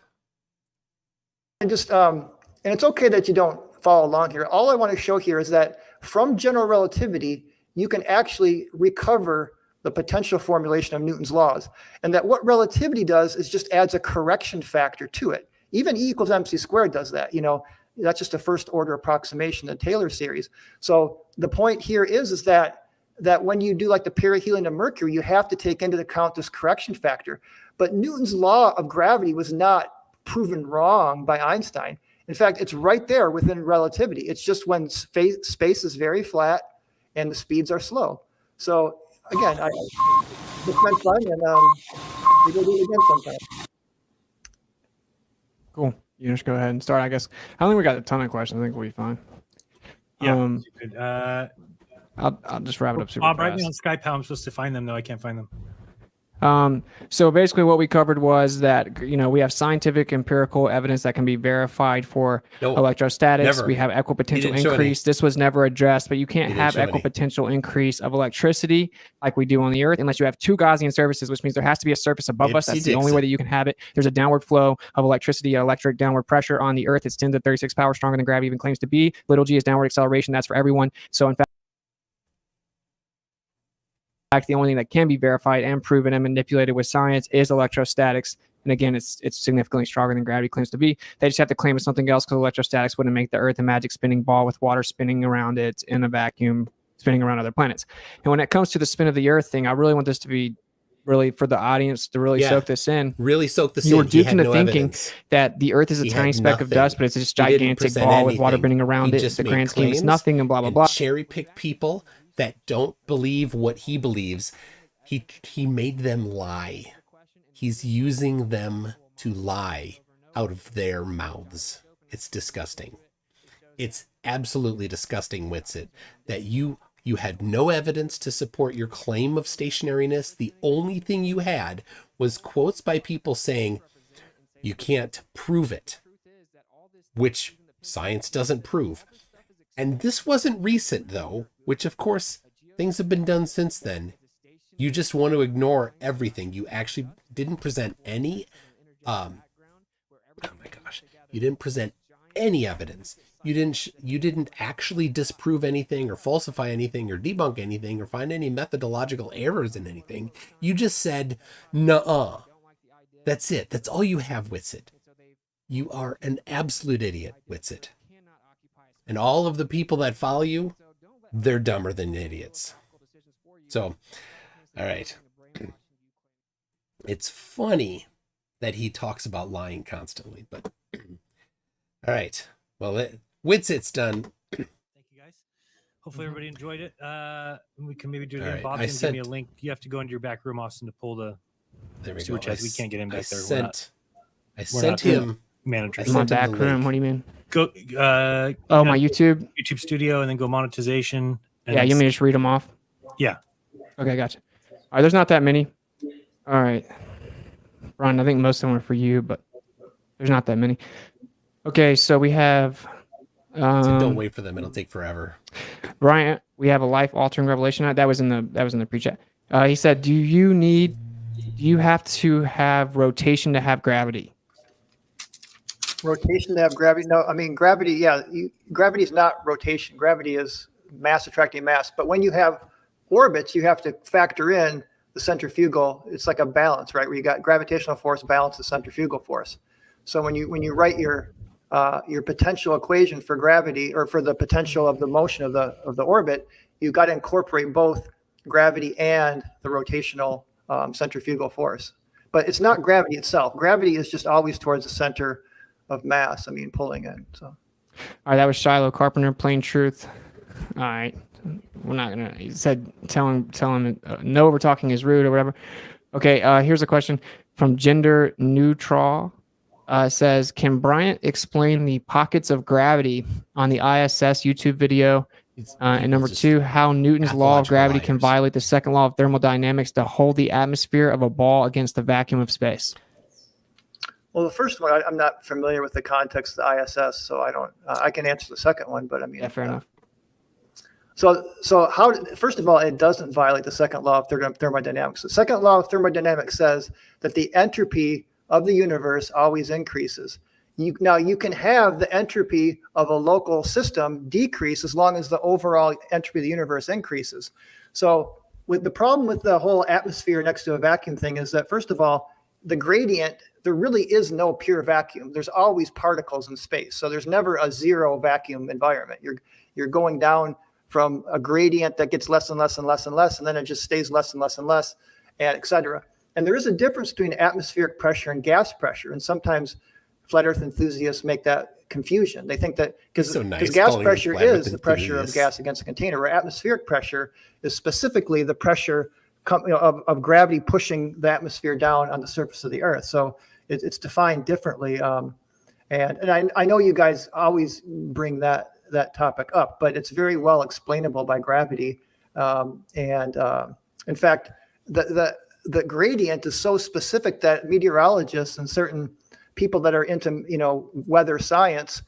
And just, and it's okay that you don't follow along here. All I want to show here is that from general relativity, you can actually recover the potential formulation of Newton's laws. And that what relativity does is just adds a correction factor to it. Even E equals mc squared does that. You know, that's just a first order approximation in the Taylor series. So the point here is that when you do like the perihelion of Mercury, you have to take into account this correction factor. But Newton's law of gravity was not proven wrong by Einstein. In fact, it's right there within relativity. It's just when space is very flat and the speeds are slow. So again, it's been fun, and we will do it again sometime. Cool. You just go ahead and start, I guess. I don't think we got a ton of questions. I think we'll be fine. Yeah. I'll just wrap it up super Bob, fast. write me on Skype how I'm supposed to find them, though. I can't find them. So basically what we covered was that, we have scientific empirical evidence that can be verified for electrostatics. Never. We have equipotential increase. This was never addressed, but you can't have equipotential increase of electricity like we do on the Earth unless you have two Gaussian surfaces, which means there has to be a surface above us. That's the only way that you can have it. There's a downward flow of electricity, electric downward pressure on the Earth. It's 10 to the 36 power stronger than gravity even claims to be. Little g is downward acceleration. That's for everyone. So in fact, the only thing that can be verified and proven and manipulated with science is electrostatics. And again, it's significantly stronger than gravity claims to be. They just have to claim it's something else because electrostatics wouldn't make the Earth a magic spinning ball with water spinning around it in a vacuum, spinning around other planets. And when it comes to the spin of the Earth thing, I really want this to be really for the audience to really soak this in. Really soak this in. You were duped into thinking that the Earth is a tiny speck of dust, but it's this gigantic ball with water spinning around it. The grand scheme is nothing and blah, blah, blah. Cherry pick people that don't believe what he believes. He made them lie. He's using them to lie out of their mouths. It's disgusting. It's absolutely disgusting, Witsit, that you had no evidence to support your claim of stationariness. The only thing you had was quotes by people saying you can't prove it, which science doesn't prove. And this wasn't recent, though, which, of course, things have been done since then. You just want to ignore everything. You actually didn't present any, you didn't present any evidence. You didn't actually disprove anything or falsify anything or debunk anything or find any methodological errors in anything. You just said, nuh-uh. That's it. That's all you have, Witsit. You are an absolute idiot, Witsit. And all of the people that follow you, they're dumber than idiots. So, all right. It's funny that he talks about lying constantly, but all right. Well, Witsit's done. Thank you, guys. Hopefully everybody enjoyed it. We can maybe do it again. Right. Bob, give me a link. You have to go into your back room, Austin, to pull the super chat. We can't get him back there. I sent him managers. My back room. What do you mean? Go. My YouTube studio, and then go monetization. Yeah, you want me to just read them off? Yeah. Okay, gotcha. All right, there's not that many. All right, Ron, I think most of them are for you, but there's not that many. Okay, so we have. So don't wait for them; it'll take forever. Bryant, we have a life-altering revelation. That was in the pre-chat. He said, "Do you have to have rotation to have gravity?" Rotation to have gravity? No, I mean gravity. Yeah, gravity is not rotation. Gravity is mass attracting mass. But when you have orbits, you have to factor in the centrifugal. It's like a balance, right? Where you got gravitational force balance the centrifugal force. So when you write your potential equation for gravity, or for the potential of the motion of the orbit, you got to incorporate both gravity and the rotational centrifugal force. But it's not gravity itself. Gravity is just always towards the center of mass. I mean, pulling in. So. All right, that was Shiloh Carpenter, Plain Truth. All right, we're not gonna. He said, tell him, no over talking is rude or whatever. Okay, here's a question from Gender Neutral. Says, can Bryant explain the pockets of gravity on the ISS YouTube video? And number two, how Newton's law of gravity can violate the second law of thermodynamics to hold the atmosphere of a ball against the vacuum of space? Well, the first one, I'm not familiar with the context of the ISS, so I don't. I can answer the second one, but I mean, yeah, fair enough. So how? First of all, it doesn't violate the second law of thermodynamics. The second law of thermodynamics says that the entropy of the universe always increases. Now you can have the entropy of a local system decrease as long as the overall entropy of the universe increases. So with the problem with the whole atmosphere next to a vacuum thing is that, first of all, the gradient, there really is no pure vacuum. There's always particles in space. So there's never a zero vacuum environment. You're going down from a gradient that gets less and less and less and less, and then it just stays less and less and less, and et cetera. And there is a difference between atmospheric pressure and gas pressure. And sometimes flat earth enthusiasts make that confusion. They think that because gas pressure is the pressure of gas against a container, where atmospheric pressure is specifically the pressure of gravity pushing the atmosphere down on the surface of the earth. So it's defined differently. And I know you guys always bring that topic up, but it's very well explainable by gravity. In fact, the gradient is so specific that meteorologists and certain people that are into weather science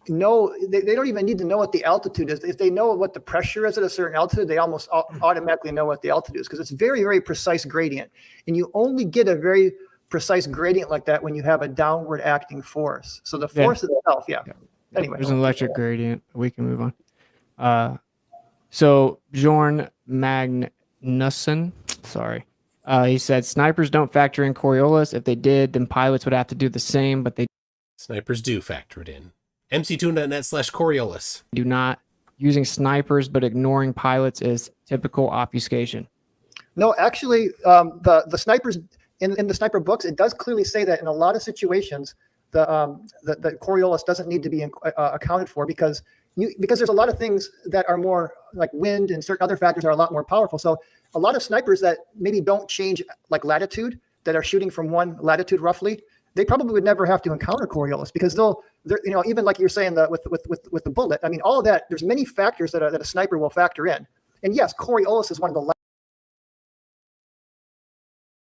know they don't even need to know what the altitude is. If they know what the pressure is at a certain altitude, they almost automatically know what the altitude is, because it's very, very precise gradient. And you only get a very precise gradient like that when you have a downward acting force. So the force itself, Anyway, there's an electric gradient. We can move on. So Bjorn Magnusson, sorry. He said, snipers don't factor in Coriolis. If they did, then pilots would have to do the same, but they snipers do factor it in. MCToon.net/Coriolis. Do not. Using snipers but ignoring pilots is typical obfuscation. No, actually, the snipers in the sniper books, it does clearly say that in a lot of situations, the Coriolis doesn't need to be accounted for because there's a lot of things that are more like wind and certain other factors are a lot more powerful. So a lot of snipers that maybe don't change like latitude, that are shooting from one latitude roughly, they probably would never have to encounter Coriolis, because they're even like you're saying that with the bullet. I mean, all of that, there's many factors that a sniper will factor in. And yes, Coriolis is one of the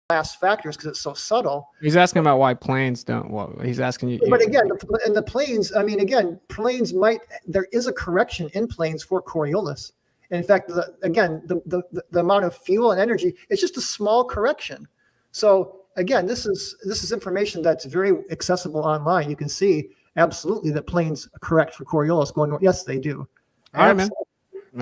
last factors because it's so subtle. He's asking about why planes don't. Well, he's asking you. But again, in the planes, I mean, again, planes there is a correction in planes for Coriolis. And in fact, the amount of fuel and energy, it's just a small correction. So again, this is information that's very accessible online. You can see absolutely that planes correct for Coriolis going north. Yes, they do. All right, man.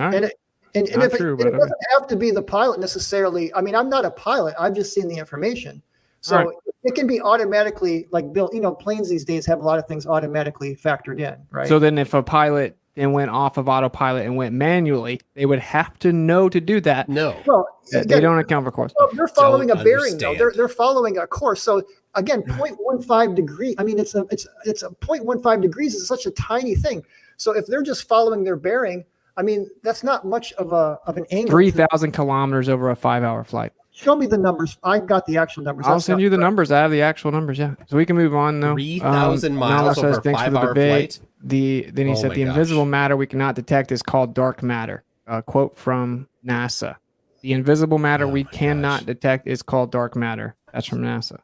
All right. And if it doesn't have to be the pilot necessarily. I mean, I'm not a pilot. I've just seen the information. So it can be automatically like built. Planes these days have a lot of things automatically factored in, right? So then if a pilot then went off of autopilot and went manually, they would have to know to do that. No. Well, they don't account for course. Well, they're following a bearing, though. They're following a course. So again, 0.15 degree. I mean, it's a 0.15 degrees is such a tiny thing. So if they're just following their bearing, I mean, that's not much of an angle. 3,000 kilometers over a 5-hour flight. Show me the numbers. I've got the actual numbers. I'll send you the numbers. I have the actual numbers. Yeah. So we can move on though. 3,000 miles over a 5-hour flight. Then he said the invisible matter we cannot detect is called dark matter. Quote from NASA. The invisible matter we cannot detect is called dark matter. That's from NASA.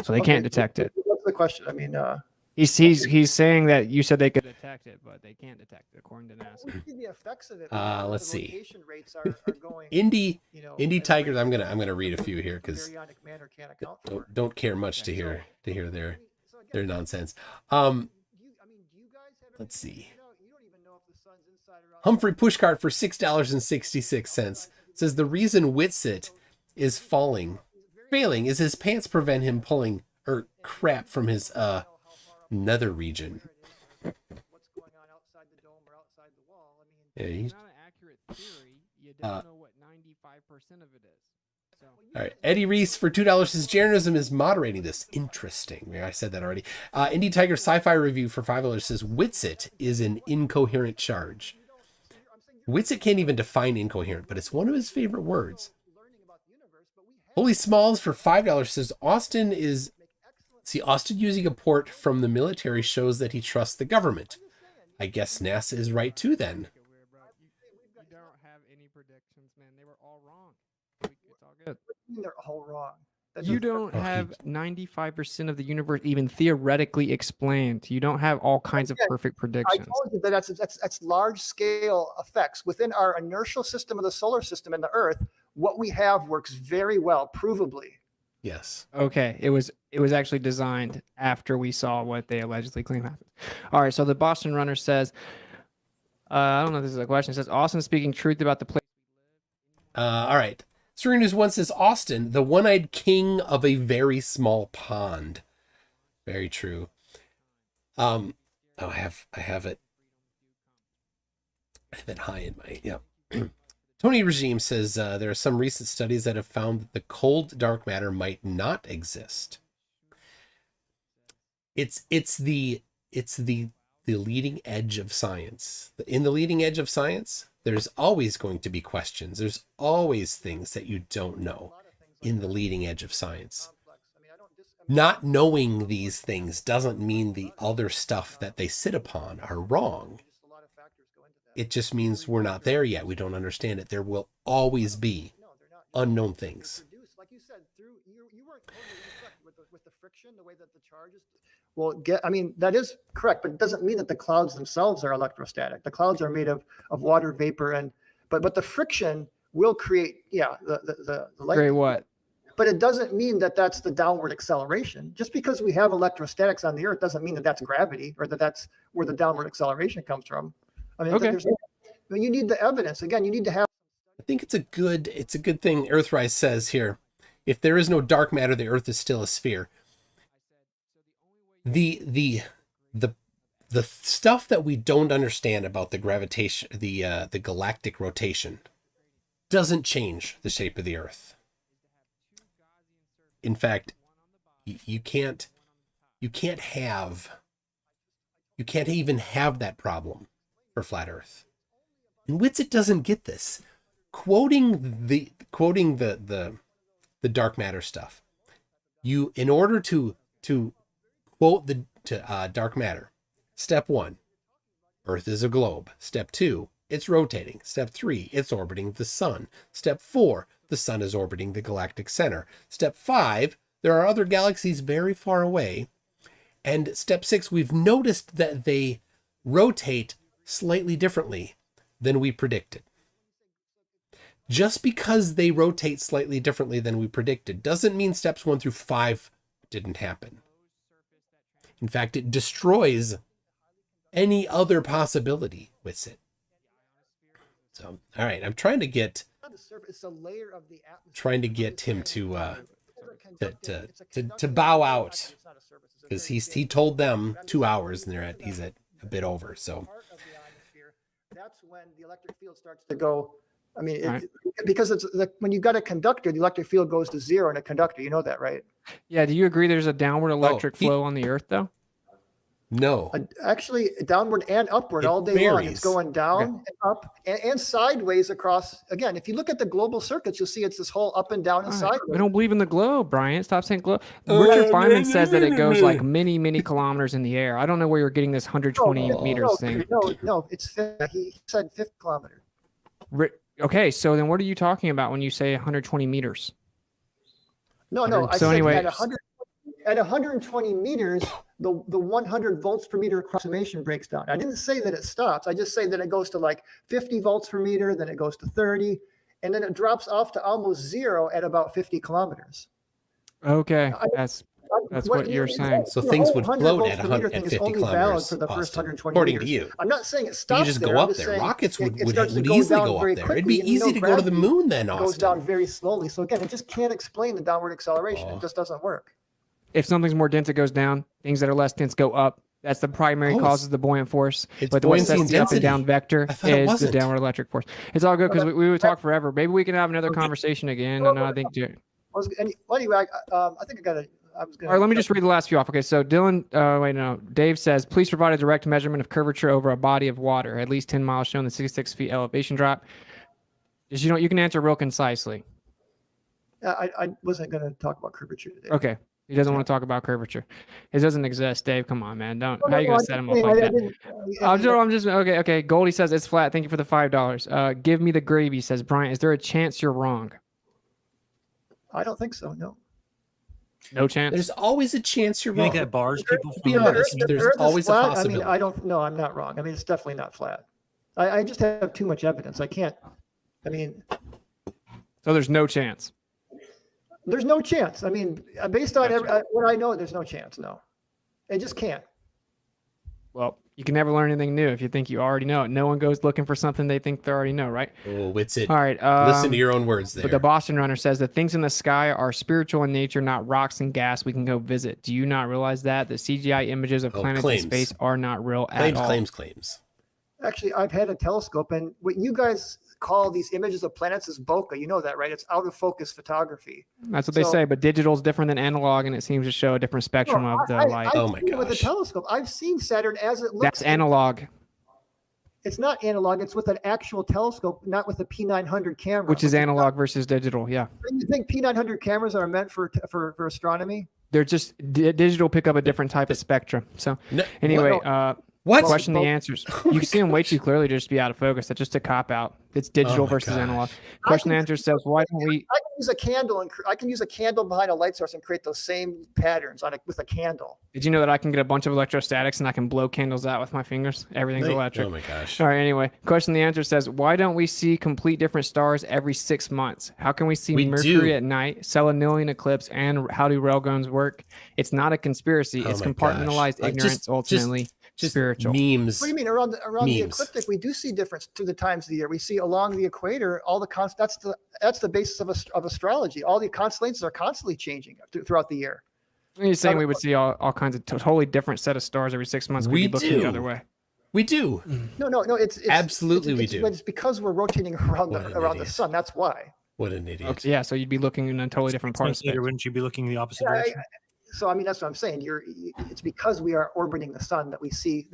So they can't detect it. What's the question? I mean, he's saying that you said they could detect it, but they can't detect it according to NASA. The effects of it. Let's see. Rates are going, Indie Tigers. I'm gonna read a few here because periodic manner can't account for. don't care much to hear there. So They're nonsense. Let's see. Humphrey Pushcart for $6.66 says the reason Witsit is failing is his pants prevent him pulling crap from his nether region. Yeah, he's not an accurate theory. You don't know what 95% of it is. So. All right. Eddie Reese for $2 says Jeranism is moderating this. Interesting. Yeah, I said that already. Indie Tiger Sci-Fi Review for $5 says Witsit is an incoherent charge. Witsit can't even define incoherent, but it's one of his favorite words. Holy Smalls for $5 says Austin using a port from the military shows that he trusts the government. I guess NASA is right too then. You don't have any predictions, man. They were all wrong. It's all good. They're all wrong. You don't have 95% of the universe even theoretically explained. You don't have all kinds of perfect predictions. I told you that that's large scale effects within our inertial system of the solar system and the Earth. What we have works very well, provably. Yes. Okay. It was actually designed after we saw what they allegedly claim happened. All right. So the Boston Runner says, I don't know if this is a question. It says Austin speaking truth about the place. All right. String News 1 says Austin, the one-eyed king of a very small pond. Very true. I have it high in my, yeah. Tony Regime says there are some recent studies that have found that the cold dark matter might not exist. It's the leading edge of science. In the leading edge of science, there's always going to be questions. There's always things that you don't know in the leading edge of science. Not knowing these things doesn't mean the other stuff that they sit upon are wrong. It just means we're not there yet. We don't understand it. There will always be unknown things. Like you said, you weren't totally incorrect with the friction, the way that the charges that is correct, but it doesn't mean that the clouds themselves are electrostatic. The clouds are made of water vapor but the friction will create the light. Create what? But it doesn't mean that that's the downward acceleration. Just because we have electrostatics on the Earth doesn't mean that that's gravity or that that's where the downward acceleration comes from. I mean, okay. You need the evidence. Again, you need to have. I think it's a good thing Earthrise says here. If there is no dark matter, the Earth is still a sphere. The stuff that we don't understand about the gravitation, the galactic rotation, doesn't change the shape of the Earth. In fact, you can't even have that problem for flat Earth. And Witsit doesn't get this. Quoting the dark matter stuff, in order to quote the dark matter, step 1, Earth is a globe. Step 2, it's rotating. Step 3, it's orbiting the sun. Step 4, the sun is orbiting the galactic center. Step 5, there are other galaxies very far away. And step 6, we've noticed that they rotate slightly differently than we predicted. Just because they rotate slightly differently than we predicted doesn't mean steps 1 through 5 didn't happen. In fact, it destroys any other possibility with it. So, all right, I'm trying to get him to bow out, because he told them 2 hours and he's at a bit over. So that's when the electric field starts to go. I mean, because it's when you've got a conductor, the electric field goes to 0 in a conductor. You know that, right? Yeah. Do you agree there's a downward electric flow on the Earth, though? No. Actually, downward and upward all day long. It's going down and up and sideways across. Again, if you look at the global circuits, you'll see it's this whole up and down and sideways. I don't believe in the globe, Bryant. Stop saying globe. Richard Feynman says that it goes like many, many kilometers in the air. I don't know where you're getting this 120 meters thing. No, it's he said 50 kilometers. Okay, so then what are you talking about when you say 120 meters? No. I said at 120 meters, the 100 volts per meter approximation breaks down. I didn't say that it stops. I just say that it goes to like 50 volts per meter, then it goes to 30, and then it drops off to almost 0 at about 50 kilometers. Okay, That's what you're saying. So the things whole would 100 float volts at per meter thing is 150 only valid kilometers, for the first Austin, 120 according meters. to you. I'm not saying it You stops could just there. go I'm up just there. saying Rockets it would starts to would go easily down go very up there. It'd quickly, be and you know easy to go to the gravity moon then, goes down Austin. very slowly. So again, it just can't explain the downward acceleration. Oh. It just doesn't work. If something's more dense, it goes down. Things that are less dense go up. That's the primary Oh, cause of the buoyant force. it's But the one buoyancy that's and the up and down density. vector I thought it is the wasn't. downward electric force. It's all good because we would talk forever. Maybe we can have another conversation again. And I think. Anyway, I think I got to. I was All right, let me just read the last few off. Okay, so Dave says, please provide a direct measurement of curvature over a body of water, at least 10 miles, showing the 66 feet elevation drop. Just, you can answer real concisely. I wasn't going to talk about curvature today. Okay. He doesn't want to talk about curvature. It doesn't exist, Dave. Come on, man. How are you going to set him up like that? I'm just okay. Goldie says it's flat. Thank you for the $5. Give me the gravy, says Bryant. Is there a chance you're wrong? I don't think so. No. No chance. There's always a chance you're You think wrong. that bars people Be from honest, The there's Earth is always a flat. possibility. I don't know. I'm not wrong. I mean, it's definitely not flat. I just have too much evidence. I can't. I mean, So there's no chance. there's no chance. I mean, based on what I know, there's no chance. No, it just can't. Well, you can never learn anything new if you think you already know it. No one goes looking for something they think they already know, right? Oh, Witsit. All right. Listen to your own words there. But the Boston Runner says the things in the sky are spiritual in nature, not rocks and gas we can go visit. Do you not realize that? The CGI images of planets claims. in space are not real at all. Claims. Actually, I've had a telescope, and what you guys call these images of planets is bokeh. You know that, right? It's out of focus photography. That's what they So- say, but digital is different than analog, and it seems to show a different spectrum of the light. Oh my With a gosh. telescope, I've seen Saturn as it looks. That's analog, It's not analog. It's with an actual telescope, not with a P900 camera. which is analog versus digital. Yeah, You think P900 cameras are meant for astronomy? they're just digital pick up a different type of spectrum. So No, anyway, what? question the Both. answers. You can see them way too clearly to just be out of focus. That's just a cop out. It's digital my versus gosh. analog. Question the answer says, why don't we? I can use a candle and I can use a candle behind a light source and create those same patterns with a candle. Did you know that I can get a bunch of electrostatics and I can blow candles out with my fingers? Everything's electric. Oh my gosh. All right, anyway, question the answer says, why don't we see complete different stars every 6 months? How can we see We Mercury do. at night, selenilian eclipse, and how do railguns work? It's not a conspiracy. Oh it's my compartmentalized gosh. ignorance, ultimately Just spiritual. memes. What do you mean around the Memes. ecliptic? We do see difference through the times of the year. We see along the equator all the that's the basis of astrology. All the constellations are constantly changing throughout the year. You're saying we would see all kinds of totally different set of stars every 6 months. We We'd be looking do. the other way. We do. No. It's Absolutely we do. It's because we're rotating around What an around the idiot. sun. That's why. What an idiot. Okay, yeah, so you'd be looking in a totally different part of space. Later, wouldn't you be looking the opposite Yeah, direction? So I mean, that's what I'm saying. It's because we are orbiting the sun that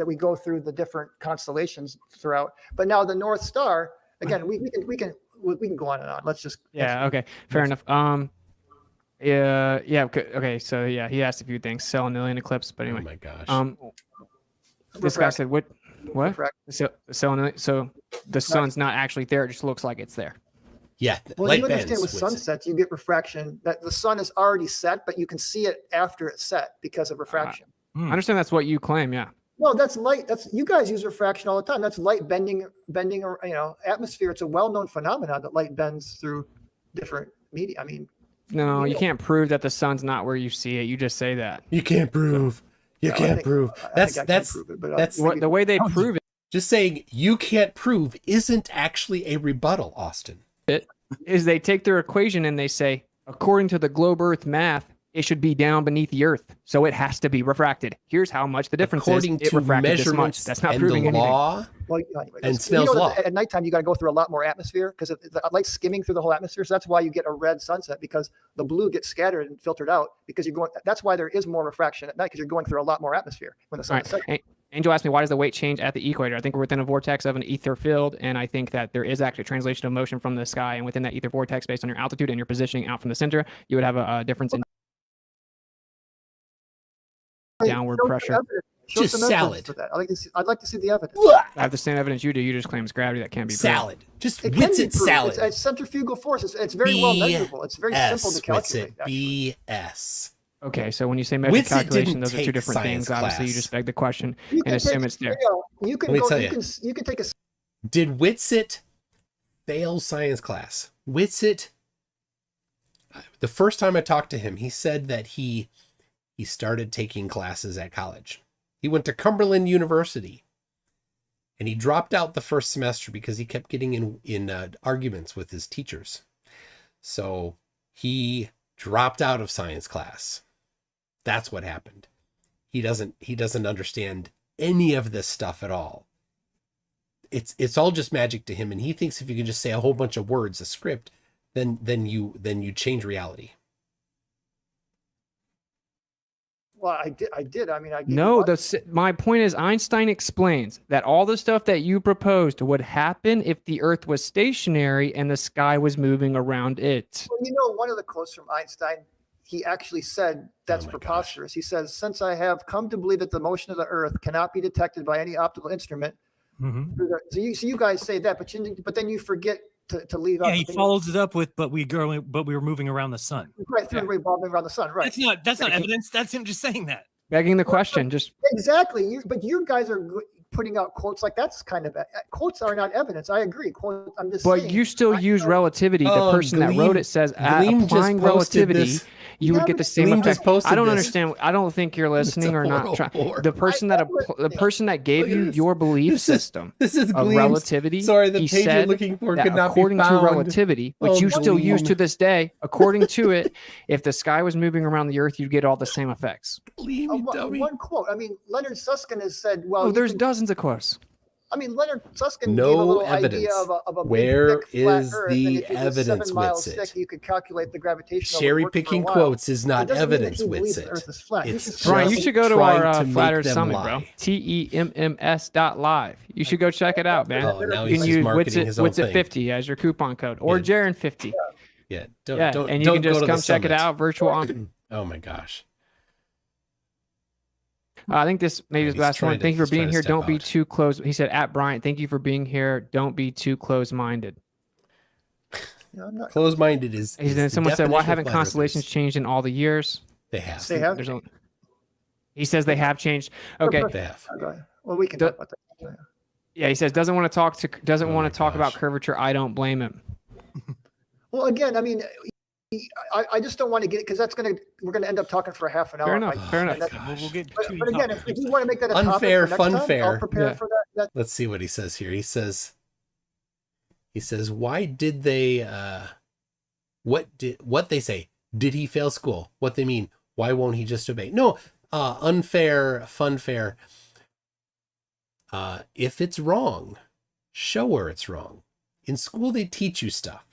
we go through the different constellations throughout. But now the North Star, again, we can go on and on. Let's just Yeah. Okay. Fair enough. Yeah. Okay. So yeah, he asked a few things. Selenilian eclipse, but Oh anyway. my gosh. This guy said what? refract. So the sun's not actually there; it just looks like it's there. Yeah. Well, light you understand bends with Witsit. sunsets, you get refraction. That the sun is already set, but you can see it after it's set because of refraction. I understand that's what you claim. Yeah. No, that's light. That's you guys use refraction all the time. That's light bending. Atmosphere. It's a well-known phenomenon that light bends through different media. I mean, No, you Yeah. can't prove that the sun's not where you see it. You just say that. You can't prove. You I can't think- prove. I That's think I can that's prove it, but that's The way they prove it just saying you can't prove isn't actually a rebuttal, Austin. is they take their equation and they say, according to the globe Earth math, it should be down beneath the Earth, so it has to be refracted. Here's how much the difference According is. It to refracted this much. measurements That's not and proving the anything. law. well, anyway, And you Snell's know that law. at nighttime you got to go through a lot more atmosphere because the light's skimming through the whole atmosphere. So that's why you get a red sunset because the blue gets scattered and filtered out because you're going. That's why there is more refraction at night because you're going through a lot more atmosphere when the sun All is right. setting. Angel asked me, why does the weight change at the equator? I think we're within a vortex of an ether field, and I think that there is actually a translation of motion from the sky, and within that ether vortex, based on your altitude and your positioning out from the center, you would have a difference in downward Show some pressure. evidence. Show Just some evidence salad. for that. I'd like to see the evidence. I have the same evidence you do. You just claim it's gravity that can't be proven. Salad. Just It can be Witsit proved. salad. It's centrifugal force. It's very well measurable. It's very simple to calculate. Witsit. actually. BS. Okay, so when you say measure Witsit calculation, didn't those are two take different things. science Obviously, you class. just beg the question You and can assume take- it's there. You can Let me go. tell You you. can take a. Did Witsit fail science class? Witsit, the first time I talked to him, he said that he he started taking classes at college. He went to Cumberland University, and he dropped out the first semester because he kept getting in arguments with his teachers. So he dropped out of science class. That's what happened. He doesn't understand any of this stuff at all. It's all just magic to him, and he thinks if you can just say a whole bunch of words, a script, then you change reality. Well, I did. I mean, I No, my point is Einstein explains that all the stuff that you proposed would happen if the Earth was stationary and the sky was moving around it. Well, you know, one of the quotes from Einstein, he actually said that's preposterous. He says, "Since I have come to believe that the motion of the Earth cannot be detected by any optical instrument." Mm-hmm. So you guys say that, but then you forget to leave out. Yeah, he follows it up with, but we were moving around the sun. Right, through revolving around the sun. Right. That's not evidence. That's him just saying that. Begging the question, just exactly. But you guys are putting out quotes like that's kind of quotes are not evidence. I agree. I'm just. But saying, you still use relativity. The person that wrote it says applying relativity, you would get the same effect. I don't understand. I don't think you're listening or not. The person that gave you your belief system of relativity. Sorry, the page you're looking for could not be found. According to relativity, which you still use to this day, according to it, if the sky was moving around the Earth, you'd get all the same effects. One quote. I mean, Leonard Susskind has said, "Well, there's dozens of quotes." I mean, Leonard Susskind gave a little idea of a Where big, thick, flat is Earth, the and if you're just evidence, 7 miles Witsit? thick, you could calculate the gravitational. Cherry picking quotes is not evidence, Witsit. It's Brian, you should go to our Flat Earth Summit, lie. bro. TEMMS.live. You should go check it out, man. Oh, now you he's can just use marketing his own Witsit thing. 50 as your coupon code, or Jaren 50. Yeah, and you can just come check it out. Virtual on. Oh my gosh. I think this maybe is the last one. Thank you for being here. Don't be out. too close. He said at Bryant, thank you for being here. Don't be too close-minded. Close-minded is. And then someone said, why haven't constellations changed in all the years? They have. They have. He says they have changed. Okay. They have. Well, we can talk about that. Yeah, he says doesn't want to talk about curvature. I don't blame him. Well, again, I mean, I just don't want to get it because we're gonna end up talking for a half an hour. Fair enough. We'll get but again, if you want to make that a unfair, topic for next time, funfair. I'll prepare for that. Let's see what he says here. He says, why did they? What they say? Did he fail school? What they mean? Why won't he just obey? No, unfair, funfair. If it's wrong, show where it's wrong. In school, they teach you stuff.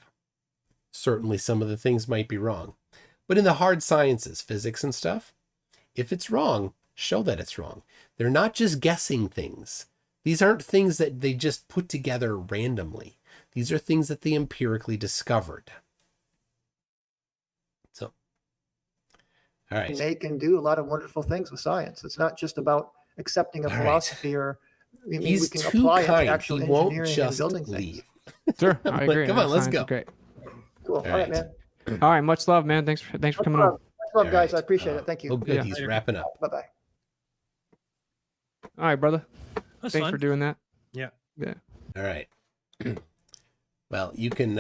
Certainly some of the things might be wrong. But in the hard sciences, physics and stuff, if it's wrong, show that it's wrong. They're not just guessing things. These aren't things that they just put together randomly. These are things that they empirically discovered. So, all right. And they can do a lot of wonderful things with science. It's not just about accepting a philosophy or He's we can too apply it kind. to actual He won't engineering just and building leave. things. Sure, I agree. Come on, let's go. Great. Cool. All right, man. All right, much love, man. Thanks for coming on. Much love, guys. right. I appreciate it. Thank you. Oh, good. Yeah. He's wrapping up. Bye-bye. All right, brother. That's Thanks fun. for doing that. Yeah. All right. Well, we can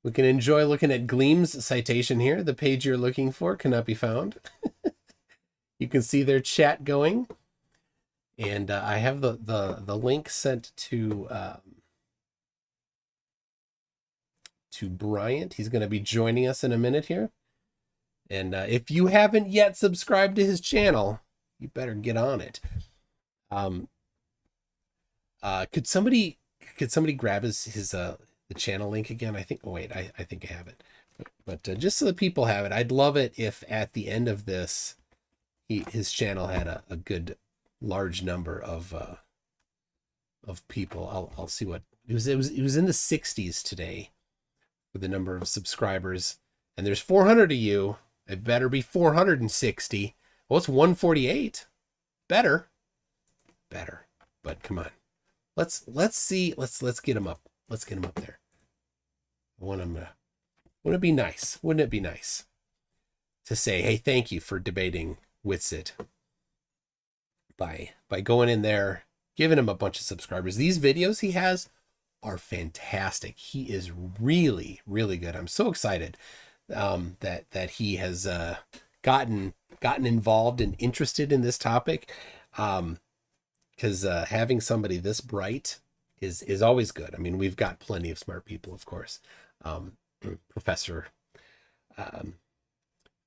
enjoy looking at Gleam's citation here. The page you're looking for cannot be found. You can see their chat going. And I have the link sent to Bryant. He's going to be joining us in a minute here. And if you haven't yet subscribed to his channel, you better get on it. Could somebody grab his the channel link again? I think. Oh wait, I think I have it. But just so the people have it, I'd love it if at the end of this, his channel had a good large number of people. I'll see what it was in the 60s today for the number of subscribers, and there's 400 of you. It better be 460. Well, it's 148. Better. But come on, let's see. Let's get him up. Let's get him up there. Wouldn't it be nice? Wouldn't it be nice to say, hey, thank you for debating Witsit by going in there, giving him a bunch of subscribers. These videos he has are fantastic. He is really, really good. I'm so excited that he has gotten gotten involved and interested in this topic, because having somebody this bright is always good. I mean, we've got plenty of smart people, of course. Professor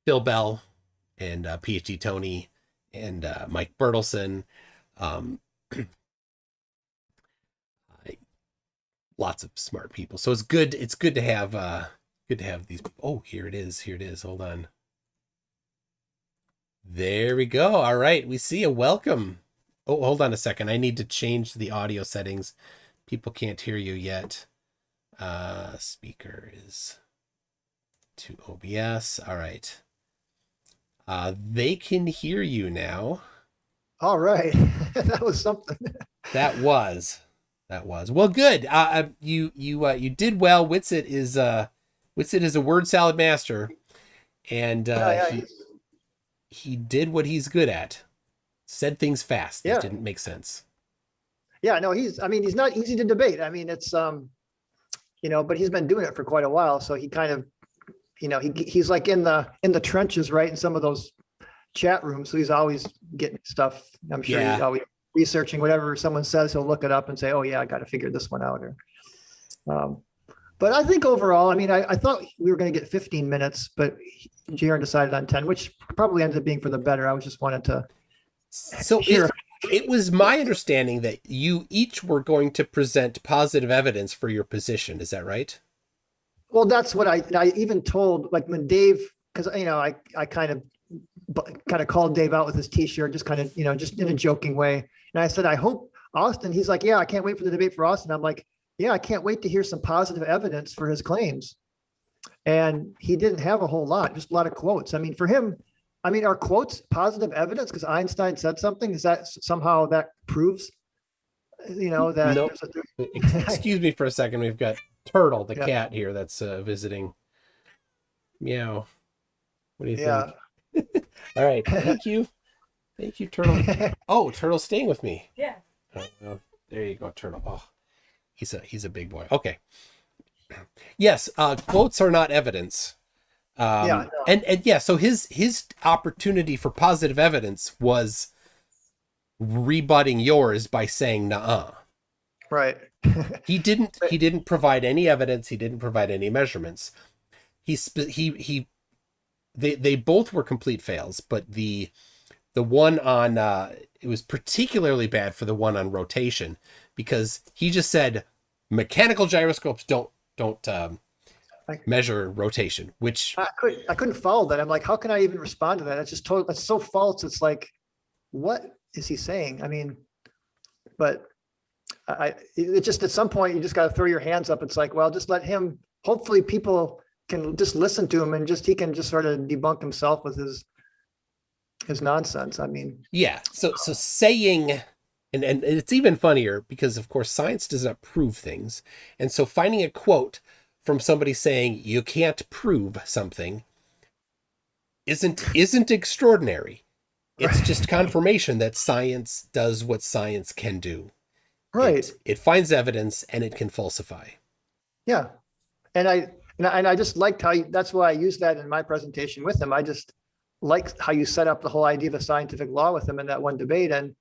Phil Bell and PhD Tony and Mike Bertelson. Lots of smart people. So it's good. It's good to have these. Oh, here it is. Here it is. Hold on. There we go. All right. We see a welcome. Oh, hold on a second. I need to change the audio settings. People can't hear you yet. Speaker is to OBS. All right. They can hear you now. All right. That was something. That was well. Good. You did well. Witsit is a word salad master, and he did what he's good at. Said things fast that didn't make sense. Yeah, no, he's not easy to debate. I mean, it's but he's been doing it for quite a while, so he kind of, he's like in the trenches, right, in some of those chat rooms. So he's always getting stuff. I'm sure he's always researching whatever someone says. He'll look it up and say, "Oh yeah, I got to figure this one out." But I think overall, I mean, I thought we were going to get 15 minutes, but Jaron decided on 10, which probably ended up being for the better. I was just wanted to. So it was my understanding that you each were going to present positive evidence for your position. Is that right? Well, that's what I even told, like, when Dave, because I kind of called Dave out with his T-shirt, just kind of just in a joking way, and I said, I hope Austin. He's like, yeah, I can't wait for the debate for Austin. I'm like, yeah, I can't wait to hear some positive evidence for his claims. And he didn't have a whole lot, just a lot of quotes. I mean, for him, are quotes positive evidence because Einstein said something? Is that somehow that proves, that? Nope. Excuse me for a second. We've got Turtle, the cat here that's visiting. Meow. What do you think? All right. Thank you. Thank you, Turtle. Oh, Turtle's staying with me. Yeah. Oh, there you go, Turtle. Oh, he's a big boy. Okay. Yes, quotes are not evidence. So his opportunity for positive evidence was rebutting yours by saying "nuh-uh." Right. He didn't provide any evidence. He didn't provide any measurements. They both were complete fails, but the one on it was particularly bad for the one on rotation because he just said mechanical gyroscopes don't measure rotation, which I couldn't follow that. I'm like, how can I even respond to that? That's just total. That's so false. It's like, what is he saying? I mean, but it just at some point you just got to throw your hands up. It's like, well, just let him. Hopefully, people can just listen to him and he can just sort of debunk himself with his nonsense. I mean, yeah. So saying. And it's even funnier because, of course, science does not prove things. And so finding a quote from somebody saying you can't prove something isn't extraordinary. It's just confirmation that science does what science can do. Right. It finds evidence and it can falsify. Yeah. And I just liked how that's why I used that in my presentation with him. I just liked how you set up the whole idea of a scientific law with him in that one debate. And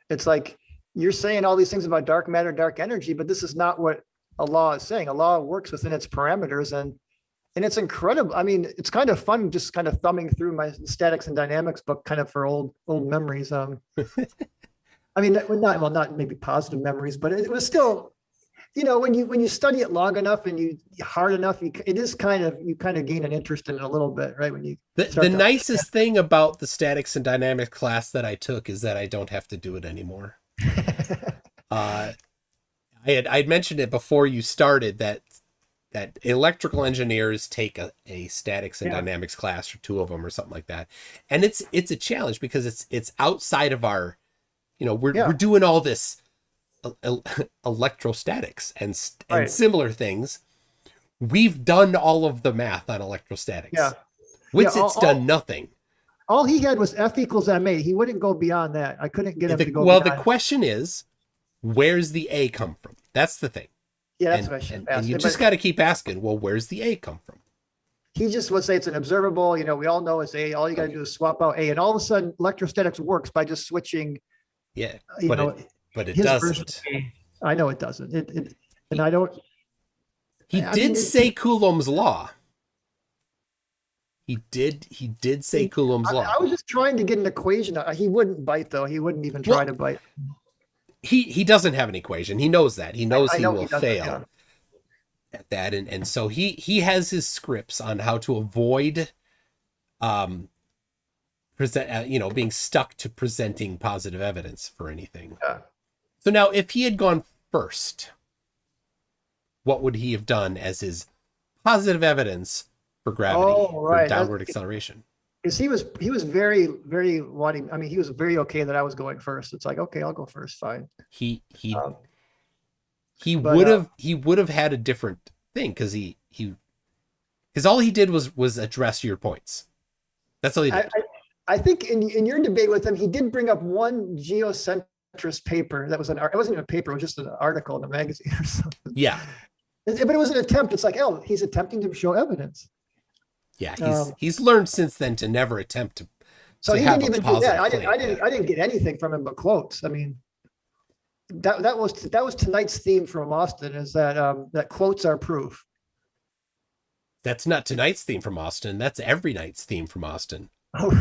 it's like, you're saying all these things about dark matter, dark energy, but this is not what a law is saying. A law works within its parameters and it's incredible. I mean, it's kind of fun, just kind of thumbing through my statics and dynamics book, kind of for old memories. I mean, not maybe positive memories, but it was still, when you study it long enough and you hard enough, you kind of gain an interest in it a little bit, right? When you the nicest thing about the statics and dynamics class that I took is that I don't have to do it anymore. I'd mentioned it before you started that electrical engineers take a statics and dynamics class or two of them or something like that, and it's a challenge because it's outside of our, we're doing all this electrostatics and similar things. We've done all of the math on electrostatics. Yeah. Witsit's done nothing. All he had was F equals MA. He wouldn't go beyond that. I couldn't get him to go beyond. Well, the question is, where's the A come from? That's the thing. Yeah, that's what I should ask. And you just got to keep asking, well, where's the A come from? he just would say it's an observable, you know, we all know it's A, all you got to do is swap out A, and all of a sudden electrostatics works by just switching. Yeah, you know, but it his version doesn't. of A. I know it doesn't. And I don't. He did say Coulomb's law. He did say Coulomb's law. I was just trying to get an equation. He wouldn't bite though. He wouldn't even try to bite. He doesn't have an equation. He knows that. He knows he will doesn't, fail at that, and so he has his scripts on how to avoid being stuck to presenting positive evidence for anything. Yeah. So now, if he had gone first, what would he have done as his positive evidence for gravity, for downward acceleration? Because he was very, very wanting. I mean, he was very okay that I was going first. It's like, okay, I'll go first. Fine. He would have had a different thing because because all he did was address your points. That's all he did. I think in your debate with him, he did bring up one geocentrist paper that was it wasn't even a paper, it was just an article in a magazine or something. Yeah. But it was an attempt. It's like, oh, he's attempting to show evidence. Yeah, he's learned since then to never attempt to. So he didn't even do that. I claim. didn't get anything from him but quotes. I mean, that was tonight's theme from Austin, is that quotes are proof. That's not tonight's theme from Austin. That's every night's theme from Austin. Oh.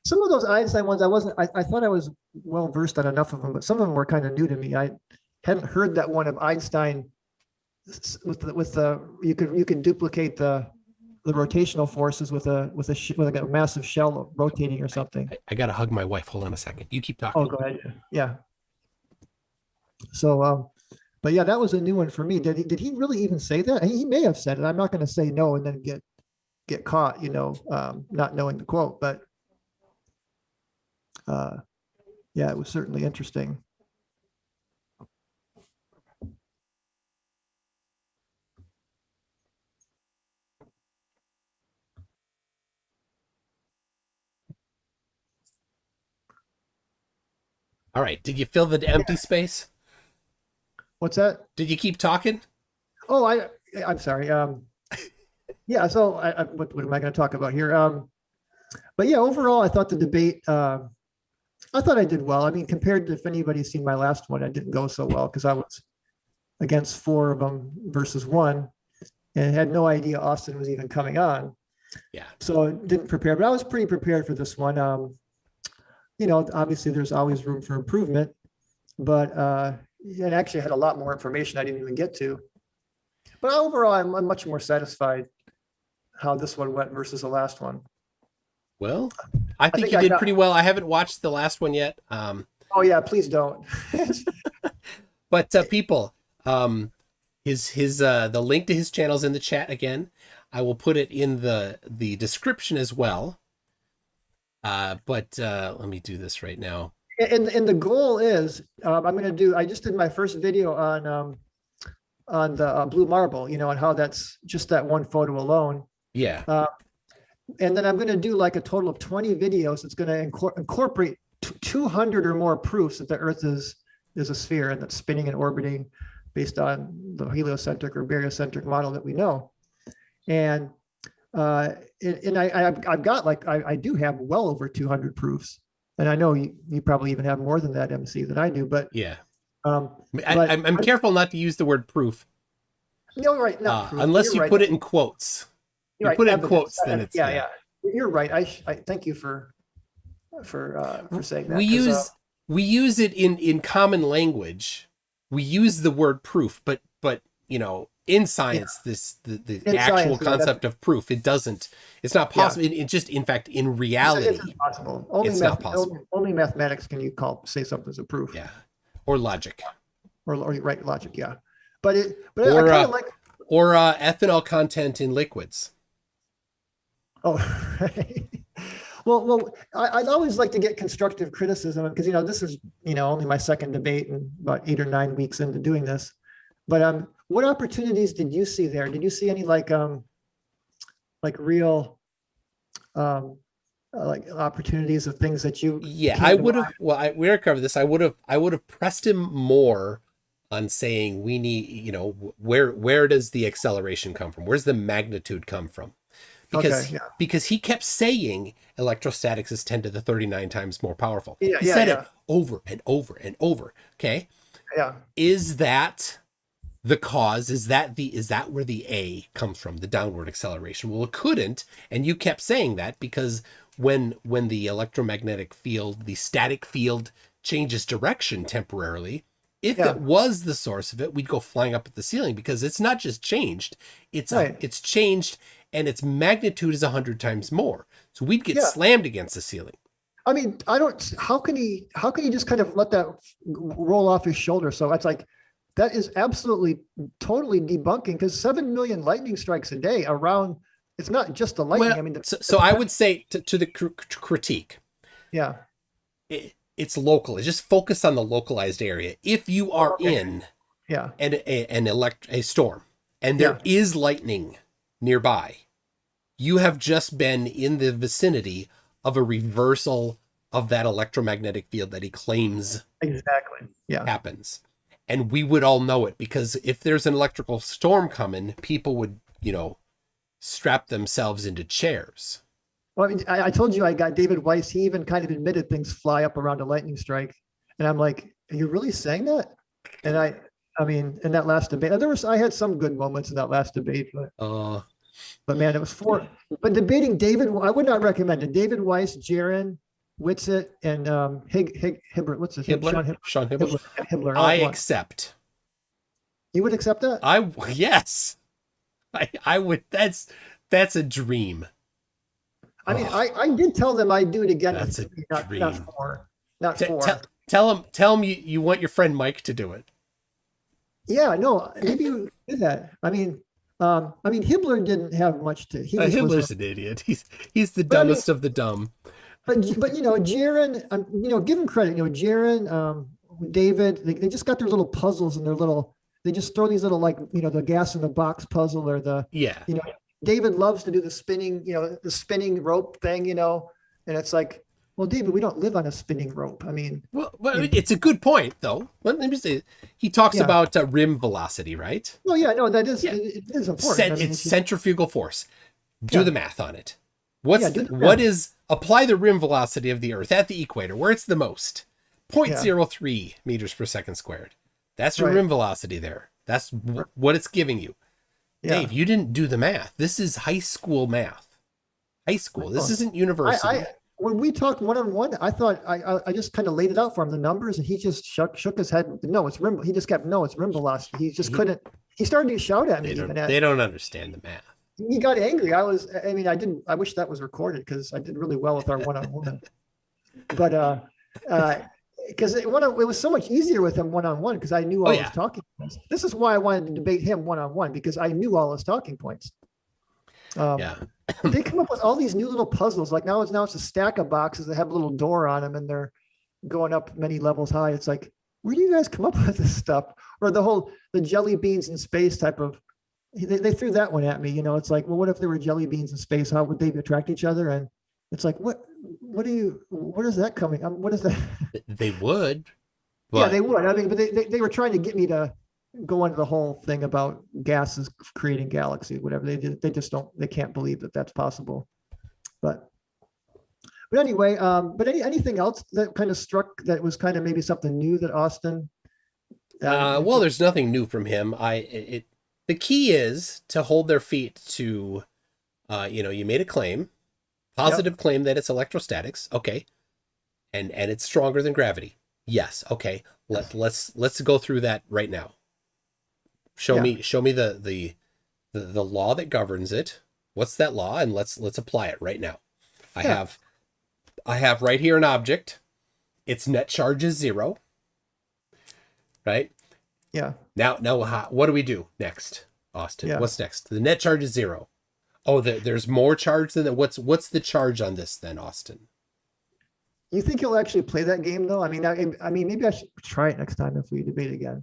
Some of those Einstein ones, I thought I was well versed on enough of them, but some of them were kind of new to me. I hadn't heard that one of Einstein with the you could duplicate the rotational forces with like a massive shell rotating or something. I gotta hug my wife. Hold on a second. You keep talking. Oh, go ahead. Yeah. So, but yeah, that was a new one for me. Did he really even say that? He may have said it. I'm not going to say no and then get caught, not knowing the quote. But yeah, it was certainly interesting. All right. Did you fill the empty space? What's that? Did you keep talking? Oh, I'm sorry. Yeah. So what am I going to talk about here? But yeah, overall, I thought the debate, I thought I did well. I mean, compared to if anybody's seen my last one, I didn't go so well because I was against 4 of them versus 1 and had no idea Austin was even coming on. Yeah. So didn't prepare, but I was pretty prepared for this one. Obviously there's always room for improvement, but it actually had a lot more information I didn't even get to. But overall, I'm much more satisfied how this one went versus the last one. Well, I think you did pretty well. I haven't watched the last one yet. Oh yeah, please don't. But people, the link to his channel is in the chat again. I will put it in the description as well. But let me do this right now. And the goal is, I just did my first video on the blue marble, and how that's just that one photo alone. Yeah. And then I'm going to do like a total of 20 videos. That's going to incorporate 200 or more proofs that the Earth is a sphere and that's spinning and orbiting based on the heliocentric or baryocentric model that we know. And I've got I do have well over 200 proofs, and I know you probably even have more than that, MC, than I do. But yeah, I'm careful not to use the word proof. No, right, not proof. Unless you put it in quotes. You put it in quotes, then it's yeah. You're right. I thank you for saying that. We use it in common language. We use the word proof, but in science, the actual concept of proof, it's not possible. It just, in fact, in reality, it's impossible. It's not possible. Only mathematics can you say something's a proof. Yeah. Or logic. Or right, logic, yeah. But I kind of like. Or ethanol content in liquids. Oh, right. Well, I'd always like to get constructive criticism because, this is, only my second debate and about 8 or 9 weeks into doing this. But what opportunities did you see there? Did you see any like real like opportunities of things that you? Yeah, I would have. Well, we already covered this. I would have pressed him more on saying we need, you know, where does the acceleration come from? Where's the magnitude come from? Because he kept saying electrostatics is 10 to the 39 times more powerful. He said it over and over and over. Okay. Yeah. Is that the cause? Is that where the A comes from, the downward acceleration? Well, it couldn't. And you kept saying that because when the electromagnetic field, the static field changes direction temporarily, if it was the source of it, we'd go flying up at the ceiling, because it's not just changed, it's changed, and its magnitude is 100 times more. So we'd get slammed against the ceiling. I mean, how can he just kind of let that roll off his shoulder? So it's like, that is absolutely totally debunking, because 7 million lightning strikes a day around, it's not just the lightning. Well, I mean, so I would say to the critique. Yeah. It's local. Just focus on the localized area. If you are in a storm and there is lightning nearby, you have just been in the vicinity of a reversal of that electromagnetic field that he claims happens. And we would all know it, because if there's an electrical storm coming, people would, you know, strap themselves into chairs. Well, I mean, I told you I got David Weiss. He even kind of admitted things fly up around a lightning strike. And I'm like, are you really saying that? And I mean, in that last debate, I had some good moments in that last debate, but man, it was but debating David, I would not recommend it. David Weiss, Jaron, Witsit, and Hibbler. What's his name? Sean Hibbler. Hibbler. I accept. You would accept that? Yes. I would. That's a dream. I mean, I did tell them I'd do it again. That's a dream. Not four. Tell him you want your friend Mike to do it. Yeah, no, maybe you did that. I mean, Hibbler didn't have much to. Hibbler's an idiot. He's the dumbest of the dumb. But you know, Jaron, you know, give him credit. You know, Jaron, David, they just got their little puzzles and they just throw these little, like, you know, the gas in the box puzzle, or you know, David loves to do the spinning rope thing, you know, and it's like, well, David, we don't live on a spinning rope. I mean, well, it's a good point, though. Let me say, he talks about rim velocity, right? Well, yeah, no, that is it is important. It's centrifugal force. Do the math on it. What is apply the rim velocity of the Earth at the equator, where it's the most, 0.03 meters per second squared. That's your rim velocity there. That's what it's giving you. Yeah. Dave, you didn't do the math. This is high school math. High school. This isn't university. When we talked one-on-one, I thought I just kind of laid it out for him, the numbers, and he just shook his head. No, it's rim. He just kept, no, it's rim velocity. He just couldn't. He started to shout at me. They don't understand the math. He got angry. I wish that was recorded, because I did really well with our one-on-one. But because it was so much easier with him one-on-one, because I knew all his talking points. This is why I wanted to debate him one-on-one, because I knew all his talking points. They come up with all these new little puzzles. Like now it's a stack of boxes that have a little door on them, and they're going up many levels high. It's like, where do you guys come up with this stuff? Or the jelly beans in space type of. They threw that one at me. You know, it's like, well, what if there were jelly beans in space? How would they attract each other? And it's like, what is that coming? What is that? They would. But... Yeah, they would. I mean, but they were trying to get me to go into the whole thing about gases creating galaxies, whatever. They just don't. They can't believe that that's possible. But anyway, anything else that kind of struck that was kind of maybe something new that Austin? Well, there's nothing new from him. The key is to hold their feet to, you made a claim. Positive claim that it's electrostatics, okay, and it's stronger than gravity. Yes, okay. Let's go through that right now. Show me the law that governs it. What's that law? And let's apply it right now. I have right here an object. Its net charge is 0. Right? Yeah. Now, what do we do next, Austin? Yeah. What's next? The net charge is 0. Oh, there's more charge than that. What's the charge on this then, Austin? You think he'll actually play that game though? I mean, maybe I should try it next time if we debate again.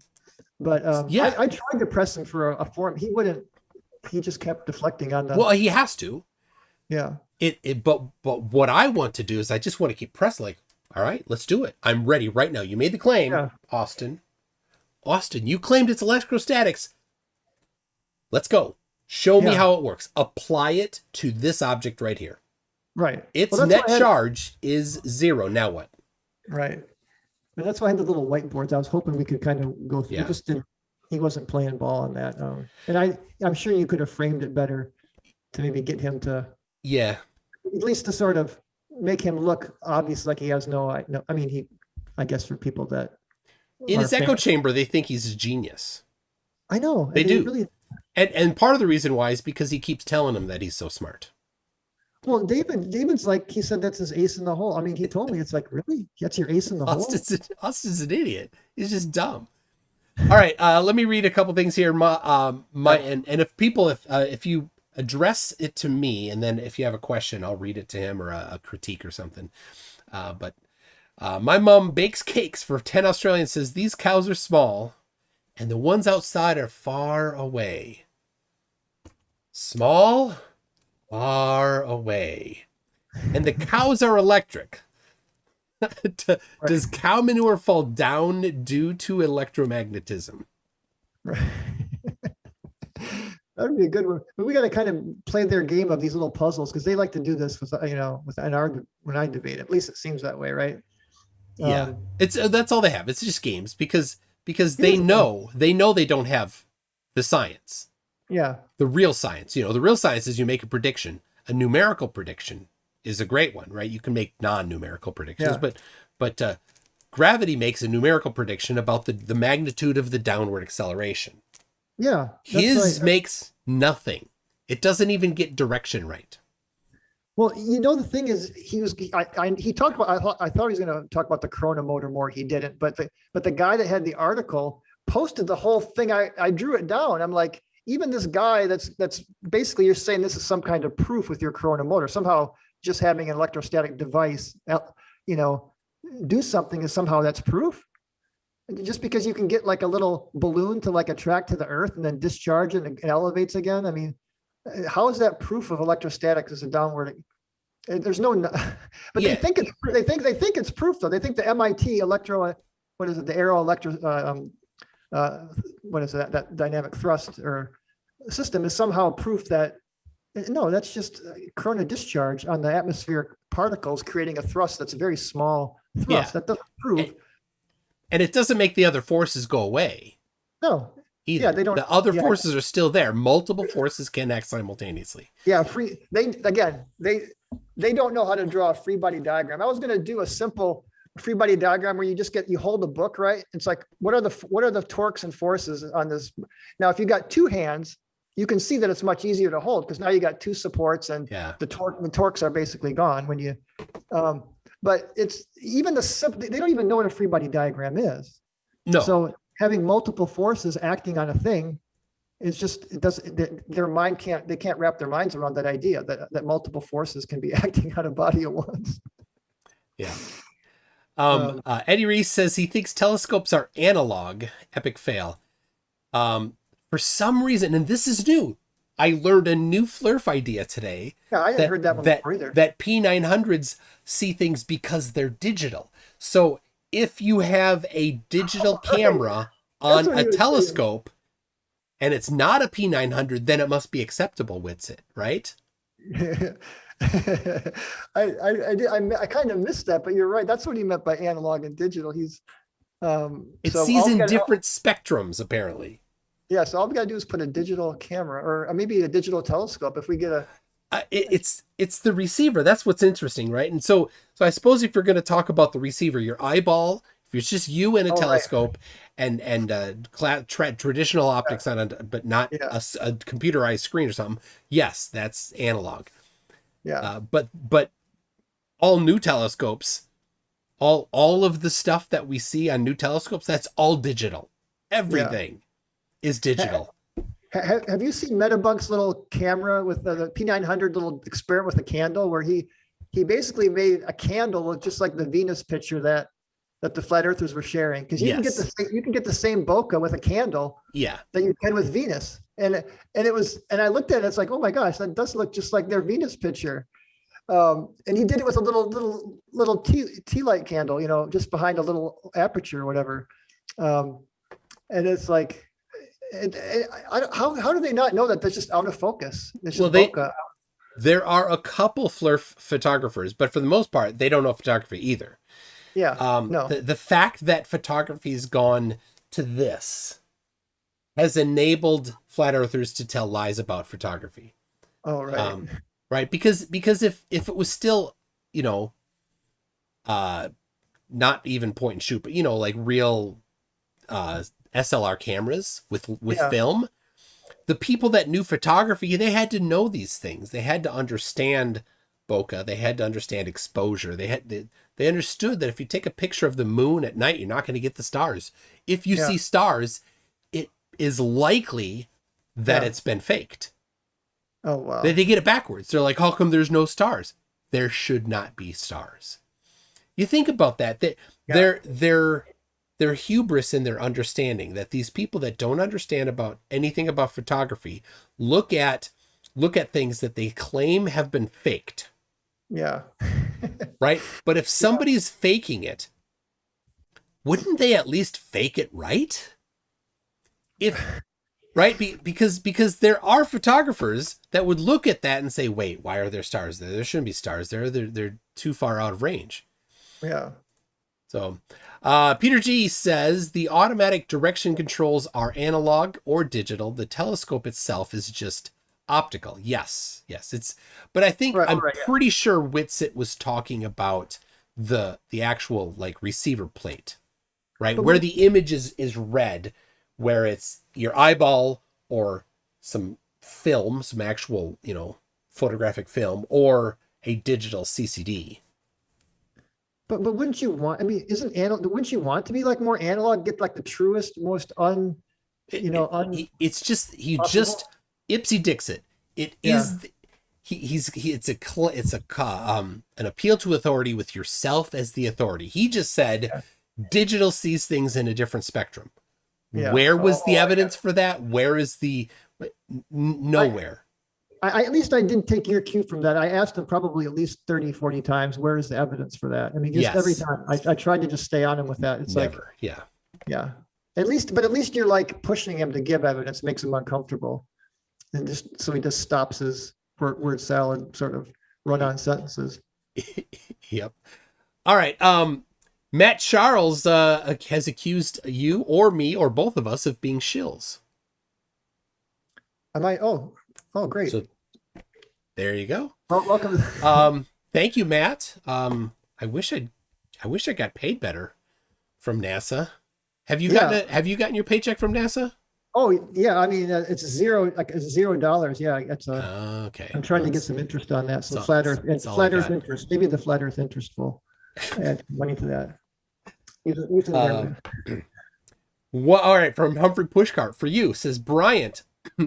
But I tried to press him for a form. He wouldn't. He just kept deflecting on the. Well, he has to. Yeah. But what I want to do is I just want to keep pressing. Like, all right, let's do it. I'm ready right now. You made the claim, Austin. Austin, you claimed it's electrostatics. Let's go. Show me how it works. Apply it to this object right here. Right. Its net charge is 0. Now what? Right. And that's why I had the little whiteboards. I was hoping we could kind of go through. He wasn't playing ball on that. And I'm sure you could have framed it better to maybe get him to. Yeah. At least to sort of make him look obvious, like he has I mean, I guess for people that. In his echo chamber, they think he's a genius. I know. They do. Really... And part of the reason why is because he keeps telling them that he's so smart. Well, David's like, he said that's his ace in the hole. I mean, he told me, it's like, really? That's your ace in the hole? Austin's an idiot. He's just dumb. All right, let me read a couple things here. And if you address it to me, and then if you have a question, I'll read it to him or a critique or something. But my mom bakes cakes for 10 Australians, says these cows are small and the ones outside are far away. Small, far away. And the cows are electric. Does cow manure fall down due to electromagnetism? Right. That would be a good one. But we got to kind of play their game of these little puzzles because they like to do this with when I debate. At least it seems that way, right? Yeah, that's all they have. It's just games because they know they don't have the science. Yeah, the real science. The real science is you make a prediction. A numerical prediction is a great one, right? You can make non-numerical predictions, but gravity makes a numerical prediction about the magnitude of the downward acceleration. Yeah. His makes nothing. It doesn't even get direction right. Well, the thing is, he talked about, I thought he was going to talk about the chronomotor more. He didn't, but the guy that had the article posted the whole thing. I drew it down. I'm like, even this guy that's basically, you're saying this is some kind of proof with your chronomotor. Somehow just having an electrostatic device, do something is somehow that's proof. Just because you can get like a little balloon to like attract to the earth and then discharge it and it elevates again. I mean, how is that proof of electrostatics as a downward? There's no, but they think it's proof though. They think the MIT the dynamic thrust or system is somehow proof that no, that's just corona discharge on the atmospheric particles creating a thrust that's a very small thrust. That doesn't prove. And it doesn't make the other forces go away. No. Either. Yeah, they don't. The other forces are still there. Multiple forces can act simultaneously. Yeah, they don't know how to draw a free body diagram. I was going to do a simple free body diagram where you hold a book, right? It's like, what are the torques and forces on this? Now, if you got two hands, you can see that it's much easier to hold because now you got two supports and the torques are basically gone when you, but it's even they don't even know what a free body diagram is. No. So having multiple forces acting on a thing is just, they can't wrap their minds around that idea that multiple forces can be acting on a body at once. Yeah. Eddie Reese says he thinks telescopes are analog. Epic fail. For some reason, and this is new, I learned a new Flurf idea today. Yeah, I hadn't heard that one before either. That P900s see things because they're digital. So if you have a digital camera on a telescope and it's not a P900, then it must be acceptable, Witsit, right? I kind of missed that, but you're right. That's what he meant by analog and digital. It sees in different spectrums, apparently. Yeah, so all we gotta do is put a digital camera or maybe a digital telescope if we get it's the receiver. That's what's interesting, right? And so I suppose if you're going to talk about the receiver, your eyeball, if it's just you and a telescope and traditional optics but not a computerized screen or something, yes, that's analog. Yeah. But all new telescopes, all of the stuff that we see on new telescopes, that's all digital. Everything is digital. Have you seen Metabunk's little camera with the P900 little experiment with a candle where he basically made a candle just like the Venus picture that the flat earthers were sharing? Because you can get the same bokeh with a candle that you can with Venus. And I looked at it, it's like, oh my gosh, that does look just like their Venus picture. And he did it with a little tea light candle, just behind a little aperture or whatever. And it's like, how do they not know that that's just out of focus? It's just Well, there are a couple photographers, but for the most part, they don't know photography either. Yeah. No. The fact that photography's gone to this has enabled flat earthers to tell lies about photography. Oh, right. Right. Because if it was still, you know, not even point and shoot, but, you know, like real SLR cameras with film, the people that knew photography, they had to know these things. They had to understand bokeh. They had to understand exposure. They understood that if you take a picture of the moon at night, you're not going to get the stars. If you see stars, it is likely that it's been faked. Oh, wow. They get it backwards. They're like, how come there's no stars? There should not be stars. You think about that. Their hubris in their understanding that these people that don't understand about anything about photography look at things that they claim have been faked. Yeah. Right? But if somebody's faking it, wouldn't they at least fake it right? Because there are photographers that would look at that and say, wait, why are there stars there? There shouldn't be stars there. They're too far out of range. Yeah. So Peter G says the automatic direction controls are analog or digital. The telescope itself is just optical. Yes. But I think I'm pretty sure Witsit was talking about the actual like receiver plate, right? Where the image is read, where it's your eyeball or some film, some actual, you know, photographic film, or a digital CCD. But wouldn't you want, I mean, wouldn't you want to be like more analog, get like the truest, most it's just, Ipsy Dixit. It is, it's an appeal to authority with yourself as the authority. He just said digital sees things in a different spectrum. Yeah. Where was the evidence for that? Where is nowhere? At least I didn't take your cue from that. I asked him probably at least 30, 40 times, where is the evidence for that? I mean, just every time I tried to just stay on him with that. It's never. Yeah. At least you're like pushing him to give evidence, makes him uncomfortable. And so he just stops his word salad sort of run on sentences. Yep. All right. Matt Charles has accused you or me or both of us of being shills. Am I? Oh, great. So there you go. Well, welcome. Thank you, Matt. I wish I got paid better from NASA. Have you gotten your paycheck from NASA? Oh yeah. I mean, it's $0. Yeah. It's okay. I'm trying to get some interest on that. So flat Earth interest, maybe the flat Earth interest will add money to that. Well, all right. From Humphrey Pushcart for you, says Bryant,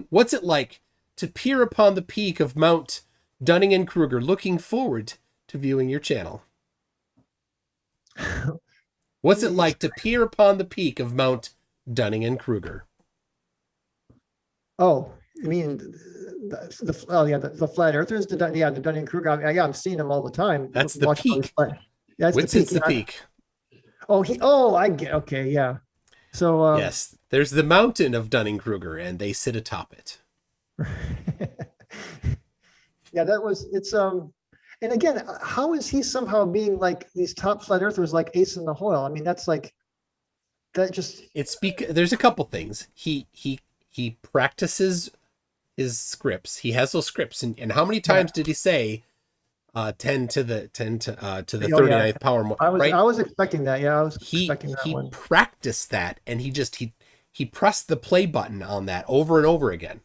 what's it like to peer upon the peak of Mount Dunning-Kruger? Looking forward to viewing your channel. What's it like to peer upon the peak of Mount Dunning-Kruger? Oh, I mean, the flat earthers, the Dunning-Kruger. I'm seeing them all the time. That's the peak. That's the peak. I get. Okay, yeah. So yes, there's the mountain of Dunning-Kruger, and they sit atop it. Yeah, it's and again, how is he somehow being like these top flat earthers like ace in the hole? I mean, that's like that just there's a couple things. He practices his scripts. He has those scripts, and how many times did he say 10 to the 39th power? I was expecting that. Yeah, I was expecting that one. He practiced that, and he pressed the play button on that over and over again.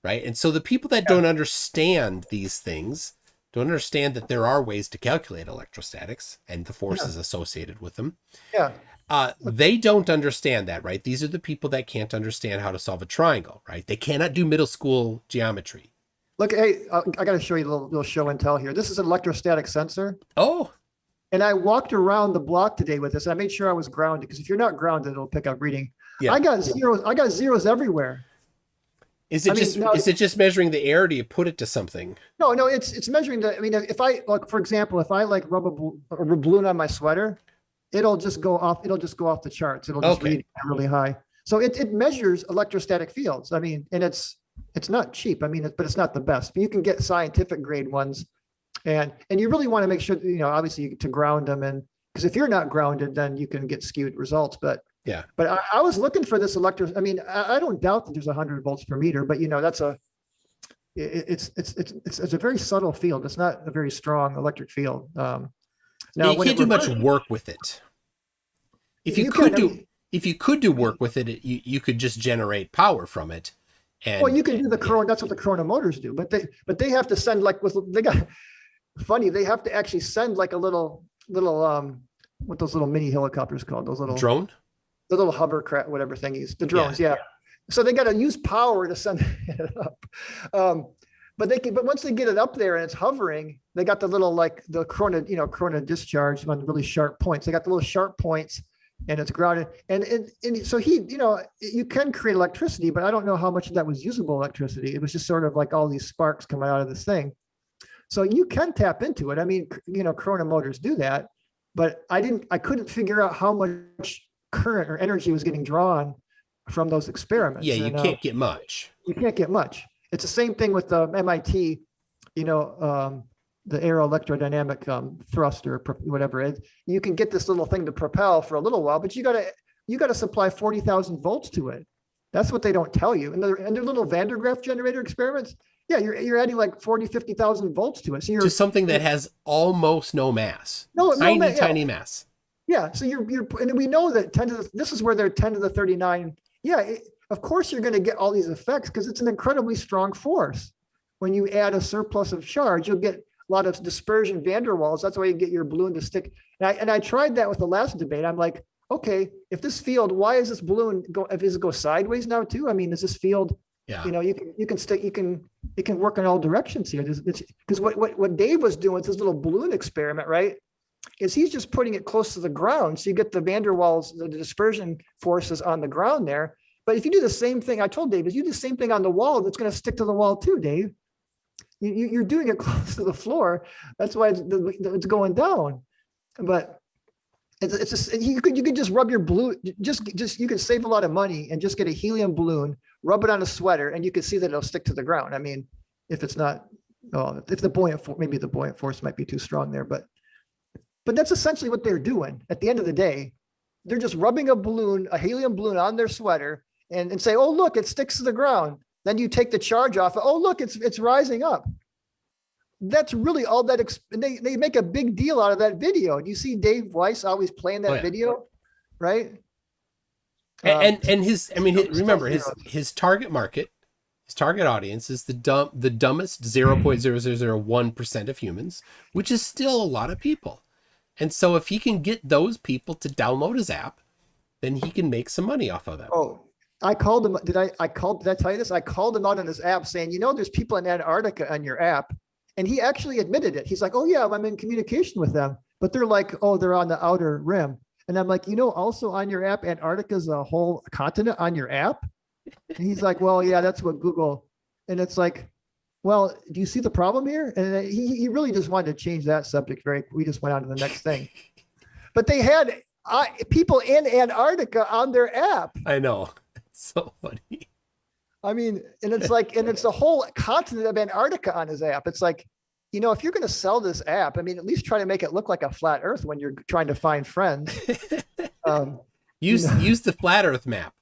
Right. And so the people that don't understand these things don't understand that there are ways to calculate electrostatics and the forces associated with them. Yeah. They don't understand that, right? These are the people that can't understand how to solve a triangle, right? They cannot do middle school geometry. Look, hey, I got to show you a little show and tell here. This is an electrostatic sensor. Oh. And I walked around the block today with this. I made sure I was grounded, because if you're not grounded, it'll pick up reading. Yeah. I got zeros everywhere. Is it just measuring the air? Or do you put it to something? No, it's measuring the. I mean, if I like, for example, if I like rub a balloon on my sweater, it'll just go off the charts. It'll just read really high. So it measures electrostatic fields. I mean, and it's not cheap. I mean, but it's not the best. But you can get scientific grade ones, and you really want to make sure, obviously to ground them, and because if you're not grounded, then you can get skewed results. But I was looking for this I mean, I don't doubt that there's 100 volts per meter, but that's it's a very subtle field. It's not a very strong electric field. Now you can't do much work with it. If you could do work with it, you could just generate power from it. And, well, you can do the Corona. That's what the Corona motors do. But they have to send they have to actually send like a little what those little mini helicopters called? Those little drone, the little hovercraft, whatever thingies, the drones. Yeah. So they got to use power to send it up. But once they get it up there and it's hovering, they got the little, like the Corona discharge on really sharp points. They got the little sharp points, and it's grounded. And so you can create electricity, but I don't know how much of that was usable electricity. It was just sort of like all these sparks coming out of this thing. So you can tap into it. I mean, Corona motors do that, but I couldn't figure out how much current or energy was getting drawn from those experiments. Yeah, you can't get much. You can't get much. It's the same thing with the MIT, the aero electrodynamic thruster, whatever. You can get this little thing to propel for a little while, but you got to supply 40,000 volts to it. That's what they don't tell you. And their little Van der Graaf generator experiments, yeah, you're adding like 40, 50,000 volts to it. So to something that has almost no mass. Tiny mass. Yeah. So and we know that this is where they're 10 to the 39. Yeah. Of course you're going to get all these effects because it's an incredibly strong force. When you add a surplus of charge, you'll get a lot of dispersion van der Waals. That's why you get your balloon to stick. And I tried that with the last debate. I'm like, okay, if this field, why is this balloon does it go sideways now too? I mean, is this field, it can work in all directions here. Because what Dave was doing with his little balloon experiment, right, is he's just putting it close to the ground. So you get the van der Waals, the dispersion forces on the ground there. But if you do the same thing, I told Dave, you do the same thing on the wall, that's going to stick to the wall too, Dave. You're doing it close to the floor. That's why it's going down. But it's just, you could just rub your balloon. Just you could save a lot of money and just get a helium balloon, rub it on a sweater, and you can see that it'll stick to the ground. I mean, if it's not, if the buoyant force might be too strong there, but that's essentially what they're doing. At the end of the day, they're just rubbing a helium balloon on their sweater and say, oh, look, it sticks to the ground. Then you take the charge off. Oh, look, it's rising up. That's really all that. They make a big deal out of that video. Do you see Dave Weiss always playing that video, right? And remember his target market, his target audience is the dumbest 0.0001% of humans, which is still a lot of people. And so if he can get those people to download his app, then he can make some money off of them. Oh, I called him. Did I tell you this? I called him out on his app saying, there's people in Antarctica on your app. And he actually admitted it. He's like, oh yeah, I'm in communication with them, but they're like, oh, they're on the outer rim. And I'm like, also on your app, Antarctica's a whole continent on your app. And he's like, well, yeah, that's what Google. And it's like, well, do you see the problem here? And he really just wanted to change that subject. We just went on to the next thing. But they had people in Antarctica on their app. I know. It's so funny. I mean, and it's the whole continent of Antarctica on his app. It's like, if you're going to sell this app, I mean, at least try to make it look like a flat Earth when you're trying to find friends. Use the flat Earth map.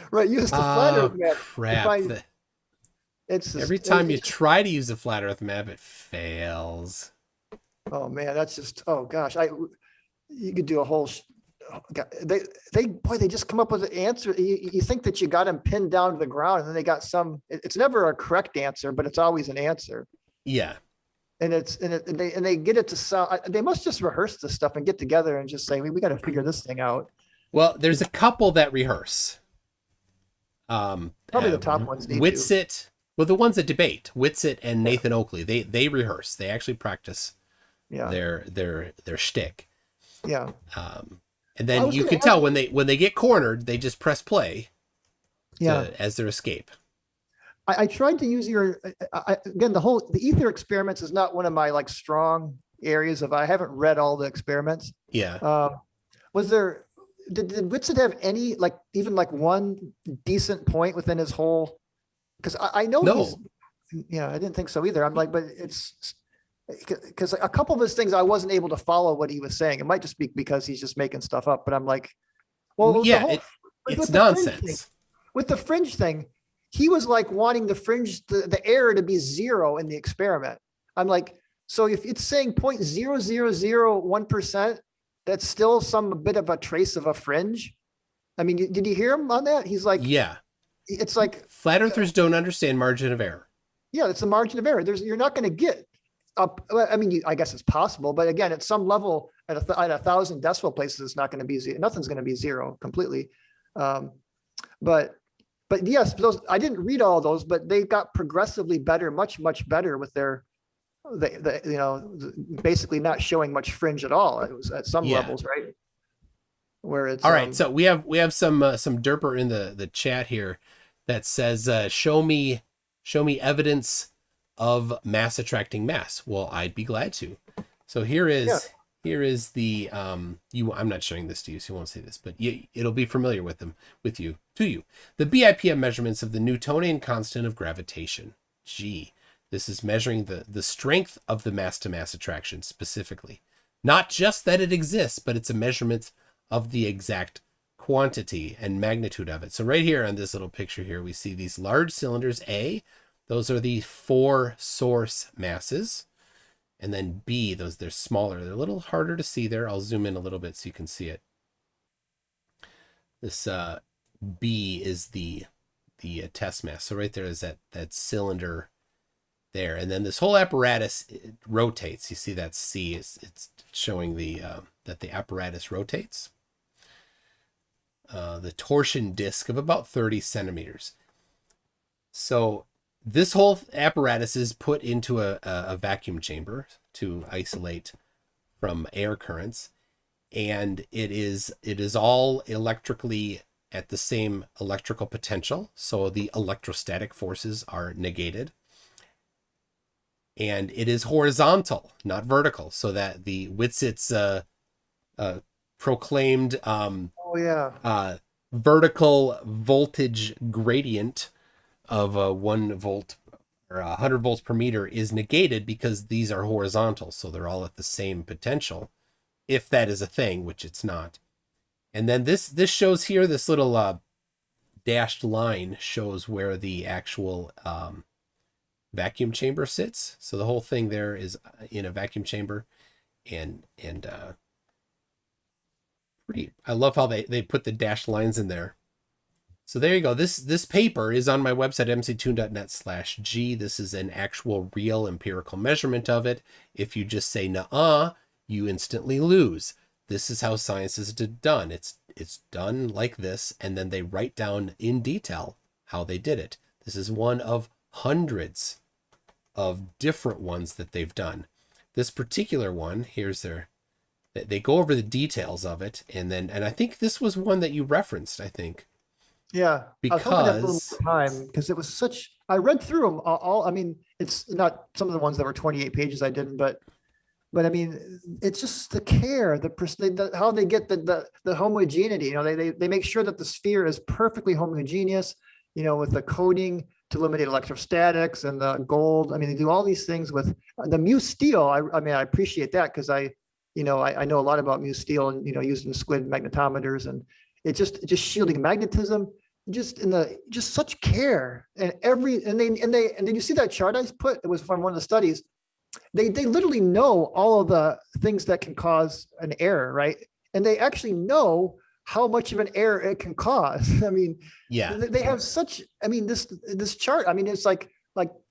Right. Use the flat Earth map. Crap. Every time you try to use the flat Earth map, it fails. Oh man, that's just, oh gosh. You could do a whole, they just come up with an answer. You think that you got them pinned down to the ground, and then they got it's never a correct answer, but it's always an answer. Yeah. And they get it to sound, they must just rehearse this stuff and get together and just say, we got to figure this thing out. Well, there's a couple that rehearse. Probably the top ones need Witsit, well, the ones that debate, Witsit and Nathan Oakley, they rehearse. They actually practice their shtick. Yeah. And then you can tell when they get cornered, they just press play as their escape. I tried to use again, the ether experiments is not one of my strong areas I haven't read all the experiments. Yeah. was there, did Witsit have any, like, even like one decent point within his whole? Because I know No. yeah, I didn't think so either. I'm like, but it's because a couple of his things I wasn't able to follow what he was saying. It might just be because he's just making stuff up, but I'm like, well, yeah, with it's the fringe thing- nonsense. with the fringe thing, he was like wanting the error to be 0 in the experiment. I'm like, so if it's saying 0.0001%, that's still some bit of a trace of a fringe. I mean, did you hear him on that? He's like, Yeah. it's like, Flat earthers don't understand margin of error. yeah, it's a margin of error. You're not going to get up. I mean, I guess it's possible, but again, at some level, at 1,000 decimal places, it's not going to be zero. Nothing's going to be 0 completely. But yes, those, I didn't read all those, but they got progressively better, much better with their, basically not showing much fringe at all. It was at some levels, right? Where it's all right. So we have some derper in the chat here that says, show me evidence of mass attracting mass. Well, I'd be glad to. So here is the I'm not showing this to you, so you won't see this, but it'll be familiar with you. The BIPM measurements of the Newtonian constant of gravitation, G. This is measuring the strength of the mass to mass attraction specifically. Not just that it exists, but it's a measurement of the exact quantity and magnitude of it. So right here on this little picture here, we see these large cylinders, A. Those are the 4 source masses. And then B, they're smaller. They're a little harder to see there. I'll zoom in a little bit so you can see it. This B is the test mass. So right there is that cylinder there. And then this whole apparatus, it rotates. You see that C, it's showing that the apparatus rotates. The torsion disk of about 30 centimeters. So this whole apparatus is put into a vacuum chamber to isolate from air currents, and it is all electrically at the same electrical potential, so the electrostatic forces are negated. And it is horizontal, not vertical, so that the Witsit's proclaimed vertical voltage gradient of 1 volt or 100 volts per meter is negated because these are horizontal, so they're all at the same potential, if that is a thing, which it's not. And then this shows here, this little dashed line shows where the actual vacuum chamber sits. So the whole thing there is in a vacuum chamber, and pretty. I love how they put the dashed lines in there. So there you go. This paper is on my website, mctoon.net/G. This is an actual real empirical measurement of it. If you just say nuh-uh, you instantly lose. This is how science is done. It's done like this, and then they write down in detail how they did it. This is one of hundreds of different ones that they've done. This particular one, they go over the details of it, and I think this was one that you referenced, I think. Yeah, because it was such. I read through them all. I mean, it's not some of the ones that were 28 pages I didn't, but I mean, it's just the care, how they get the homogeneity. They make sure that the sphere is perfectly homogeneous. With the coating to eliminate electrostatics and the gold. I mean, they do all these things with the mu steel. I mean, I appreciate that because I know a lot about mu steel and using squid magnetometers, and it's just shielding magnetism. Just such care and then you see that chart I put, it was from one of the studies. They literally know all of the things that can cause an error, right? And they actually know how much of an error it can cause. I mean, yeah, they have such. I mean, this chart. I mean, it's like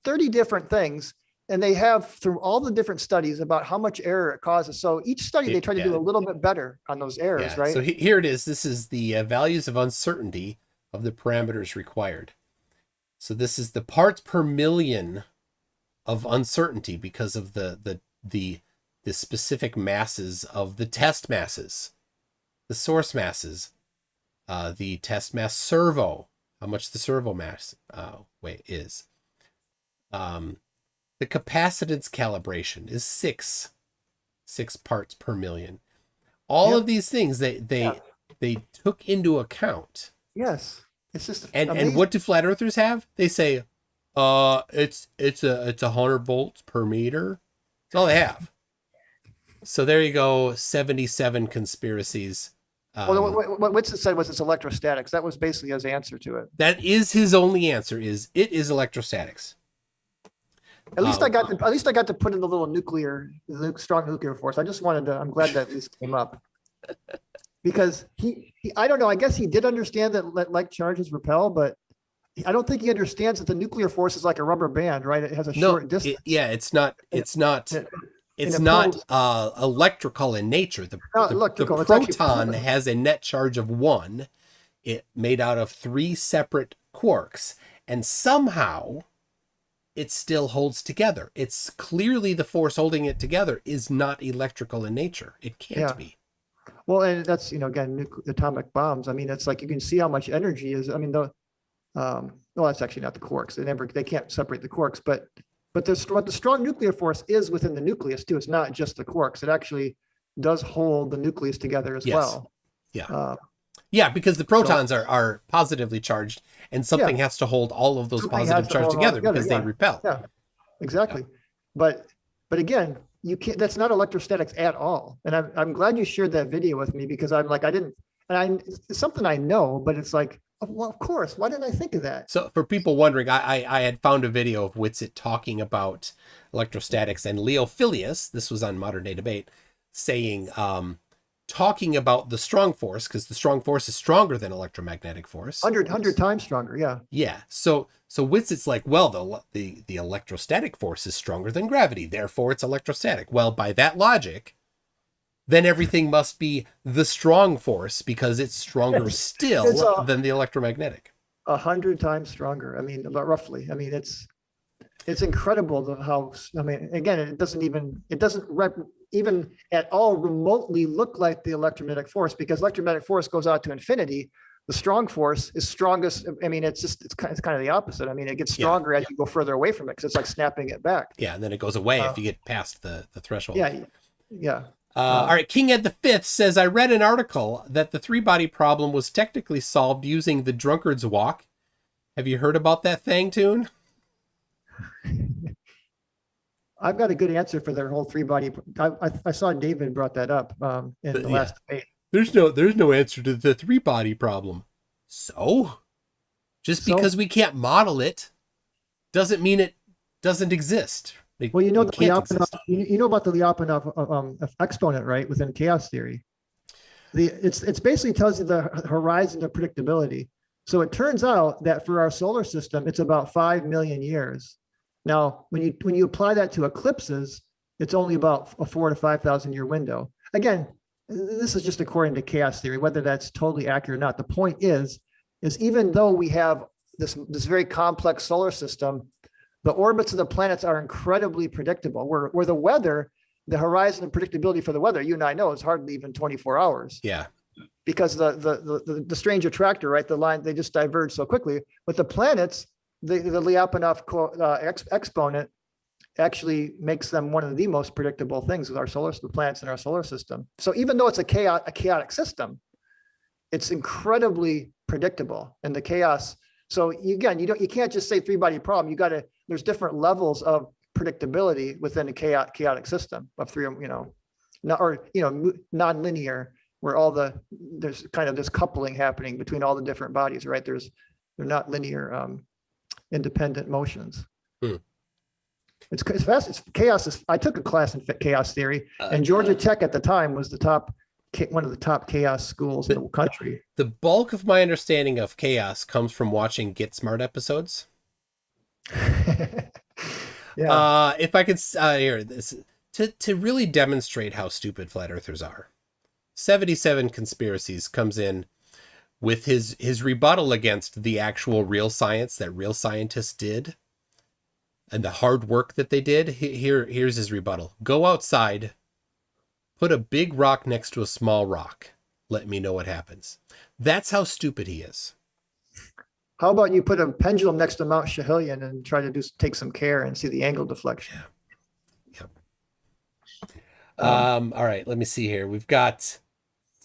30 different things, and they have through all the different studies about how much error it causes. So each study they try to do a little bit better on those errors, right? So here it is. This is the values of uncertainty of the parameters required. So this is the parts per million of uncertainty because of the specific masses of the test masses, the source masses, the test mass servo, how much the servo mass is. The capacitance calibration is 6 parts per million. all of these things they took into account. Yes. It's just and what do flat earthers have? They say, it's 100 volts per meter. That's all they have. So there you go. 77 conspiracies. Well, what Witsit said was it's electrostatics. That was basically his answer to it. That is his only answer. It is electrostatics. At least I got to put in the little strong nuclear force. I'm glad that this came up. Because I don't know, I guess he did understand that like charges repel, but I don't think he understands that the nuclear force is like a rubber band, right? It has a short distance. It's not electrical in nature. The proton has a net charge of 1. It made out of 3 separate quarks, and somehow it still holds together. It's clearly the force holding it together is not electrical in nature. It can't be. Well, and that's, again, atomic bombs. I mean, it's like you can see how much energy is. I mean, that's actually not the quarks. They can't separate the quarks, but the strong nuclear force is within the nucleus too. It's not just the quarks. It actually does hold the nucleus together as well. Yeah. Because the protons are positively charged, and something has to hold all of those positive charges together because they repel. Yeah, exactly. But again, you can't. That's not electrostatics at all. And I'm glad you shared that video with me, because I'm like, it's something I know, but it's like, well, of course, why didn't I think of that? So for people wondering, I had found a video of Witsit talking about electrostatics, and Leo Filius, this was on Modern Day Debate, saying, talking about the strong force, because the strong force is stronger than electromagnetic force. 100 times stronger, yeah. Yeah, so Witsit's like, well, the electrostatic force is stronger than gravity, therefore it's electrostatic. Well, by that logic, then everything must be the strong force, because it's stronger still than the electromagnetic. 100 times stronger. I mean, about roughly. I mean, it's incredible how. I mean, again, it doesn't even at all remotely look like the electromagnetic force, because electromagnetic force goes out to infinity. The strong force is strongest. I mean, it's kind of the opposite. I mean, it gets stronger as you go further away from it, because it's like snapping it back. Yeah, and then it goes away if you get past the threshold. Yeah. All right, King Ed V says, I read an article that the 3-body problem was technically solved using the drunkard's walk. Have you heard about that thing, Toon? I've got a good answer for their whole 3-body. I saw David brought that up in the last debate. There's no answer to the 3-body problem. So? Because we can't model it doesn't mean it doesn't exist. Well, you know about the Lyapunov exponent, right? Within chaos theory, it's basically tells you the horizon of predictability. So it turns out that for our solar system, it's about 5 million years. Now, when you apply that to eclipses, it's only about a 4,000 to 5,000 year window. Again, this is just according to chaos theory. Whether that's totally accurate or not, the point is even though we have this very complex solar system, the orbits of the planets are incredibly predictable. Where the weather, the horizon of predictability for the weather, you and I know, is hardly even 24 hours. Yeah. Because the strange attractor, right? The line, they just diverge so quickly. But the planets, the Lyapunov exponent actually makes them one of the most predictable things with the planets in our solar system. So even though it's a chaotic system, it's incredibly predictable in the chaos. So you can't just say 3-body problem. There's different levels of predictability within a chaotic system of nonlinear, where there's kind of this coupling happening between all the different bodies, right? They're not linear, independent motions. It's fast. It's chaos. I took a class in chaos theory, and Georgia Tech at the time was one of the top chaos schools in the country. The bulk of my understanding of chaos comes from watching Get Smart episodes. Yeah. If I could hear this to really demonstrate how stupid flat earthers are, 77 Conspiracies comes in with his rebuttal against the actual real science that real scientists did and the hard work that they did. Here's his rebuttal. Go outside, put a big rock next to a small rock. Let me know what happens. That's how stupid he is. How about you put a pendulum next to Mount Schehallien and try to take some care and see the angle deflection? Yep. All right, let me see here. We've got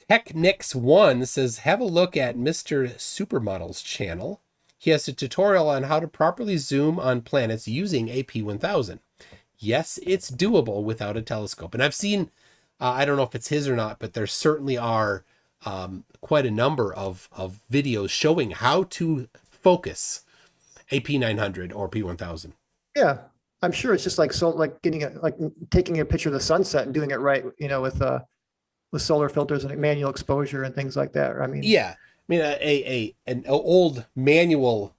Technix1 says, have a look at Mr. Supermodel's channel. He has a tutorial on how to properly zoom on planets using a P1000. Yes, it's doable without a telescope. And I've seen, I don't know if it's his or not, but there certainly are quite a number of videos showing how to focus a P900 or P1000. Yeah, I'm sure it's just like taking a picture of the sunset and doing it right, with solar filters and manual exposure and things like that. I mean, yeah, I mean an old manual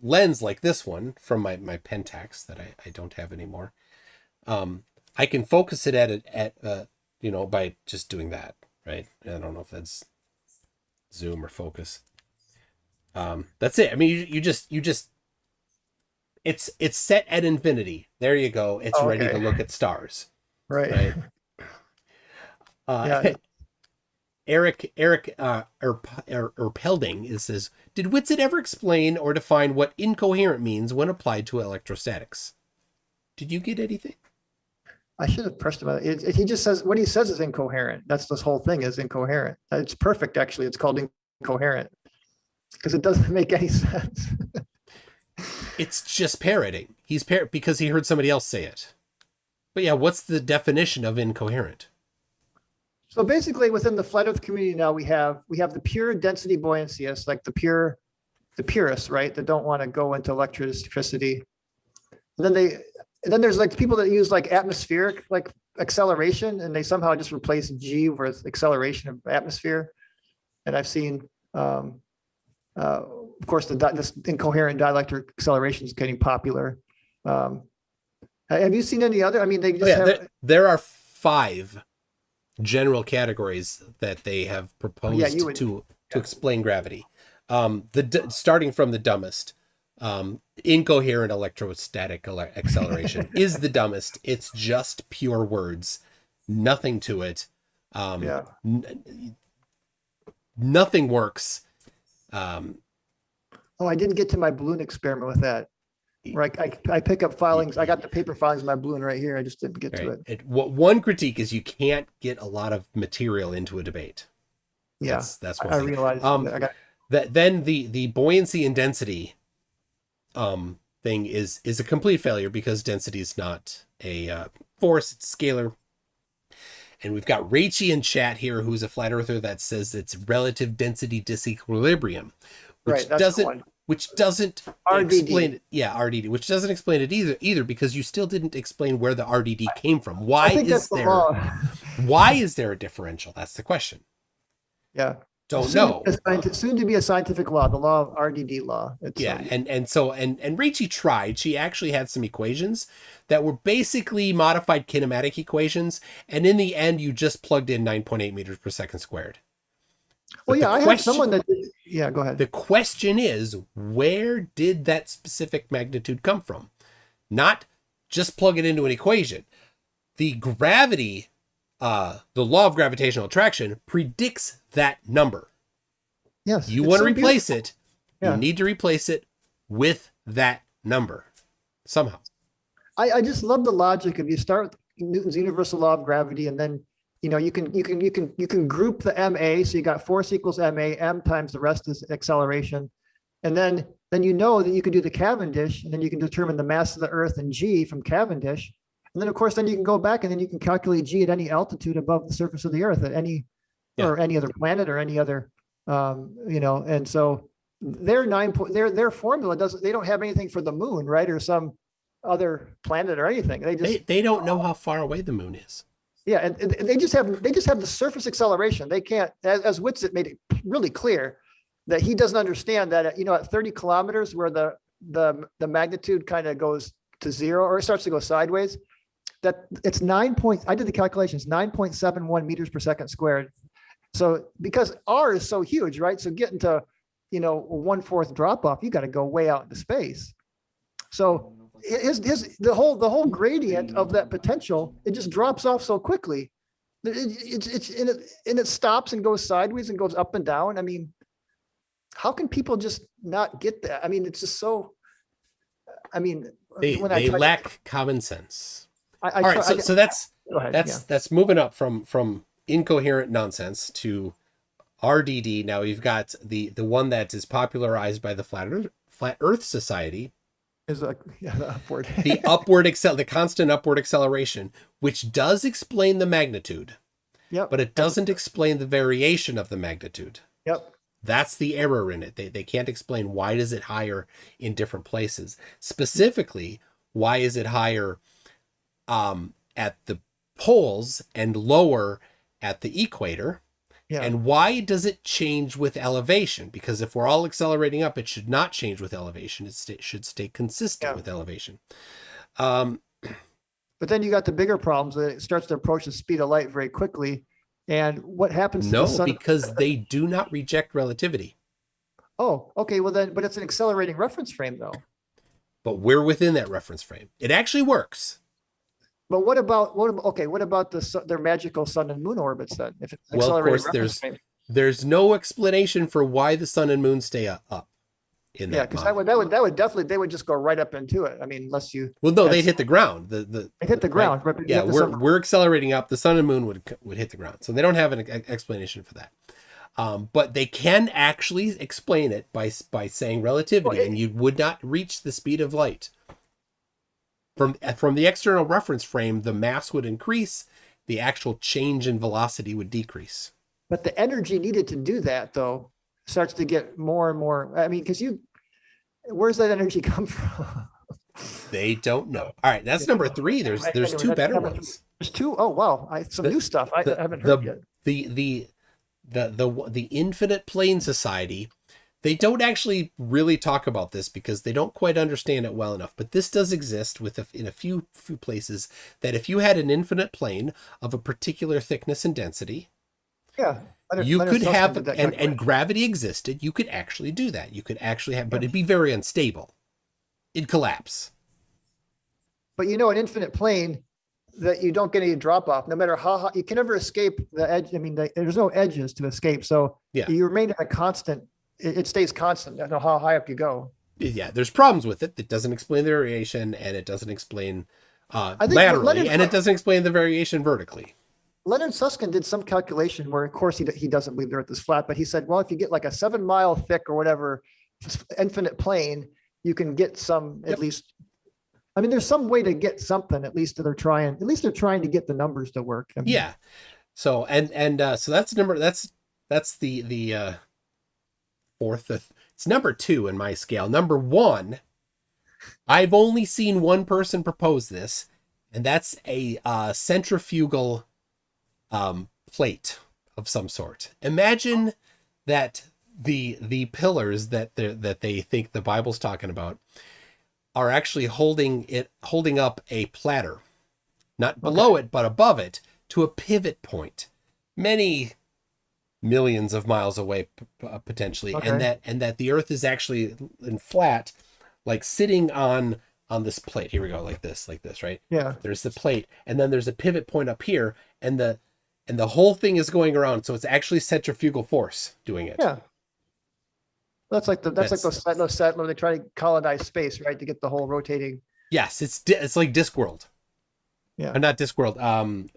lens like this one from my Pentax that I don't have anymore. I can focus it at by just doing that, right? I don't know if that's zoom or focus. That's it. I mean, you just it's set at infinity. There you go. It's ready to look at stars. Right. Yeah. Eric Erpelding says, did Witsit ever explain or define what incoherent means when applied to electrostatics? Did you get anything? I should have pressed him. He just says what he says is incoherent. That's this whole thing is incoherent. It's perfect, actually. It's called incoherent because it doesn't make any sense. It's just parroting. He's because he heard somebody else say it. But yeah, what's the definition of incoherent? So basically, within the flat Earth community now, we have the pure density buoyancyists, like the purists, right? That don't want to go into electricity. And then there's like people that use like atmospheric like acceleration, and they somehow just replace G with acceleration of atmosphere. And I've seen, of course, this incoherent dielectric acceleration is getting popular. Have you seen any other? I mean, they just there are 5 general categories that they have proposed to explain gravity. Starting from the dumbest. Incoherent electrostatic acceleration is the dumbest. It's just pure words, nothing to it. Nothing works. I didn't get to my balloon experiment with that. Right, I pick up filings. I got the paper filings in my balloon right here. I just didn't get to it. One critique is you can't get a lot of material into a debate. Yeah, that's one I thing. realized. Then the buoyancy and density thing is a complete failure because density is not a force, it's a scalar. And we've got Rachie in chat here, who's a flat earther, that says it's relative density disequilibrium, which doesn't explain it. Yeah, RDD, which doesn't explain it either because you still didn't explain where the RDD came from. Why is there a differential? That's the question. Yeah. Don't know. Soon to be a scientific law, the law of RDD law. And Rachie tried. She actually had some equations that were basically modified kinematic equations, and in the end, you just plugged in 9.8 meters per second squared. Well, I had someone that. Yeah, go ahead. The question is, where did that specific magnitude come from? Not just plug it into an equation. The gravity, the law of gravitational attraction predicts that number. Yes. You want to replace it. Yeah. You need to replace it with that number somehow. I just love the logic of you start with Newton's universal law of gravity, and then you can group the MA. So you got force equals MA, M times the rest is acceleration. And then that you can do the Cavendish, and then you can determine the mass of the Earth and G from Cavendish. And then of course, then you can go back and then you can calculate G at any altitude above the surface of the Earth or any other planet or any other, and so their formula they don't have anything for the moon, right? Or some other planet or anything. They don't know how far away the moon is. Yeah, and they just have the surface acceleration. They can't, as Witsit made it really clear, that he doesn't understand that at 30 kilometers where the magnitude kind of goes to 0 or it starts to go sideways, that it's I did the calculations, 9.71 meters per second squared. So because R is so huge, right? So getting to 1/4 drop off, you got to go way out into space. So the whole gradient of that potential, it just drops off so quickly. It stops and goes sideways and goes up and down. I mean, how can people just not get that? I mean, it's just so. I mean, they lack common sense. All right, so that's moving up from incoherent nonsense to RDD. Now we've got the one that is popularized by the Flat Earth Society. Is the upward. The constant upward acceleration, which does explain the magnitude. Yep. But it doesn't explain the variation of the magnitude. Yep. That's the error in it. They can't explain why is it higher in different places. Specifically, why is it higher at the poles and lower at the equator? Yeah. And why does it change with elevation? Because if we're all accelerating up, it should not change with elevation. It should stay consistent with elevation. But then you got the bigger problems that it starts to approach the speed of light very quickly. And what happens to the sun? Because they do not reject relativity. Oh, okay. Well then, but it's an accelerating reference frame though. But we're within that reference frame. It actually works. But what about their magical sun and moon orbits then? If it's Well, of course, there's no explanation for why the sun and moon stay up in that. Yeah, because that would definitely, they would just go right up into it. I mean, unless you. Well, no, they'd hit the ground. They hit the ground. Right? But Yeah, we're accelerating up. The sun and moon would hit the ground. So they don't have an explanation for that. But they can actually explain it by saying relativity, and you would not reach the speed of light. From the external reference frame, the mass would increase, the actual change in velocity would decrease. But the energy needed to do that, though, starts to get more and more. I mean, because where's that energy come from? They don't know. All right, that's number 3. There's two better ones. There's 2. Oh wow, some new stuff I haven't heard yet. The Infinite Plane Society. They don't actually really talk about this because they don't quite understand it well enough. But this does exist in a few places, that if you had an infinite plane of a particular thickness and density, you could have, and gravity existed, you could actually do that. You could actually have, but it'd be very unstable. It'd collapse. But an infinite plane, that you don't get any drop off, no matter how high, you can never escape the edge. I mean, there's no edges to escape. So you remain at a constant. It stays constant. I don't know how high up you go. Yeah, there's problems with it. It doesn't explain the variation, and it doesn't explain laterally, and it doesn't explain the variation vertically. Leonard Susskind did some calculation where, of course, he doesn't believe the Earth is flat, but he said, well, if you get like a 7-mile thick or whatever infinite plane, you can get some at least. I mean, there's some way to get something. At least they're trying. At least they're trying to get the numbers to work. I mean, yeah. So so that's the fourth. It's number 2 in my scale. Number 1, I've only seen one person propose this, and that's a centrifugal plate of some sort. Imagine that the pillars that they think the Bible's talking about are actually holding up a platter, not below it but above it, to a pivot point, many millions of miles away potentially, and that the Earth is actually in flat, like sitting on this plate. Here we go, like this, right? Yeah. There's the plate, and then there's a pivot point up here, and the whole thing is going around, so it's actually centrifugal force doing it. Yeah. That's like those set where they try to colonize space, right, to get the whole rotating. Yes, it's like Discworld. Yeah. Or not Discworld,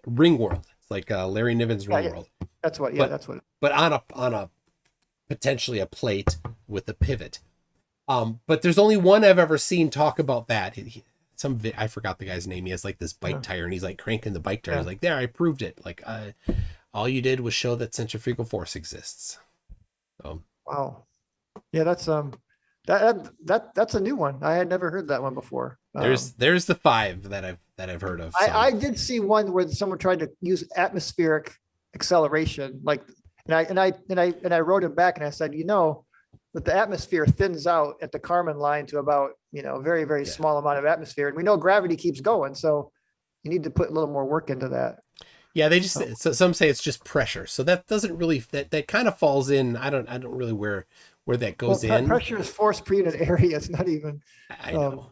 Ringworld. It's like Larry Niven's Ringworld. That's what. Yeah, that's what. But on a potentially a plate with a pivot. But there's only one I've ever seen talk about that. I forgot the guy's name. He has like this bike tire, and he's like cranking the bike tire. He's like, there, I proved it. Like, all you did was show that centrifugal force exists. So. Wow. Yeah, that's that's a new one. I had never heard that one before. There's the 5 that I've heard of. So. I did see one where someone tried to use atmospheric acceleration, like, and I wrote it back and I said, that the atmosphere thins out at the Kármán line to about very, very small amount of atmosphere, and we know gravity keeps going, so you need to put a little more work into that. Yeah, so some say it's just pressure, so that doesn't really that kind of falls in. I don't really where that goes in. Pressure is force per unit area. It's not even. I know.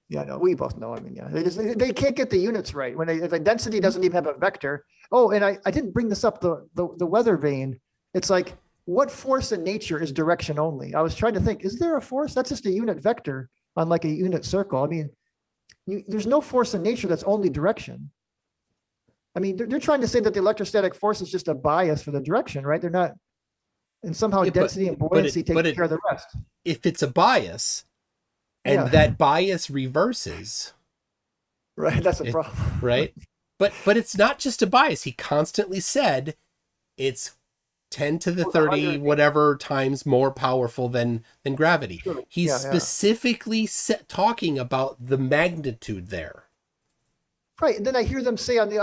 Yeah, no, we both know. I mean, yeah, they can't get the units right when the density doesn't even have a vector. Oh, and I didn't bring this up. The weather vane. It's like, what force in nature is direction only? I was trying to think, is there a force? That's just a unit vector on like a unit circle. I mean, there's no force in nature that's only direction. I mean, they're trying to say that the electrostatic force is just a bias for the direction, right? They're not, and somehow density and buoyancy take care of the rest. If it's a bias and that bias reverses, right, that's a problem. Right? But it's not just a bias. He constantly said it's 10 to the 30 whatever times more powerful than gravity. Sure. He's specifically talking about the magnitude there. Right. And then I hear them say on the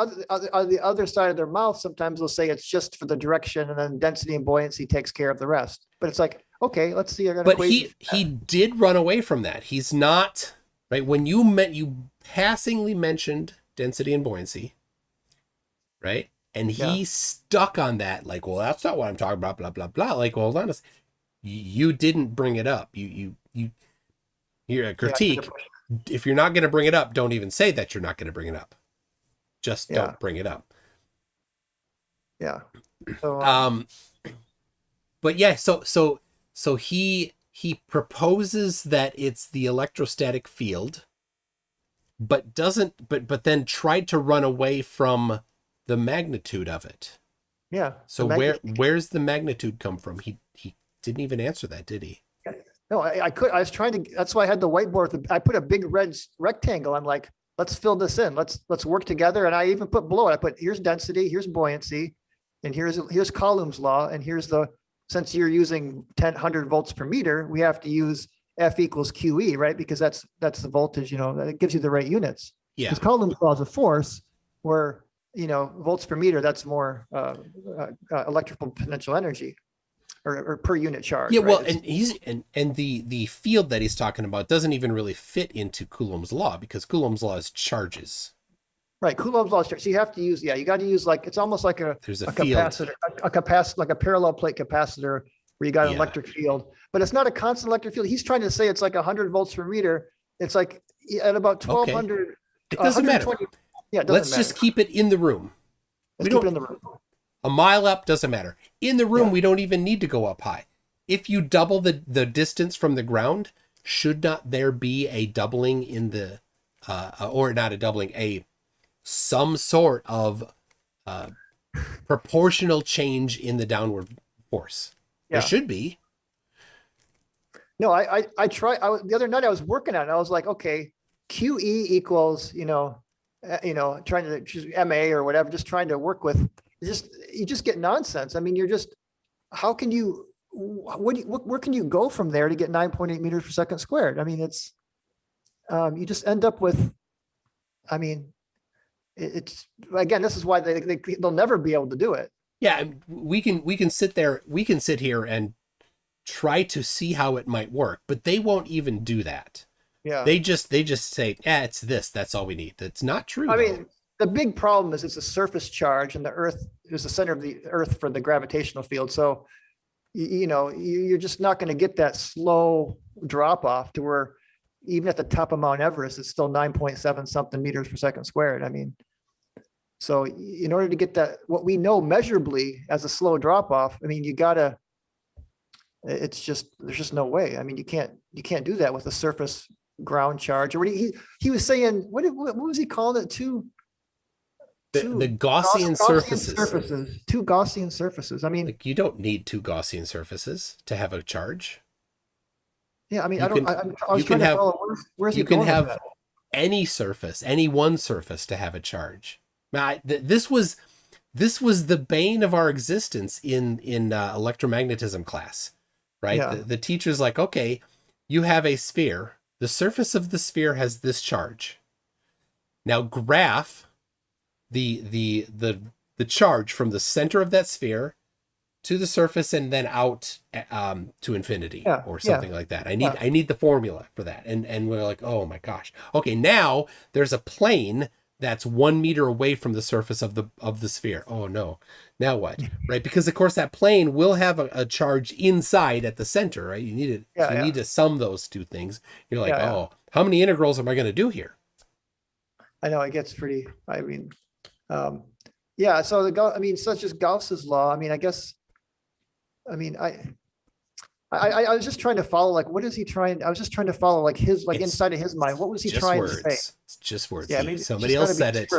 other side of their mouth, sometimes they'll say it's just for the direction, and then density and buoyancy takes care of the rest. But it's like, okay, let's see. But he did run away from that. He's not, right? When you passingly mentioned density and buoyancy, right? And he stuck on that, like, well, that's not what I'm talking about, blah, blah, blah. Like, well, hold on, you didn't bring it up. You're a critique. If you're not going to bring it up, don't even say that you're not going to bring it up. Just don't bring it up. Yeah. So, but yeah, so he proposes that it's the electrostatic field, but then tried to run away from the magnitude of it. Yeah. So where's the magnitude come from? He didn't even answer that, did he? No, I was trying to, that's why I had the whiteboard. I put a big red rectangle. I'm like, let's fill this in. Let's work together. And I even put below it, I put, here's density, here's buoyancy, and here's Coulomb's law. And here's since you're using 100 volts per meter, we have to use F equals QE, right? Because that's the voltage, that gives you the right units. Yeah. Because Coulomb's law is a force where, volts per meter, that's more electrical potential energy. Or per unit charge. Yeah, right? well, and the field that he's talking about doesn't even really fit into Coulomb's law, because Coulomb's law is charges. Right, Coulomb's law is charges. So you have to use, you got to use, like, it's almost like a capacitor, like a parallel plate capacitor where you got an electric field, but it's not a constant electric field. He's trying to say it's like 100 volts per meter. It's like at about 1200. Okay. It doesn't matter. Yeah, it doesn't Let's matter. just keep it in the room. Let's keep it in the room. A mile up doesn't matter. In the room, we don't even need to go up high. If you double the distance from the ground, should not there be a doubling in the, or not a doubling, some sort of proportional change in the downward force? Yeah. There should be. No, I tried. The other night I was working on it. I was like, okay, QE equals, trying to choose MA or whatever, just trying to work with. You just get nonsense. I mean, how can you, where can you go from there to get 9.8 meters per second squared? I mean, it's, you just end up with, I mean, it's, again, this is why they'll never be able to do it. Yeah. We can sit here and try to see how it might work, but they won't even do that. Yeah. They just say, it's this, that's all we need. That's not true. I mean, the big problem is it's a surface charge, and the Earth is the center of the Earth for the gravitational field. So, you're just not going to get that slow drop off to where even at the top of Mount Everest, it's still 9.7 something meters per second squared. I mean, so in order to get that, what we know measurably as a slow drop off, I mean, there's just no way. I mean, you can't do that with a surface ground charge. Or he was saying, what was he calling it? The Gaussian surfaces. Two Gaussian surfaces. I mean, like, you don't need two Gaussian surfaces to have a charge. Yeah, I mean, I was trying to follow. Where's he going with that? You can have any surface, any one surface to have a charge. Now, this was the bane of our existence in electromagnetism class, right? Yeah. The teacher's like, okay, you have a sphere. The surface of the sphere has this charge. Now graph the charge from the center of that sphere to the surface and then out to infinity or something like that. I need the formula for that. And we're like, oh my gosh. Okay, now there's a plane that's 1 meter away from the surface of the sphere. Oh no. Now what? Right? Because of course that plane will have a charge inside at the center, right? You need to sum those two things. You're like, how many integrals am I going to do here? I know it gets pretty, I mean, so such as Gauss's law. I mean, I guess, I was just trying to follow, like, what is he trying? I was just trying to follow, like, inside of his mind. What was he trying to say? It's just words. Yeah, Somebody else said it.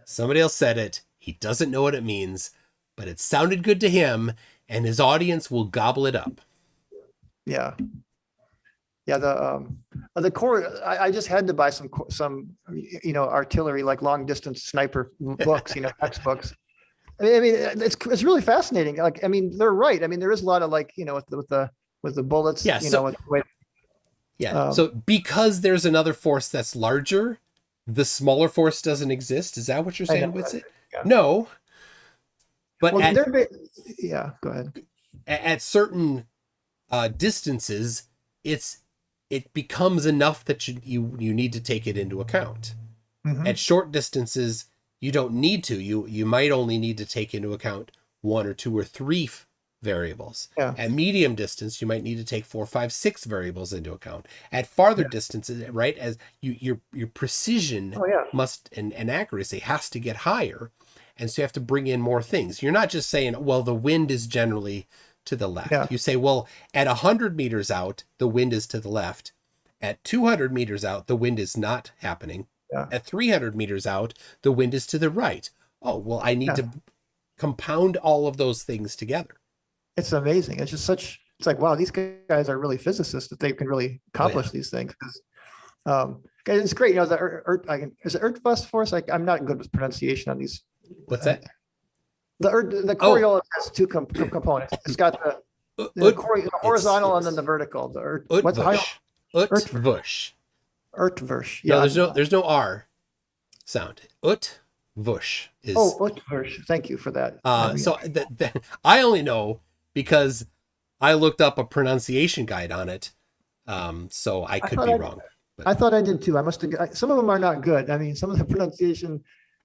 Somebody else said it. He doesn't know what it means, but it sounded good to him, and his audience will gobble it up. Yeah. Yeah, the core. I just had to buy some artillery, like long distance sniper books, textbooks. I mean, it's really fascinating. Like, I mean, they're right. I mean, there is a lot of like, with the bullets. Yeah. So because there's another force that's larger, the smaller force doesn't exist. Is that what you're saying, Witsit? Yeah. No. But go ahead. At certain distances, it becomes enough that you need to take it into account. Mm-hmm. At short distances, you don't need to. You might only need to take into account 1 or 2 or 3 variables. Yeah. At medium distance, you might need to take 4, 5, 6 variables into account. At farther distances, right, as your precision must and accuracy has to get higher, and so you have to bring in more things. You're not just saying, well, the wind is generally to the left. Yeah. You say, well, at 100 meters out, the wind is to the left. At 200 meters out, the wind is not happening. Yeah. At 300 meters out, the wind is to the right. Oh, well, I need to compound all of those things together. It's amazing. It's just it's like, wow, these guys are really physicists that they can really accomplish these things. It's great. You know, is it Earth force? Like, I'm not good with pronunciation on these. What's that? The Coriolis has 2 components. It's got the horizontal and then the vertical. The Earth. Utvush. Earthvush. Yeah. No, there's no R sound. Utvush is. Oh, Utvush. Thank you for that. So I only know because I looked up a pronunciation guide on it. So I could be wrong. But. I thought I did too. I must have. Some of them are not good. I mean, some of the pronunciation.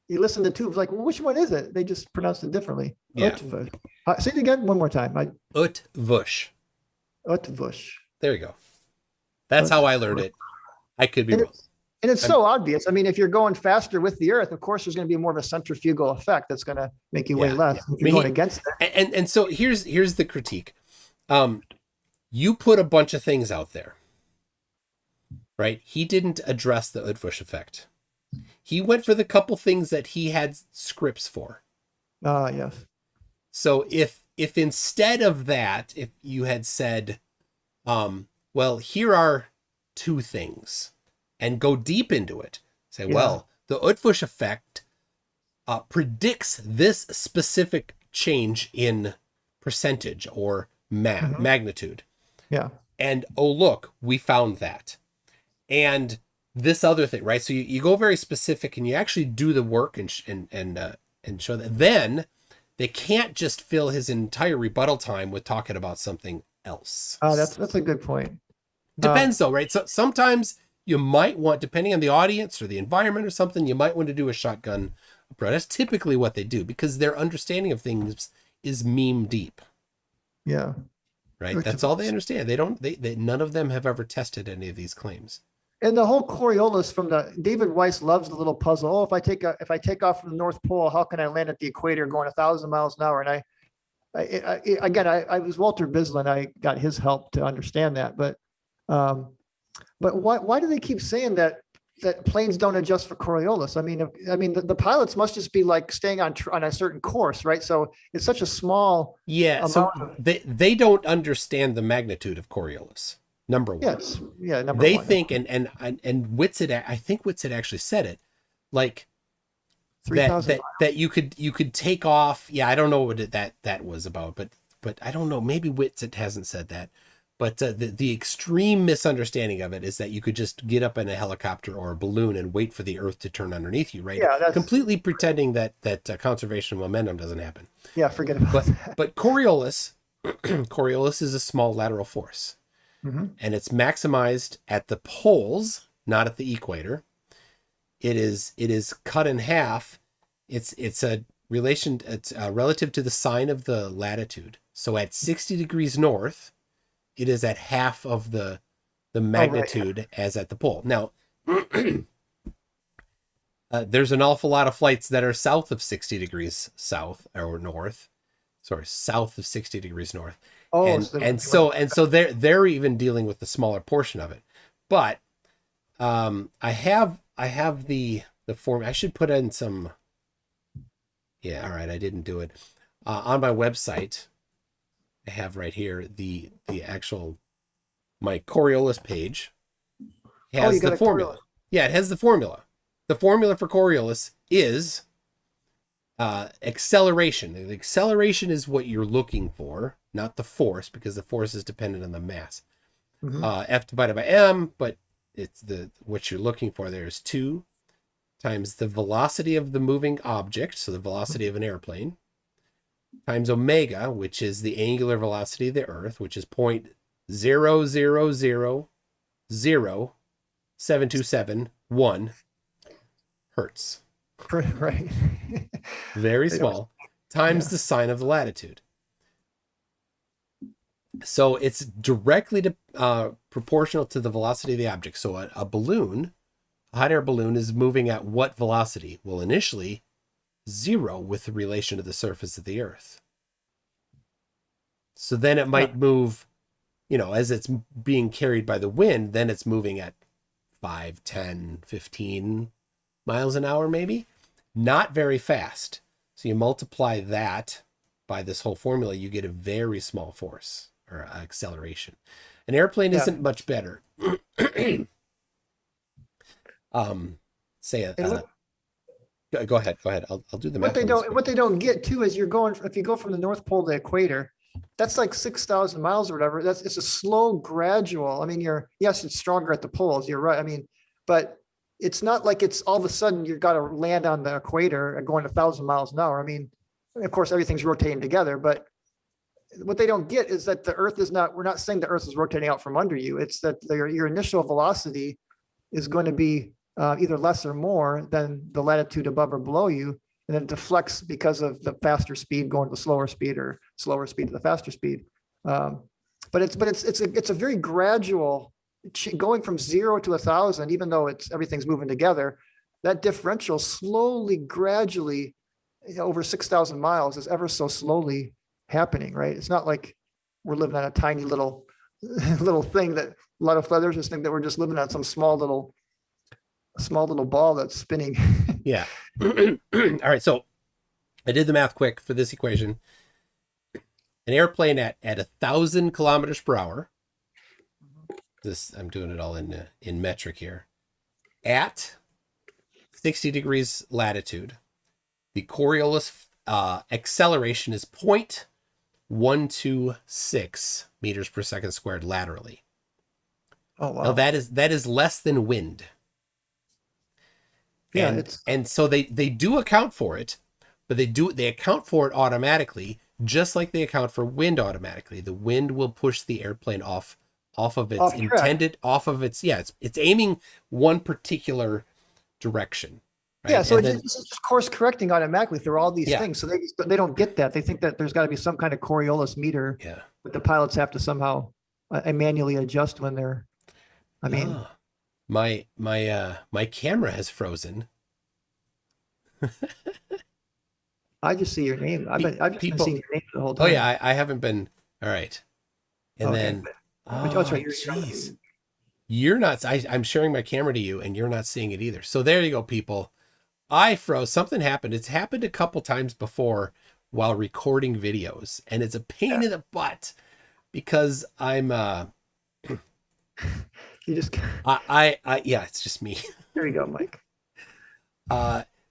You listen to 2, like, well, which one is it? They just pronounced it differently. Yeah. Say it again one more time. Utvush. Utvush. There you go. That's how I learned it. I could be wrong. And it's so obvious. I mean, if you're going faster with the Earth, of course, there's going to be more of a centrifugal effect that's going to make you weigh less. If you're going against it. And so here's the critique. You put a bunch of things out there, right? He didn't address the Utvush effect. He went for the couple things that he had scripts for. Yes. So if instead of that, if you had said, well, here are 2 things, and go deep into it, say, well, the Utvush effect predicts this specific change in percentage or magnitude. Yeah. And oh, look, we found that. And this other thing, right? So you go very specific and you actually do the work and show that. Then they can't just fill his entire rebuttal time with talking about something else. That's a good point. Depends though, right? So sometimes you might want, depending on the audience or the environment or something, you might want to do a shotgun approach. That's typically what they do because their understanding of things is meme deep. Yeah. Right. That's all they understand. They none of them have ever tested any of these claims. And the whole Coriolis from David Weiss loves the little puzzle. Oh, if I take off from the North Pole, how can I land at the equator going 1,000 miles an hour? And I was Walter Bislin. I got his help to understand that. But why do they keep saying that planes don't adjust for Coriolis? I mean, the pilots must just be like staying on a certain course, right? So it's such a small. Yeah. So they don't understand the magnitude of Coriolis. Number 1. Yes. Yeah. They think, and Witsit, I think Witsit actually said it, like that you could take off. Yeah, I don't know what that was about, but I don't know. Maybe Witsit hasn't said that. But the extreme misunderstanding of it is that you could just get up in a helicopter or a balloon and wait for the Earth to turn underneath you, right? Yeah, that's completely pretending that conservation of momentum doesn't happen. Yeah, forget about that. But Coriolis is a small lateral force. Mm-hmm. And it's maximized at the poles, not at the equator. It is cut in half. It's a relation. It's relative to the sine of the latitude. So at 60 degrees north, it is at half of the magnitude as at the pole. Now, there's an awful lot of flights that are south of 60 degrees south or north. Sorry, south of 60 degrees north. Oh, so they're even dealing with the smaller portion of it. But I have the form. I should put in some Yeah, all right, I didn't do it. On my website, I have right here the actual, my Coriolis page has the formula. Yeah, it has the formula. The formula for Coriolis is acceleration. The acceleration is what you're looking for, not the force, because the force is dependent on the mass. F divided by m, but it's what you're looking for there is 2 times the velocity of the moving object, so the velocity of an airplane, times omega, which is the angular velocity of the Earth, which is 0.0000727 hertz. Right. Very small. Times the sine of the latitude. So it's directly proportional to the velocity of the object. So a balloon, a hot air balloon, is moving at what velocity? Well, initially 0 with relation to the surface of the Earth. So then it might move, as it's being carried by the wind, then it's moving at 5, 10, 15 miles an hour, maybe. Not very fast. So you multiply that by this whole formula, you get a very small force or acceleration. An airplane isn't much better. Go ahead. I'll do the math. What they don't get too is if you go from the North Pole to the equator, that's like 6,000 miles or whatever. It's a slow, gradual. I mean, yes, it's stronger at the poles. You're right. I mean, but it's not like it's all of a sudden you've got to land on the equator and going 1,000 miles an hour. I mean, of course, everything's rotating together, but what they don't get is that the Earth is not, we're not saying the Earth is rotating out from under you. It's that your initial velocity is going to be either less or more than the latitude above or below you. And then it deflects because of the faster speed going to the slower speed or slower speed to the faster speed. But it's a very gradual going from 0 to 1,000, even though everything's moving together. That differential slowly, gradually, over 6,000 miles is ever so slowly happening, right? It's not like we're living on a tiny little thing that a lot of feathers just think that we're just living on some small little ball that's spinning. Yeah. All right. So I did the math quick for this equation. An airplane at 1,000 kilometers per hour. I'm doing it all in metric here. At 60 degrees latitude, the Coriolis acceleration is 0.126 meters per second squared laterally. Oh wow! Now that is less than wind. Yeah, and so they do account for it, but they account for it automatically, just like they account for wind automatically. The wind will push the airplane off of its intended, off of its, it's aiming one particular direction. Right? Yeah, so it's just course correcting automatically through all these things. So they don't get that. They think that there's got to be some kind of Coriolis meter that the pilots have to somehow manually adjust when they're. I mean, my camera has frozen. I just see your name. I've just been seeing your name the whole time. Oh yeah, I haven't been. All right, and then that's right. You're not. I'm sharing my camera to you, and you're not seeing it either. So there you go, people. I froze. Something happened. It's happened a couple times before while recording videos, and it's a pain in the butt because I'm. You just. It's just me. There you go, Mike.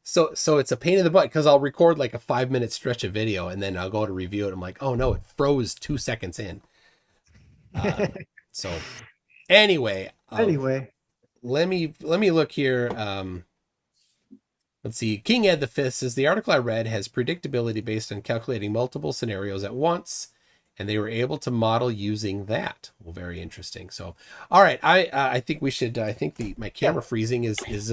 So it's a pain in the butt because I'll record like a 5-minute stretch of video and then I'll go to review it. I'm like, oh no, it froze 2 seconds in. So anyway, let me look here. Let's see. King Ed V says the article I read has predictability based on calculating multiple scenarios at once, and they were able to model using that. Well, very interesting. So, all right, I think we should. I think my camera freezing is. This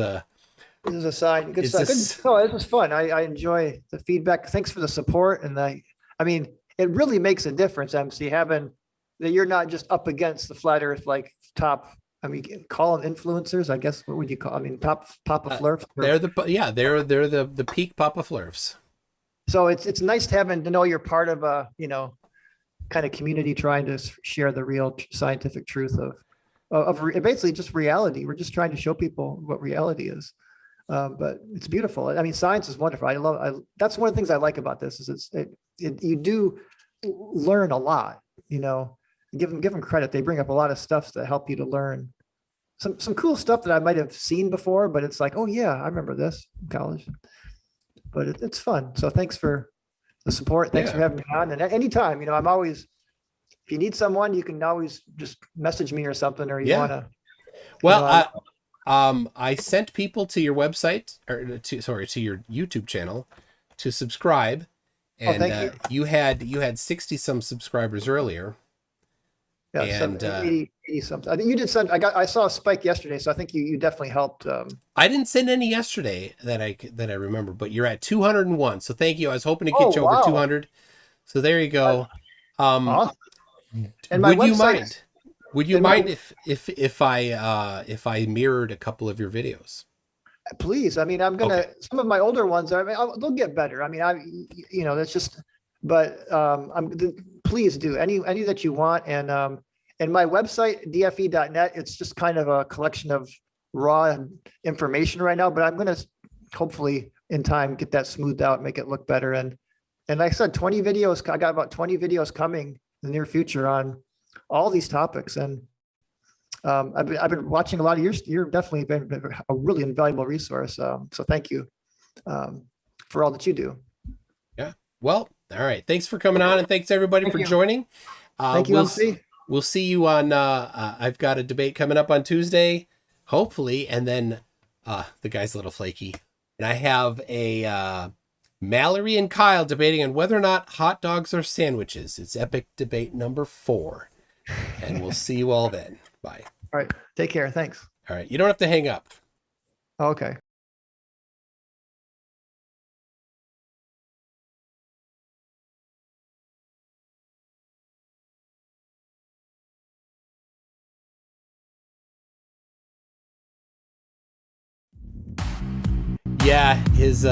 is a sign. Good sign. No, this was fun. I enjoy the feedback. Thanks for the support. And I mean, it really makes a difference, MC, having that you're not just up against the flat Earth like top. I mean, call them influencers. I guess what would you call? I mean, top Papa Flurfs. They're the peak Papa Flurfs. So it's nice to know you're part of a kind of community trying to share the real scientific truth of basically just reality. We're just trying to show people what reality is. But it's beautiful. I mean, science is wonderful. That's one of the things I like about this is you do learn a lot, you know, give them credit. They bring up a lot of stuff that help you to learn some cool stuff that I might have seen before, but it's like, oh yeah, I remember this in college, but it's fun. So thanks for the support. Thanks for having me on. And anytime, you know, I'm always, if you need someone, you can always just message me or something, or you want to. Well, I sent people to your website to your YouTube channel to subscribe. And you had 60 some subscribers earlier. Yeah, and 80 something. I think you did send. I saw a spike yesterday, so I think you definitely helped. I didn't send any yesterday that I remember, but you're at 201. So thank you. I was hoping to get you over 200. So there you go. Awesome. And would you mind? Would you mind if I mirrored a couple of your videos? Please. I mean, I'm gonna some of my older ones. I mean, they'll get better. I mean, that's just. But please do any that you want. And my website, dfe.net, it's just kind of a collection of raw information right now, but I'm going to hopefully in time get that smoothed out, make it look better. And like I said, 20 videos, I got about 20 videos coming in the near future on all these topics. And I've been watching a lot of yours. You're definitely been a really invaluable resource. So thank you for all that you do. Yeah. Well, all right. Thanks for coming on, and thanks everybody for joining. Thank you, MC. We'll see you on. I've got a debate coming up on Tuesday, hopefully, and then the guy's a little flaky, and I have a Mallory and Kyle debating on whether or not hot dogs are sandwiches. It's epic debate number 4, and we'll see you all then. Bye. All right. Take care. Thanks. All right. You don't have to hang up. Okay. Yeah, his